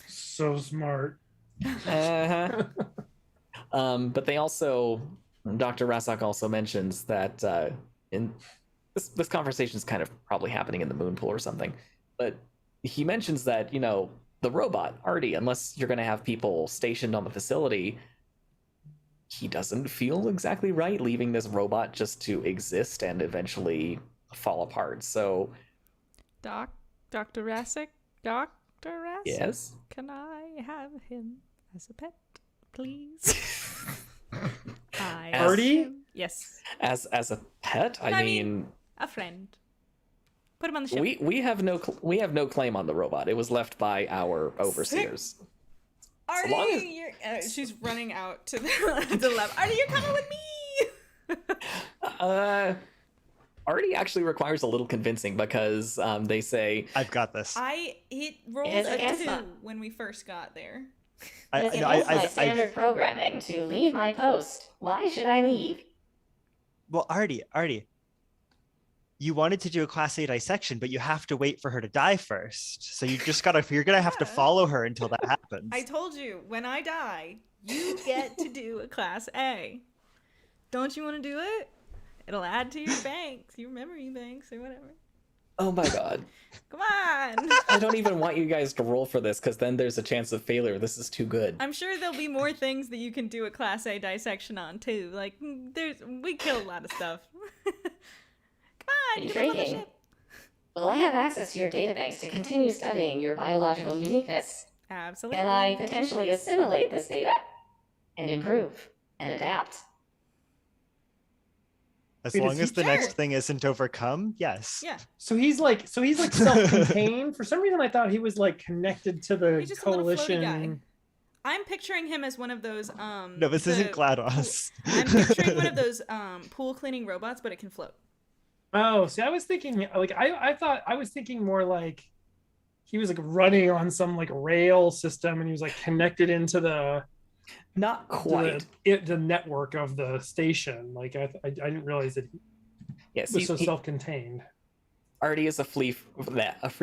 So smart. But they also, Dr. Rasak also mentions that in this conversation is kind of probably happening in the moon pool or something. But he mentions that, the robot, Artie, unless you're going to have people stationed on the facility, he doesn't feel exactly right leaving this robot just to exist and eventually fall apart. So, Dr. Rasek? Doc? Dr. Rass, Yes. can I have him as a pet, please? I As- Artie? am- Yes, As a pet, I I mean- mean, a friend. Put him on the ship. we have no claim on the robot. It was left by our overseers. Artie, long as- she's running out to the lab. Artie, you're coming with me. Artie actually requires a little convincing because they say I've got this. It rolled It's a against 2 my- when we first got there. It's no, against my I- standard programming to leave my post. Why should I leave? Well, Artie, you wanted to do a class A dissection, but you have to wait for her to die first. So you're gonna have to Yeah. follow her until that happens. I told you, when I die, you get to do a class A. Don't you want to do it? It'll add to your banks, your memory banks, or whatever. oh my god, Come on. I don't even want you guys to roll for this because then there's a chance of failure. This is too good. I'm sure there'll be more things that you can do a class A dissection on too. Like we kill a lot of stuff. Come on, you can put on the Intriguing. ship. Will I have access to your databanks to continue studying your biological uniqueness? Absolutely. Can I potentially assimilate this data and improve and adapt? As Wait, long is as he- the next Sure. thing isn't overcome, yes. Yeah. So he's like self-contained. For some reason, I thought he was like connected to the He's just a little floaty guy. coalition. I'm picturing him as one of those No, this isn't the- GLaDOS. I'm picturing one of those pool cleaning robots, but it can float. Oh, see, I was thinking like I was thinking more like he was like running on some like rail system, and he was like connected into the Not quite. the network of the station. Like I didn't realize that he Yes, was so self-contained. Artie is a free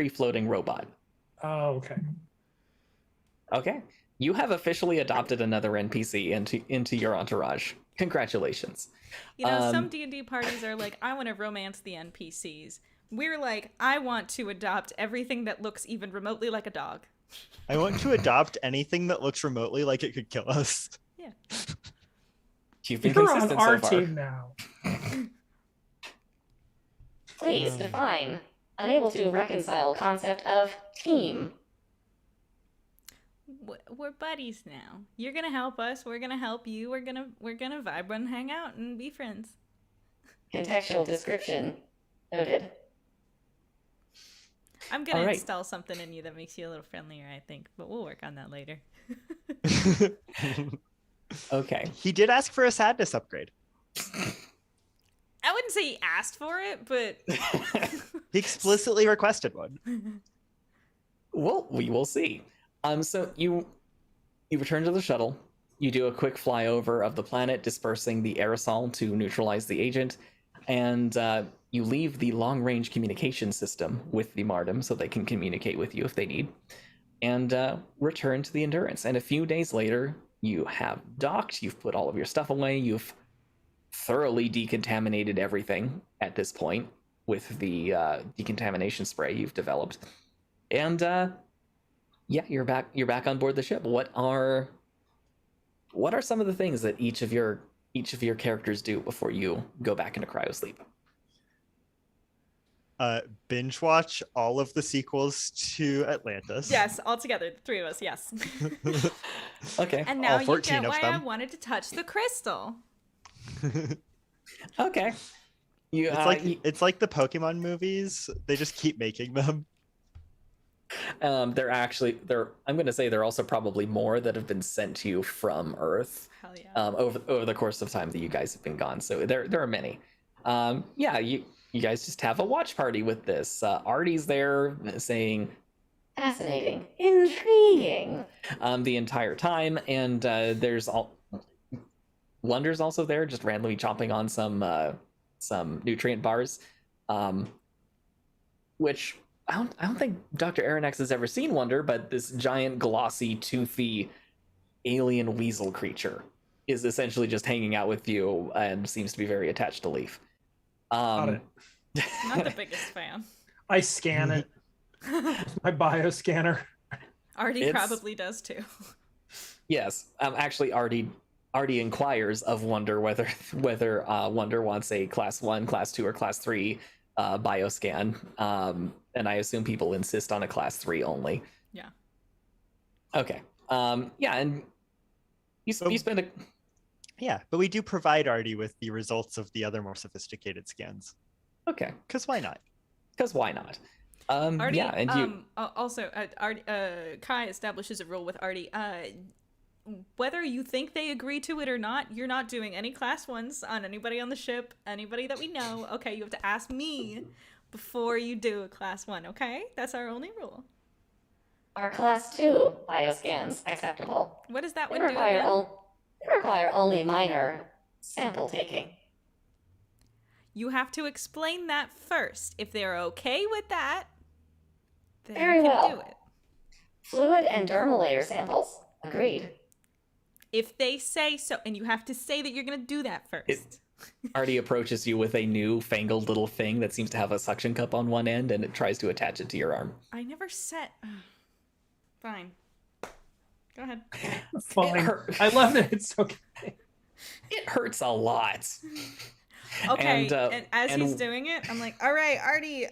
floating robot. Oh, okay. Okay, you have officially adopted another NPC into your entourage. Congratulations. You know, some Um, D&D parties are like, I want to romance the NPCs. We're like, I want to adopt everything that looks even remotely like a dog. I want to adopt anything that looks remotely like it could kill us. Yeah. You've been You're on consistent our so far. team now. Please define. Unable to reconcile concept of team. We're buddies now. You're gonna help us. We're gonna help you. We're gonna vibe and hang out and be friends. Contextual description. Noted. I'm gonna All right. install something in you that makes you a little friendlier, I think, but we'll work on that later. Okay. He did ask for a sadness upgrade. I wouldn't say he asked for it, but He explicitly requested one. Well, we will see. So you return to the shuttle. You do a quick flyover of the planet, dispersing the aerosol to neutralize the agent, and you leave the long-range communication system with the Mardum so they can communicate with you if they need, and return to the Endurance. And a few days later, you have docked. You've put all of your stuff away. You've thoroughly decontaminated everything at this point with the decontamination spray you've developed, and yeah, you're back on board the ship. What are some of the things that each of your characters do before you go back into cryosleep? Binge watch all of the sequels to Atlantis. yes, all together, the three of us, yes. Okay. And now All you 14 get of why I them. wanted to touch the crystal. Okay. You It's like the Pokemon movies. They just keep making them. I'm going to say there are also probably more that have been sent to you from Earth Hell yeah. over the course of time that you guys have been gone. So there are many. Yeah, you guys just have a watch party with this. Artie's there saying Fascinating. Intriguing. the entire time, and there's Wonder's also there, just randomly chomping on some nutrient bars, which I don't think Dr. Aronax has ever seen Wonder, but this giant, glossy, toothy alien weasel creature is essentially just hanging out with you and seems to be very attached to Leaf. Got it. Not the biggest fan. I scan it. My bio scanner. Artie It's- probably does too. Yes, actually, Artie inquires of Wonder whether Wonder wants a class 1, class 2, or class 3 bioscan, and I assume people insist on a class 3 only. Yeah. Okay. Yeah, and you spend a. Yeah, but we do provide Artie with the results of the other more sophisticated scans. Okay. Because why not? Because why not? Artie, yeah, and you. also, Kai establishes a rule with Artie. Whether you think they agree to it or not, you're not doing any class ones on anybody on the ship, anybody that we know. Okay, you have to ask me before you do a class 1, okay? That's our only rule. Are class 2 bioscans acceptable? What does that They one do require, again? they require only minor sample taking. You have to explain that first. If they're okay with that, then Very you can well. do it. Fluid and dermal layer samples. Agreed. If they say so, and you have to say that you're going to do that first. Artie approaches you with a new fangled little thing that seems to have a suction cup on one end, and it tries to attach it to your arm. I never said. Fine. Go ahead. Fine. I love that it's okay. It hurts a lot. Okay, And, and as he's doing it, I'm like, all right, Artie,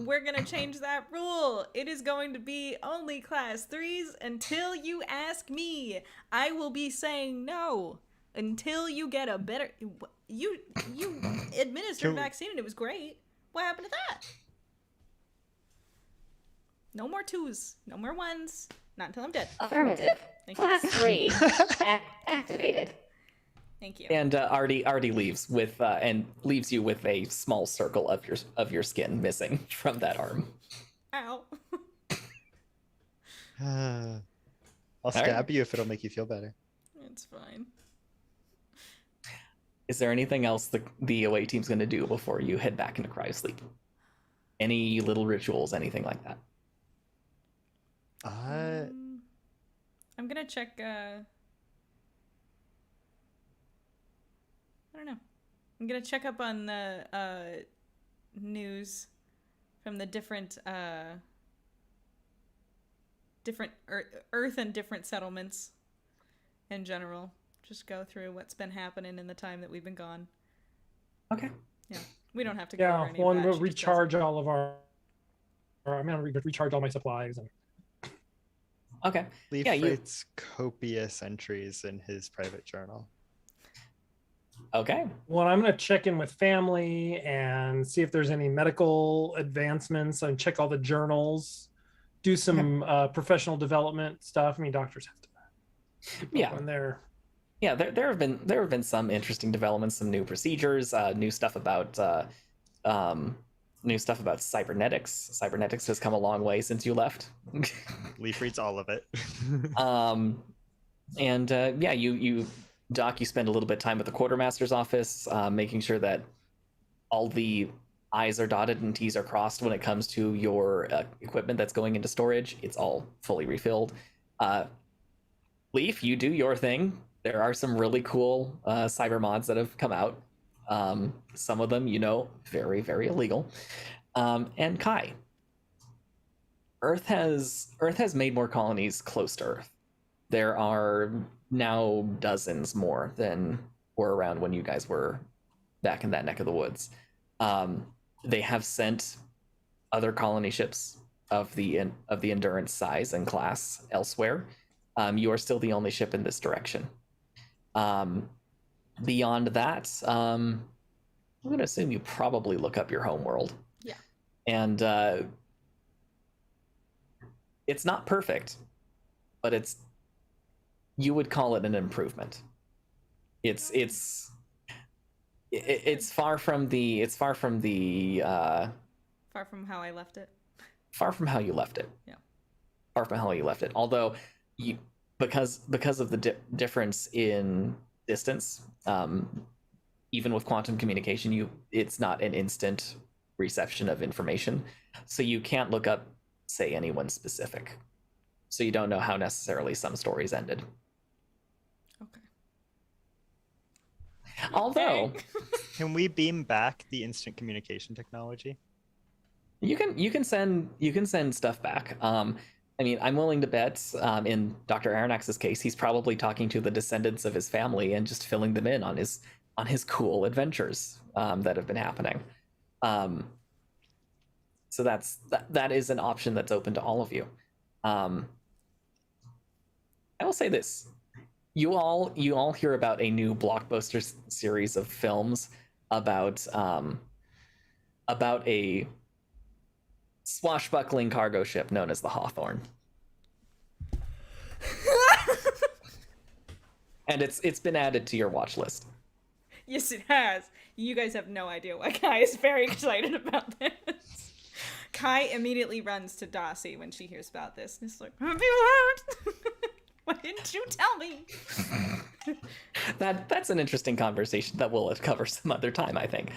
we're gonna change that rule. It is going to be only class 3s until you ask me. I will be saying no until you get a better. You administered a vaccine and it was great. What happened to that? No more 2s, no more 1s. Not until I'm dead. Affirmative. Thank you. Class 3 activated. Thank you. And Artie leaves with and leaves you with a small circle of your skin missing from that arm. Ow. I'll stab you if it'll make you feel better. It's fine. Is there anything else the away team's going to do before you head back into cryosleep? Any little rituals, anything like that? I'm gonna check. I don't know. I'm gonna check up on the news from the different Earth and different settlements in general. Just go through what's been happening in the time that we've been gone. Okay. Yeah, we don't have to go over Yeah, any one of that. will recharge all of our. I'm gonna recharge all my supplies and. Okay. Leaf Yeah, writes copious entries in his private journal. Okay. Well, I'm going to check in with family and see if there's any medical advancements and check all the journals, do some professional development stuff. I mean, doctors have to. Yeah. When they're. Yeah, there have been some interesting developments, some new procedures, new stuff about cybernetics. Cybernetics has come a long way since you left. Leaf reads all of it. Yeah, you Doc, you spend a little bit of time at the quartermaster's office, making sure that all the I's are dotted and T's are crossed when it comes to your equipment that's going into storage. It's all fully refilled. Leaf, you do your thing. There are some really cool cyber mods that have come out. Some of them, very, very illegal. And Kai, Earth has made more colonies close to Earth. There are now dozens more than were around when you guys were back in that neck of the woods. They have sent other colony ships of the Endurance size and class elsewhere. You are still the only ship in this direction. Beyond that, I'm going to assume you probably look up your home world. Yeah. And it's not perfect, but you would call it an improvement. It's far from far from how I left it. Far from how you left it. Yeah. Far from how you left it. Although because of the difference in distance, even with quantum communication, it's not an instant reception of information, so you can't look up, say, anyone specific. So you don't know how necessarily some stories ended. Okay. Although, Can we beam back the instant communication technology? you can send stuff back. I mean, I'm willing to bet, in Dr. Aronnax's case, he's probably talking to the descendants of his family and just filling them in on his cool adventures that have been happening. So that is an option that's open to all of you. I will say this: you all hear about a new blockbuster series of films about a swashbuckling cargo ship known as the Hawthorne. And it's been added to your watch list. Yes, it has. You guys have no idea why Kai is very excited about this. Kai immediately runs to Dossie when she hears about this. And it's like, have you heard? Why didn't you tell me? That's an interesting conversation that we'll cover some other time, I think.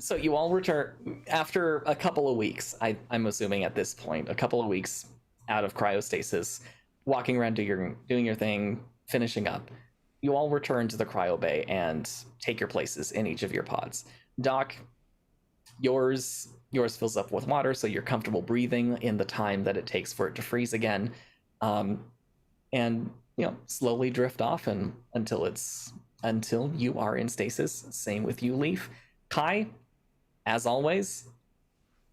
So you all return after a couple of weeks, I'm assuming at this point, a couple of weeks out of cryostasis, walking around doing your thing, finishing up. You all return to the cryo bay and take your places in each of your pods. Doc, yours fills up with water, so you're comfortable breathing in the time that it takes for it to freeze again, and slowly drift off until you are in stasis. Same with you, Leaf. Kai, as always,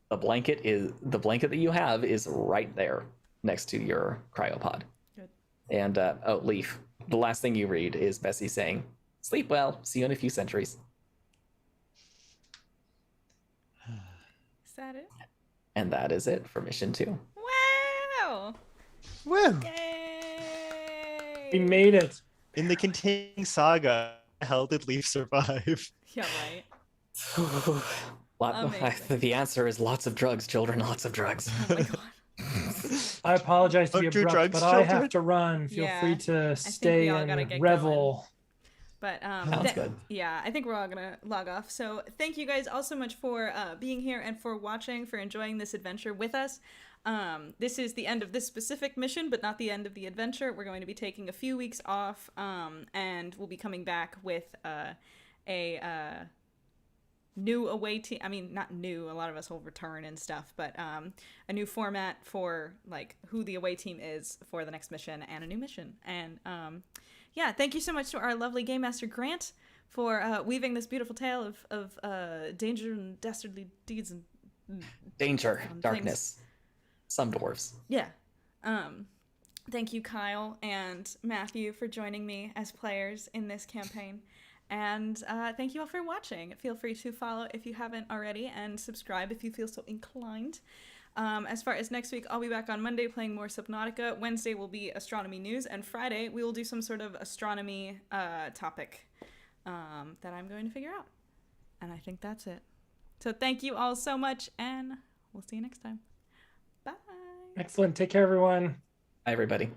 the blanket that you have is right there next to your cryopod. Good. And Leaf, the last thing you read is Bessie saying, "Sleep well. See you in a few centuries." Is that it? And that is it for mission 2. Wow! Woo! Yay! We made it. In the continuing saga, how did Leaf survive? Yeah, right. Amazing. The answer is lots of drugs, children. Lots of drugs. Oh my god. I apologize to be Don't do abrupt, drugs, but I have children. to run. Feel Yeah, free to we stay all gotta and get revel. But Sounds good. yeah, I think we're all gonna log off. So thank you guys all so much for being here and for watching, for enjoying this adventure with us. This is the end of this specific mission, but not the end of the adventure. We're going to be taking a few weeks off, and we'll be coming back with a new away team. I mean, not new. A lot of us will return and stuff, but a new format for like who the away team is for the next mission and a new mission. And yeah, thank you so much to our lovely Game Master Grant for weaving this beautiful tale of danger and dastardly deeds and Danger, things. darkness, some dwarves. Yeah. Thank you, Kyle and Matthew, for joining me as players in this campaign. And thank you all for watching. Feel free to follow if you haven't already, and subscribe if you feel so inclined. As far as next week, I'll be back on Monday playing more Subnautica. Wednesday will be astronomy news, and Friday we will do some sort of astronomy topic that I'm going to figure out. And I think that's it. So thank you all so much, and we'll see you next time. Bye. Excellent. Take care, everyone. Bye, everybody.